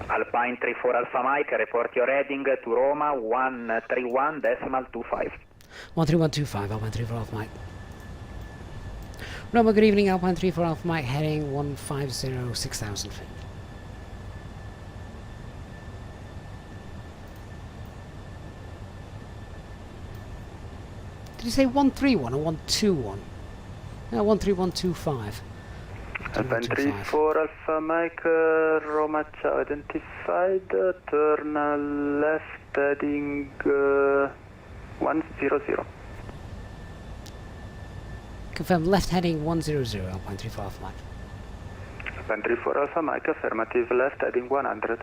Alpine 34 Alpha Mike, report your heading to Roma 131.25. 13125, Alpine 34 Alpha Mike. Roma, good evening, Alpine 34 Alpha Mike, heading 150, 6,000 feet. Did you say 131 or 121? No, 13125. Alpine 34 Alpha Mike, Roma Ciao identified, turn left heading 100. Confirm left heading 100, Alpine 34 Alpha Mike. Alpine 34 Alpha Mike, affirmative, left heading 100.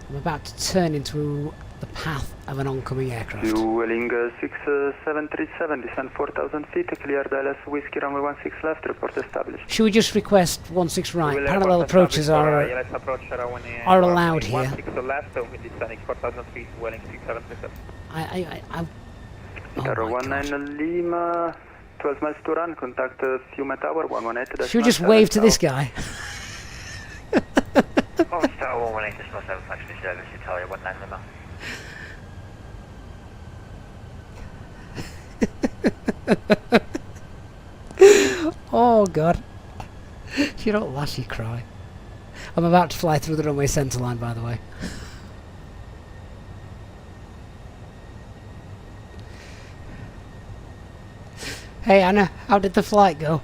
I'm about to turn into the path of an oncoming aircraft. Welling 6737, descend 4000 feet, clear Dallas Whiskey runway 16 left, report established. Should we just request 16 right? Parallel approaches are allowed here. 16 left, descending 4000 feet, Welling 6737. Guitar 19 Lima, 12 miles to run, contact Fiume Tower 118. Should we just wave to this guy? Oh, Star 118, this must have a factory service, Italia 19 Lima. Oh god. You don't laugh, you cry. I'm about to fly through the runway centre line, by the way. Hey Anna, how did the flight go?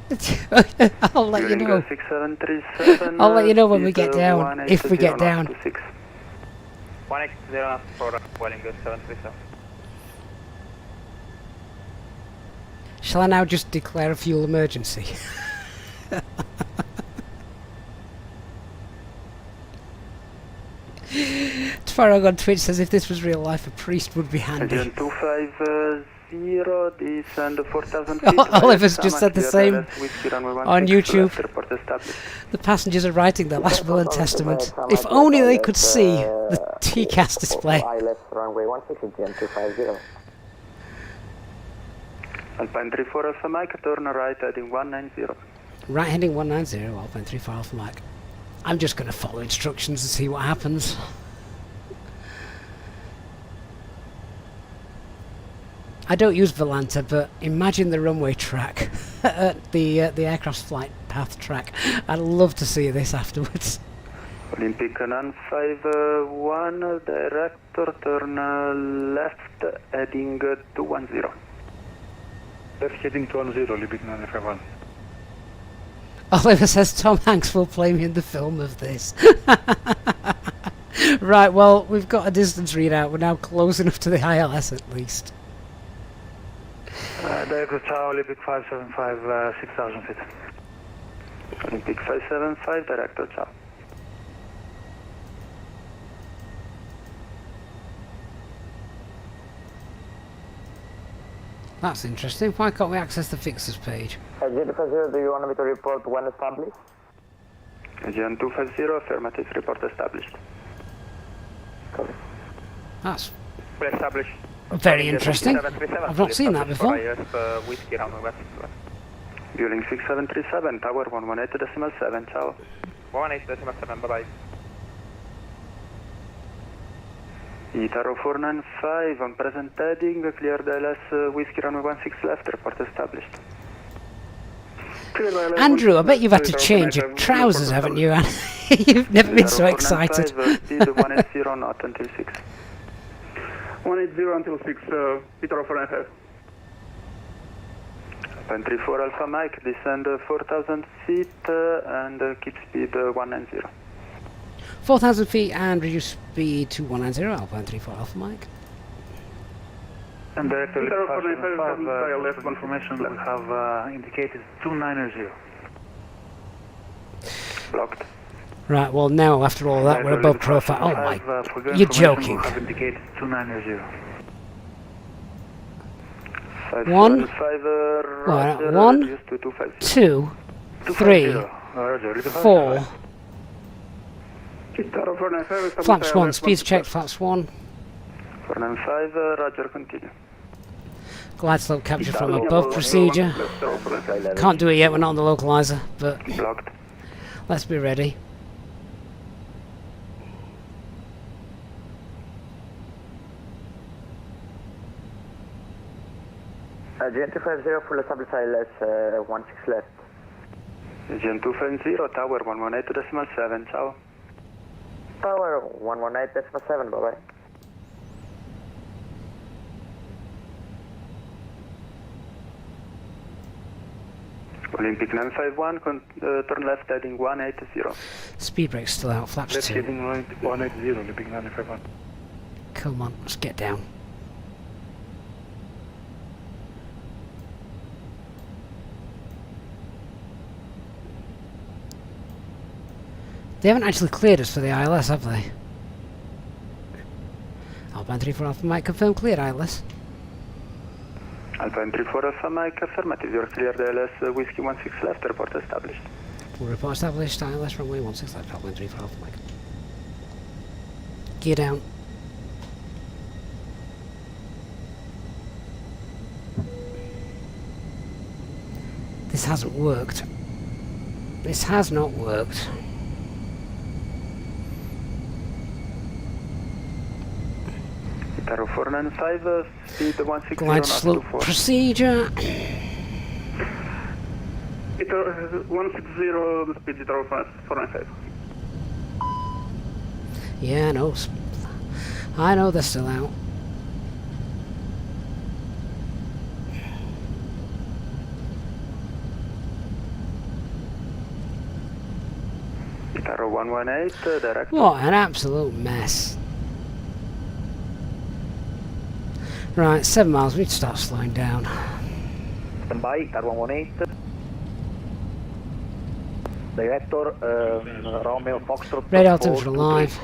I'll let you know. 6737, I'll let you know when we get down, if we get down. 180 for Welling 737. Shall I now just declare a fuel emergency? Tfarog on Twitch says if this was real life, a priest would be handy. 250, descend 4000 feet. Oliver's just said the same on YouTube. The passengers are writing their last will and testament. If only they could see the TCAS display. Alpine 34 Alpha Mike, turn right heading 190. Right heading 190, Alpine 34 Alpha Mike. I'm just going to follow instructions and see what happens. I don't use Volanta, but imagine the runway track, the aircraft's flight path track. I'd love to see this afterwards. Olympic 951, director, turn left heading 210. Left heading 210, Olympic 951. Oliver says Tom Hanks will play me in the film of this. Right, well, we've got a distance readout. We're now close enough to the ILS at least. Director Ciao, Olympic 575, 6,000 feet. Olympic 575, director Ciao. That's interesting. Why can't we access the fixers page? Agent 50, do you want me to report when established? Agent 250, affirmative, report established. That's Fully established. Very interesting. I've not seen that before. Whiskey runway west. Vueling 6737, tower 118.7, ciao. 118.7, bye bye. Itaro 495 on present heading, clear the LS Whiskey runway 16 left, report established. Andrew, I bet you've had to change your trousers, haven't you? You've never been so excited. Speed 180 knot until 6. 180 until 6, Peter 495. 34 Alpha Mike, descend 4,000 feet and keep speed 190. 4,000 feet and reduce speed to 190, Alpine 34 Alpha Mike. And Director left confirmation we have indicated 290. Blocked. Right, well now after all that we're above profile. Oh my, you're joking. We have indicated 290. 1, 2, 3, 4. Flaps 1, speeds checked, flaps 1. 495, Roger, continue. Glide slope capture from above procedure. Can't do it yet, we're not on the localizer, but let's be ready. Gen 250, full established ILS, 16 left. Gen 250, tower 118.7, ciao. Tower 118.7, bye bye. Olympic 951, turn left heading 180. Speed brake's still out, flaps Left 2. heading 180, Olympic 951. Come on, let's get down. They haven't actually cleared us for the ILS, have they? Alpine 34 Alpha Mike, confirm cleared ILS. Alpine 34 Alpha Mike, affirmative. You're clear the LS Whiskey 16 left, report established. Full report established, ILS runway 16 left, Alpine 34 Alpha Mike. Gear down. This hasn't worked. This has not worked. Taro 495, speed 160 Glide slope procedure. Peter 160, the speed Taro 495. Yeah, I know they're still out. Taro 118, direct. What an absolute mess. Right, 7 miles, we need to start slowing down. Stand by, car 118. Director, Romeo Foxtrot. Red altimeter alive.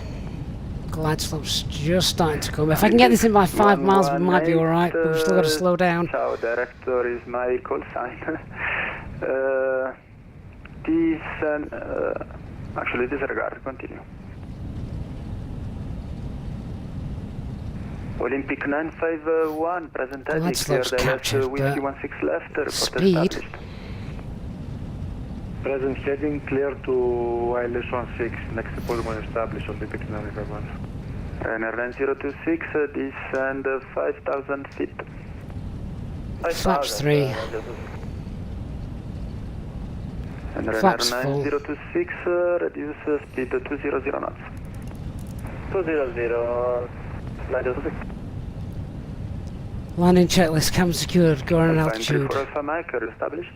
Glide slope's just starting to come. If I can get this in by 5 miles, we might be alright, but we've still got to slow down. Ciao, director is my call sign. Actually, disregard, continue. Olympic 951, present heading, clear the left, Whiskey 16 left, report established. Present heading, clear to ILS 16, next appointment established, Olympic 951. Runner 9026, descend 5,000 feet. Flaps 3. And runner 9026, reduce speed to 200 knots. 200, Landing checklist, cabin secured, go on altitude. Alpine 34 Alpha Mike, are you established?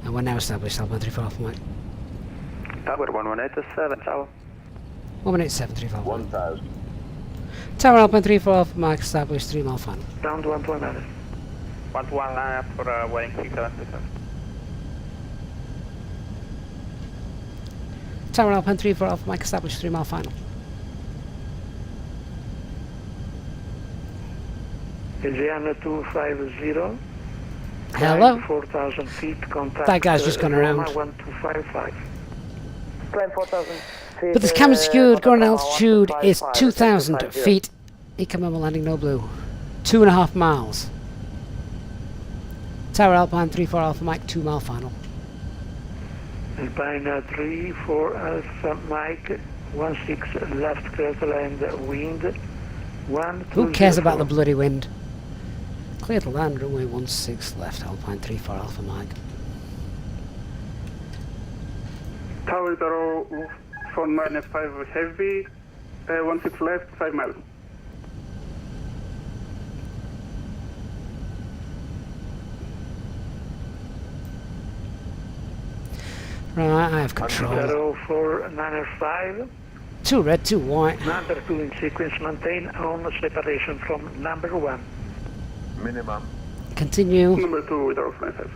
And we're now established, Alpine 34 Alpha Mike. Tower 1187, ciao. 18735. 1000. Tower Alpine 34 Alpha Mike, established, 3 mile final. Down to 129. 121 line up for waiting 6737. Tower Alpine 34 Alpha Mike, established, 3 mile final. Indiana 250. Hello? 4,000 feet, contact. That guy's just gone around. 1255. Climb 4,000 feet. But this cabin secured, going altitude is 2,000 feet. Eco Memo landing, no blue. 2.5 miles. Tower Alpine 34 Alpha Mike, 2 mile final. Alpine 34 Alpha Mike, 16 left, clear to land, wind 1. Who cares about the bloody wind? Clear to land, runway 16 left, Alpine 34 Alpha Mike. Tower 495 heavy, 16 left, 5 miles. Right, I have control. 0495. 2 red, 2 white. Number 2 in sequence, maintain on separation from number 1. Minimum. Continue. Number 2 with 0595.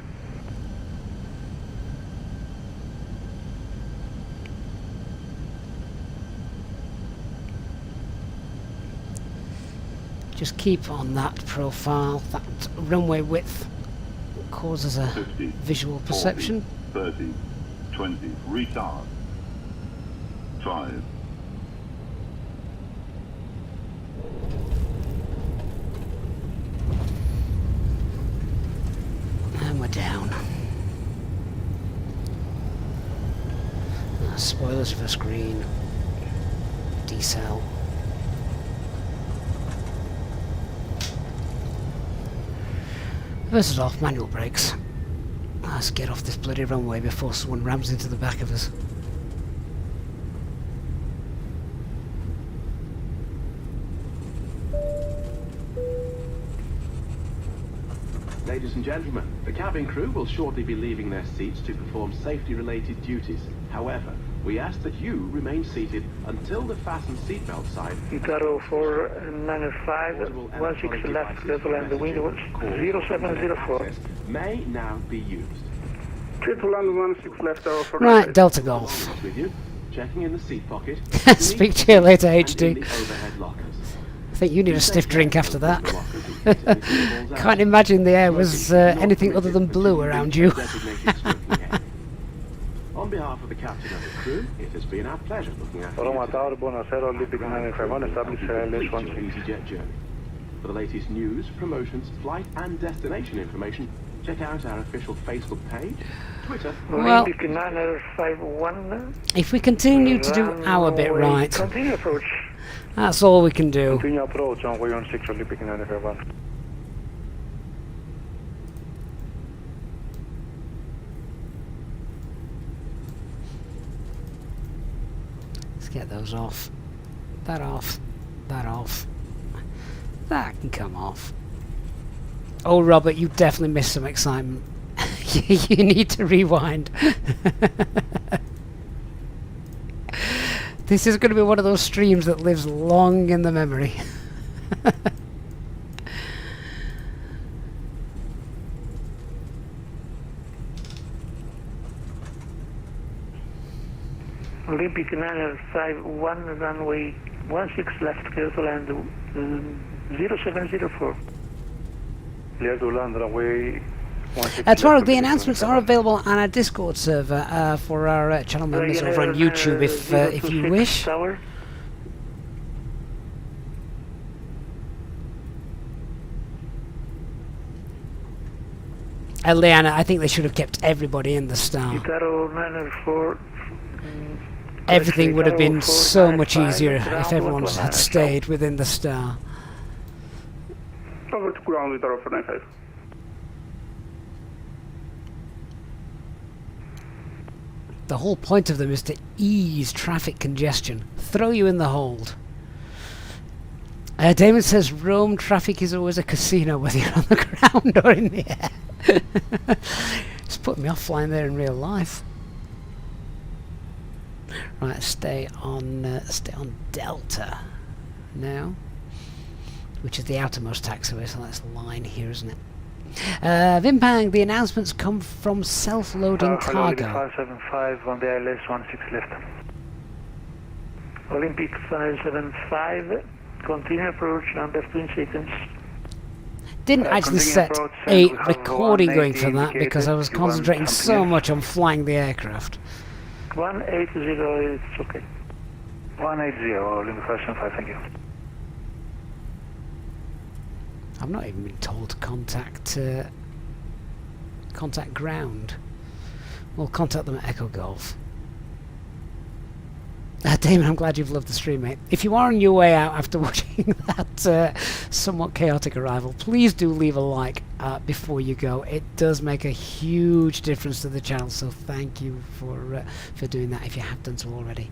Just keep on that profile. That runway width causes a 50, visual perception. 40, 30, 20, retard. 5. And we're down. Spoilers for screen. Decel. Versus off, manual brakes. Let's get off this bloody runway before someone rams into the back of us. Ladies and gentlemen, the cabin crew will shortly be leaving their seats to perform safety-related duties. However, we ask that you remain seated until the fasten seatbelt sign. Itaro 495, 16 left, clear to land, the wind 0704. May now be used. Clear to land 16 left, Tower 495. Right, Delta Golf. With you, checking in the seat pocket. Speak to you later, and HD. in the overhead lockers. I think you need a stiff drink after that. Can't imagine the air was anything other than blue around you. On behalf of the captain and the crew, it has been our pleasure looking after Roma Tower, buonasera, Olympic 951, establish ILS 16. Easyjet journey. For the latest news, promotions, flight and destination information, check out our official Facebook page, Twitter. Well, Olympic 951. if we continue to do our bit right, Continue approach. that's all we can do. Continue approach on way 16, Olympic 951. Let's get those off. That off. That off. That can come off. Oh, Robert, you definitely missed some excitement. You need to rewind. This is going to be one of those streams that lives long in the memory. Olympic 951, runway 16 left, clear to land 0704. Clear to land, runway 16 Twarog, the announcements are available on our Discord server for our channel members over on YouTube if you wish. Tower. Leanna, I think they should have kept everybody in the star. Itaro 904. Everything would have been so much easier if everyone had stayed within the star. Over to ground with Tower 495. The whole point of them is to ease traffic congestion, throw you in the hold. Damon says Rome traffic is always a casino, whether you're on the ground or in the air. It's putting me off flying there in real life. Right, stay on Delta now, which is the outermost taxiway, so that's the line here, isn't it? Vimpang, the announcements come from self-loading cargo. 575 on the ILS 16 left. Olympic 575, continue approach under 2 seconds. Didn't actually set a recording going for that because I was concentrating so much on flying the aircraft. 180 is okay. 180, Olympic 575, thank you. I've not even been told to contact contact ground. We'll contact them at Echo Golf. Damon, I'm glad you've loved the stream, mate. If you are on your way out after watching that somewhat chaotic arrival, please do leave a like before you go. It does make a huge difference to the channel, so thank you for doing that if you have done so already.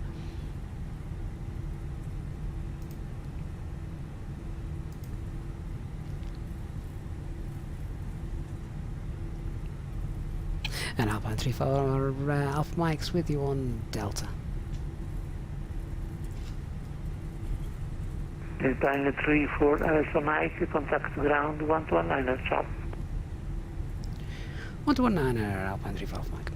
And Alpine 34 Alpha Mike's with you on Delta. Alpine 34 Alpha Mike, contact ground 119er chop. 119er Alpine 34 Alpha Mike.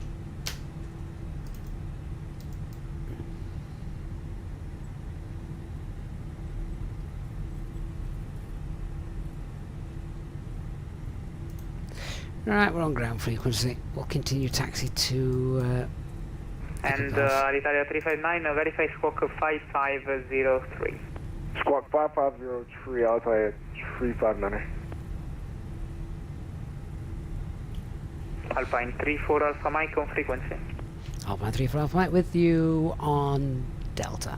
Right, we're on ground frequency. We'll continue taxi to... and Italia 359, verify squawk 5503. Squawk 5503, Altair 359. Alpine 34 Alpha Mike on frequency. Alpine 34 Alpha Mike with you on Delta.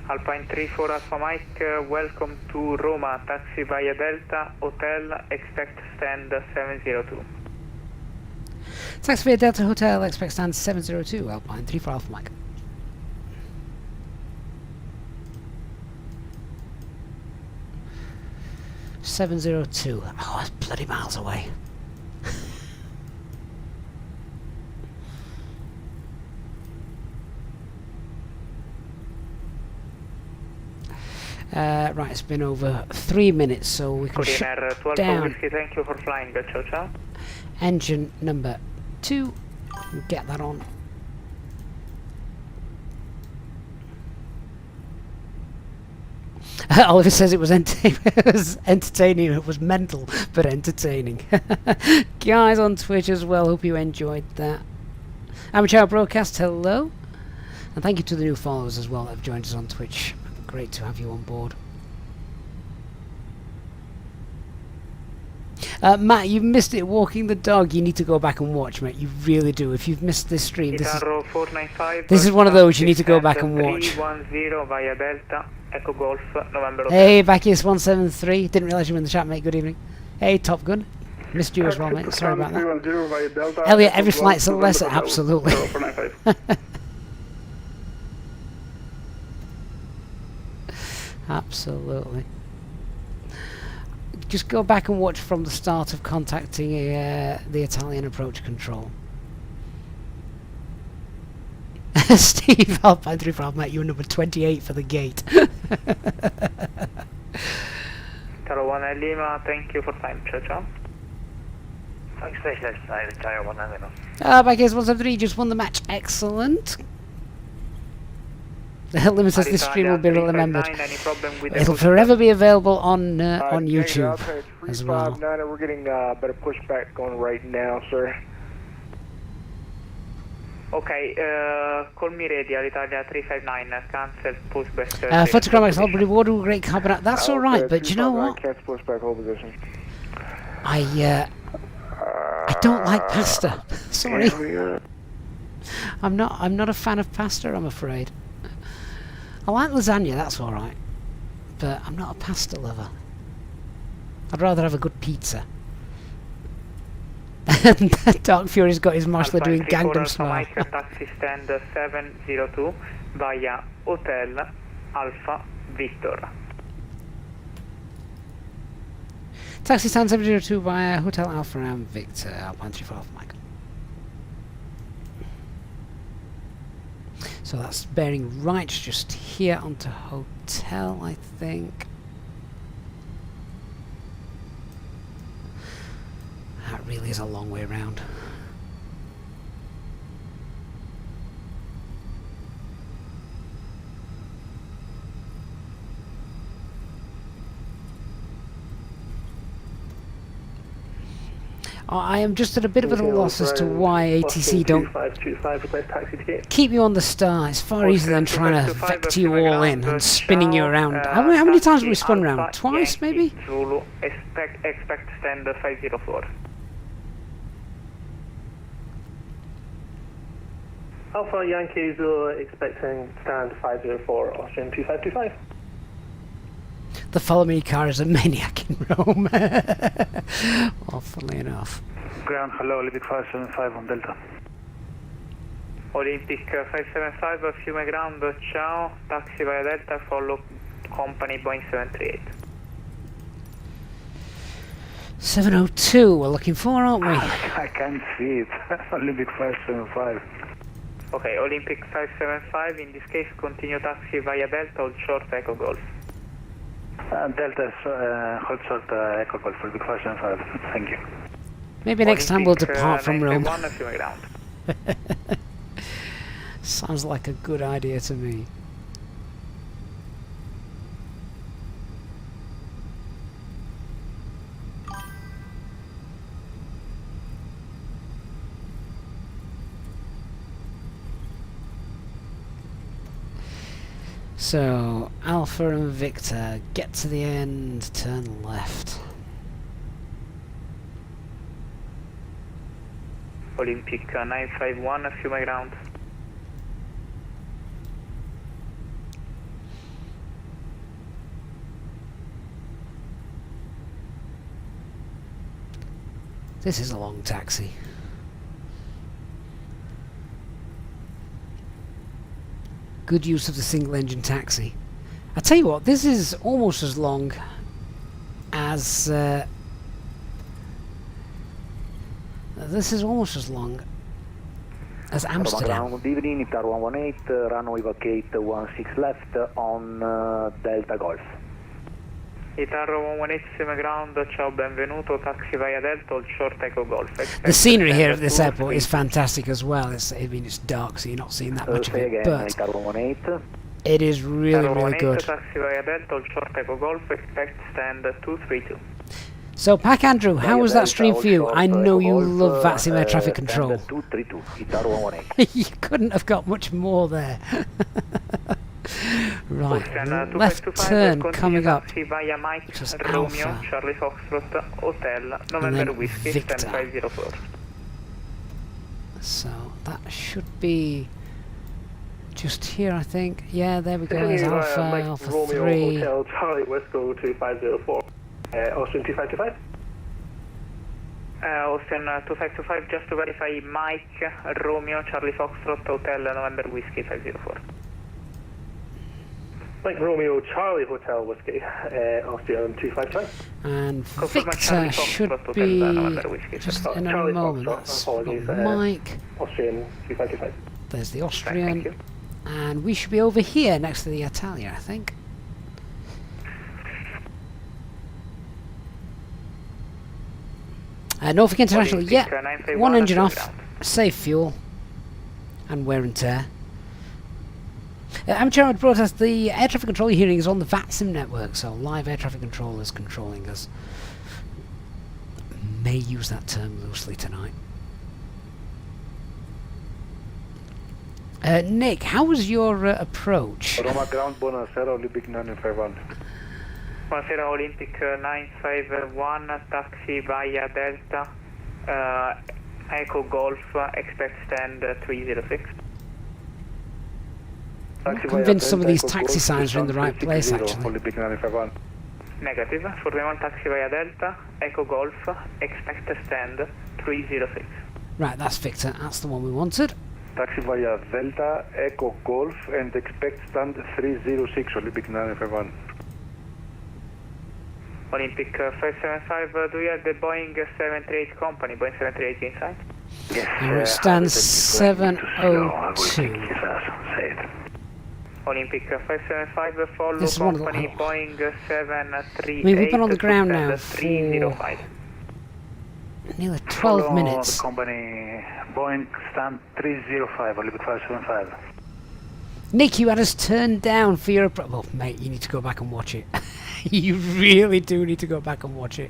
Alpine 34 Alpha Mike, welcome to Roma, taxi via Delta, hotel, expect stand 702. Taxi via Delta Hotel, expect stand 702, Alpine 34 Alpha Mike. .702. Oh, that's bloody miles away. Right, it's been over 3 minutes, so we can shut down Whiskey, thank you for flying. Ciao, ciao. engine number 2 and get that on. Oliver says it was entertaining, it was mental, but entertaining. Guys on Twitch as well, hope you enjoyed that. Amateur Broadcast, hello. And thank you to the new followers as well that have joined us on Twitch. Great to have you on board. Matt, you've missed it walking the dog. You need to go back and watch, mate. You really do. If you've missed this stream, this is one of those you need to go back and watch. 310 via Delta, Echo Golf, November. Hey, Bacchus173. Didn't realise you were in the chat, mate. Good evening. Hey, Top Gun. Missed you as well, mate. Sorry about that. Elliot, every flight's a lesson. Absolutely. Absolutely. Just go back and watch from the start of contacting the Italian approach control. Steve, Alpine 34, mate, you're number 28 for the gate. Tower 1 Lima, thank you for time. Ciao, ciao. Thanks, Station outside, Tower 1 Lima. Bacchus 173 just won the match. Excellent. Limit says this stream will be remembered. It'll forever be available on YouTube as well. We're getting better pushback going right now, sir. Okay, call me ready, Italia 359, cancel pushback. Photographs, I'll reward a great cabinet. That's alright, but you know what? Cancel pushback, hold position. I don't like pasta. Sorry. I'm not a fan of pasta, I'm afraid. I like lasagna, that's alright, but I'm not a pasta lover. I'd rather have a good pizza. And Dark Fury's got his marshal doing Gangnam Style. Taxi stand 702 via Hotel Alpha Victor. Taxi stand 702 via Hotel Alpha and Victor, Alpine 34 Alpha Mike. So that's bearing right just here onto hotel, I think. That really is a long way around. I am just at a bit of a loss as to why ATC don't 2525, request taxi ticket. keep you on the star. It's far easier than trying to vector you all in and spinning you around. How many times have we spun around? Twice, maybe? Zulu, expect stand 504. Alpha Yankee Zulu expecting stand 504, Austrian 2525. The follow me car is a maniac in Rome. Well, funnily enough. Ground, hello, Olympic 575 on Delta. Olympic 575, Fiume Ground, ciao, taxi via Delta, follow company Boeing 738. 702 we're looking for, aren't we? I can't see it. Olympic 575. Okay, Olympic 575, in this case continue taxi via Delta, hold short, Echo Golf. Delta, hold short, Echo Golf, Olympic 575, thank you. Maybe next time we'll depart from Rome. 951, Fiume Ground. Sounds like a good idea to me. So, Alpha and Victor, get to the end, turn left. Olympic 951, Fiume Ground. This is a long taxi. Good use of the single engine taxi. I tell you what, this is almost as long as Amsterdam. Good evening, ITAR 118, runway vacate 16 left on Delta Golf. ITAR 118, Fiume Ground, ciao, benvenuto, taxi via Delta, hold short, Echo Golf. The scenery here at this airport is fantastic as well. I mean, it's dark, so you're not seeing that much of it, but it is really, really good. Taxi via Delta, hold short, Echo Golf, expect stand 232. So, Pack Andrew, how was that stream for you? I know you love VATSIM air traffic control. You couldn't have got much more there. Right, left turn coming up, which is Alpha, Charlie Foxtrot, Hotel, November Whiskey, Victor. 10504. So that should be just here, I think. Yeah, there we go. There's Alpha, Alpha 3. Hotel Charlie Wesco 2504, Austrian 2525. Austrian 2525, just to verify, Mike, Romeo, Charlie Foxtrot, Hotel, November Whiskey, 504. Mike Romeo, Charlie Hotel Whiskey, Austrian 255. And Victor should be just in a moment. That's Mike. Austrian 2525. There's the Austrian. And we should be over here next to the Italia, I think. Norfolk International, yeah. One engine off, save fuel, and wear and tear. Amateur broadcast, the air traffic control you're hearing is on the VATSIM network, so live air traffic controllers controlling us. May use that term loosely tonight. Nick, how was your approach? Roma ground, buonasera, Olympic 951. Buonasera, Olympic 951, taxi via Delta, Echo Golf, expect stand 306. I'm convinced some of these taxi signs are in the right place, actually. Negative. For the moment, taxi via Delta, Echo Golf, expect stand 306. Right, that's Victor. That's the one we wanted. Taxi via Delta, Echo Golf, and expect stand 306, Olympic 951. Olympic 575, do you have the Boeing 738 company, Boeing 738 inside? Yes. And it stands 702. Olympic 575, follow company Boeing 738. We've been on the ground now for 305. Nearly 12 minutes. Company Boeing stand 305, Olympic 575. Nick, you had us turned down for your... Well, mate, you need to go back and watch it. You really do need to go back and watch it.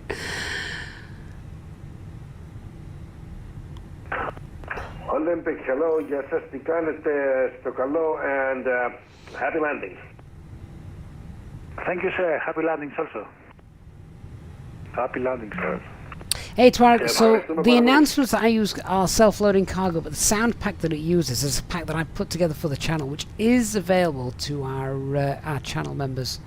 Olympic, hello, γεια σας, τι κάνετε, στο καλό, and happy landings. Thank you, sir. Happy landings also. Happy landings, sir. Hey Prague, so the announcements that I use are self-loading cargo, but the sound pack that it uses is a pack that I put together for the channel, which is available to our channel members.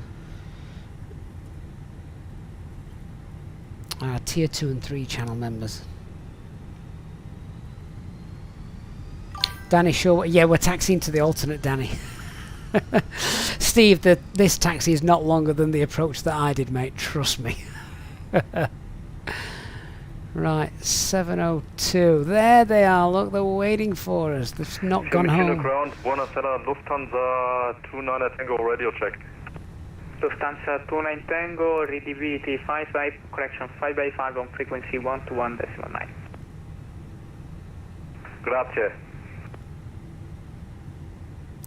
Our tier 2 and 3 channel members. Danny, sure. Yeah, we're taxiing to the alternate, Danny. Steve, this taxi is not longer than the approach that I did, mate. Trust me. Right, 702. There they are. Look, they're waiting for us. They've not gone home. Ground, Buonasera, Lufthansa 29 Tango, radio check. Lufthansa 29 Tango, rediviti 55, correction 5x5 on frequency 121.9. Grazie.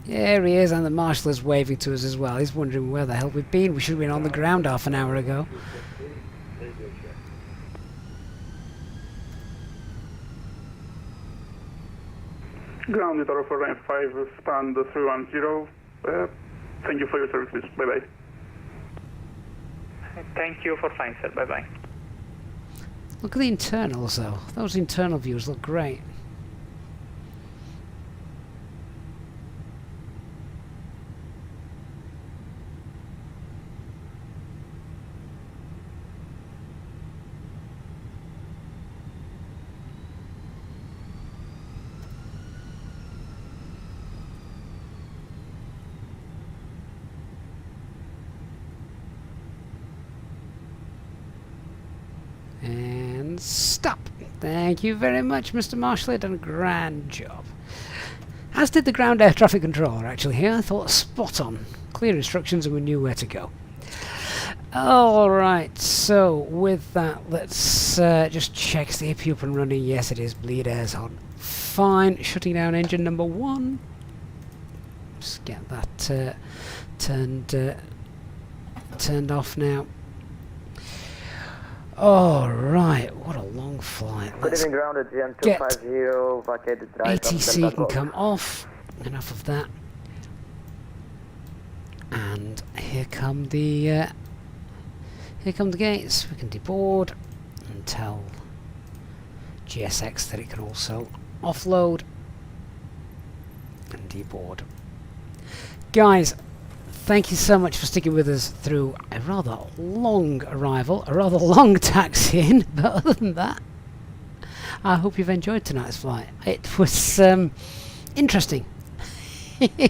There he is, and the marshal is waving to us as well. He's wondering where the hell we've been. We should have been on the ground half an hour ago. Ground Tower for Line 5, span 310. Thank you for your services. Bye-bye. Thank you for flying, sir. Bye-bye. Look at the internals, though. Those internal views look great. And stop. Thank you very much, Mr. Marshall. You've done a grand job. As did the ground air traffic controller, actually, here. I thought spot on. Clear instructions and we knew where to go. Alright, so with that, let's just check the AP up and running. Yes, it is. Bleed air's on. Fine. Shutting down engine number 1. Just get that turned off now. Alright, what a long flight. Let's get ATC can come off. Enough of that. And here come the gates. We can deboard and tell GSX that it can also offload and deboard. Guys, thank you so much for sticking with us through a rather long arrival, a rather long taxi-in, but other than that, I hope you've enjoyed tonight's flight. It was interesting.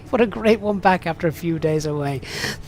What a great one back after a few days away.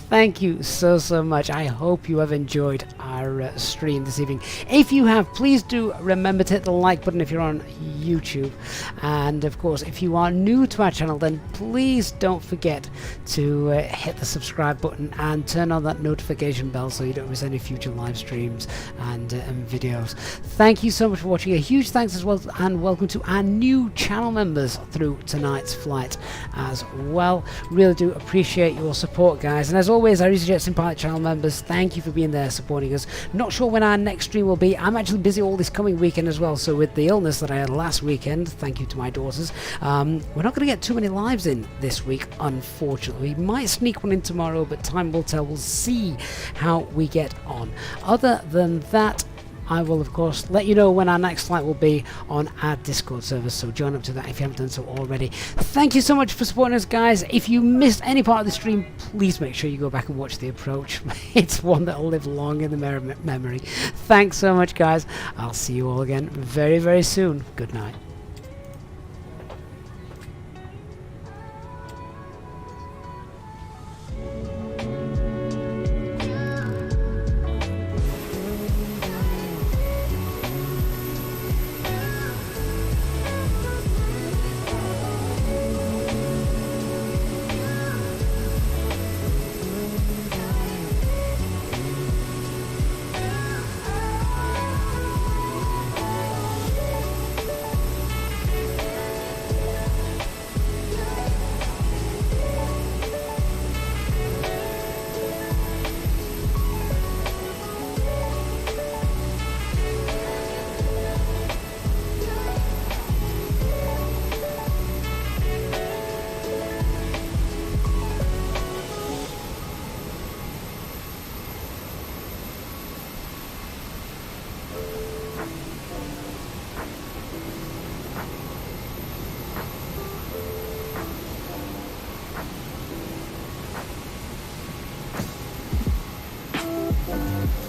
Thank you so much. I hope you have enjoyed our stream this evening. If you have, please do remember to hit the like button if you're on YouTube. And of course, if you are new to our channel, then please don't forget to hit the subscribe button and turn on that notification bell so you don't miss any future live streams and videos. Thank you so much for watching. A huge thanks as well, and welcome to our new channel members through tonight's flight as well. Really do appreciate your support, guys. And as always, our Easyjet Sim Pilot channel members, thank you for being there supporting us. Not sure when our next stream will be. I'm actually busy all this coming weekend as well, so with the illness that I had last weekend, thank you to my daughters, we're not going to get too many lives in this week, unfortunately. We might sneak one in tomorrow, but time will tell. We'll see how we get on. Other than that, I will of course let you know when our next flight will be on our Discord server, so join up to that if you haven't done so already. Thank you so much for supporting us, guys. If you missed any part of the stream, please make sure you go back and watch the approach. It's one that will live long in the memory. Thanks so much, guys. I'll see you all again very soon. Good night. Bye.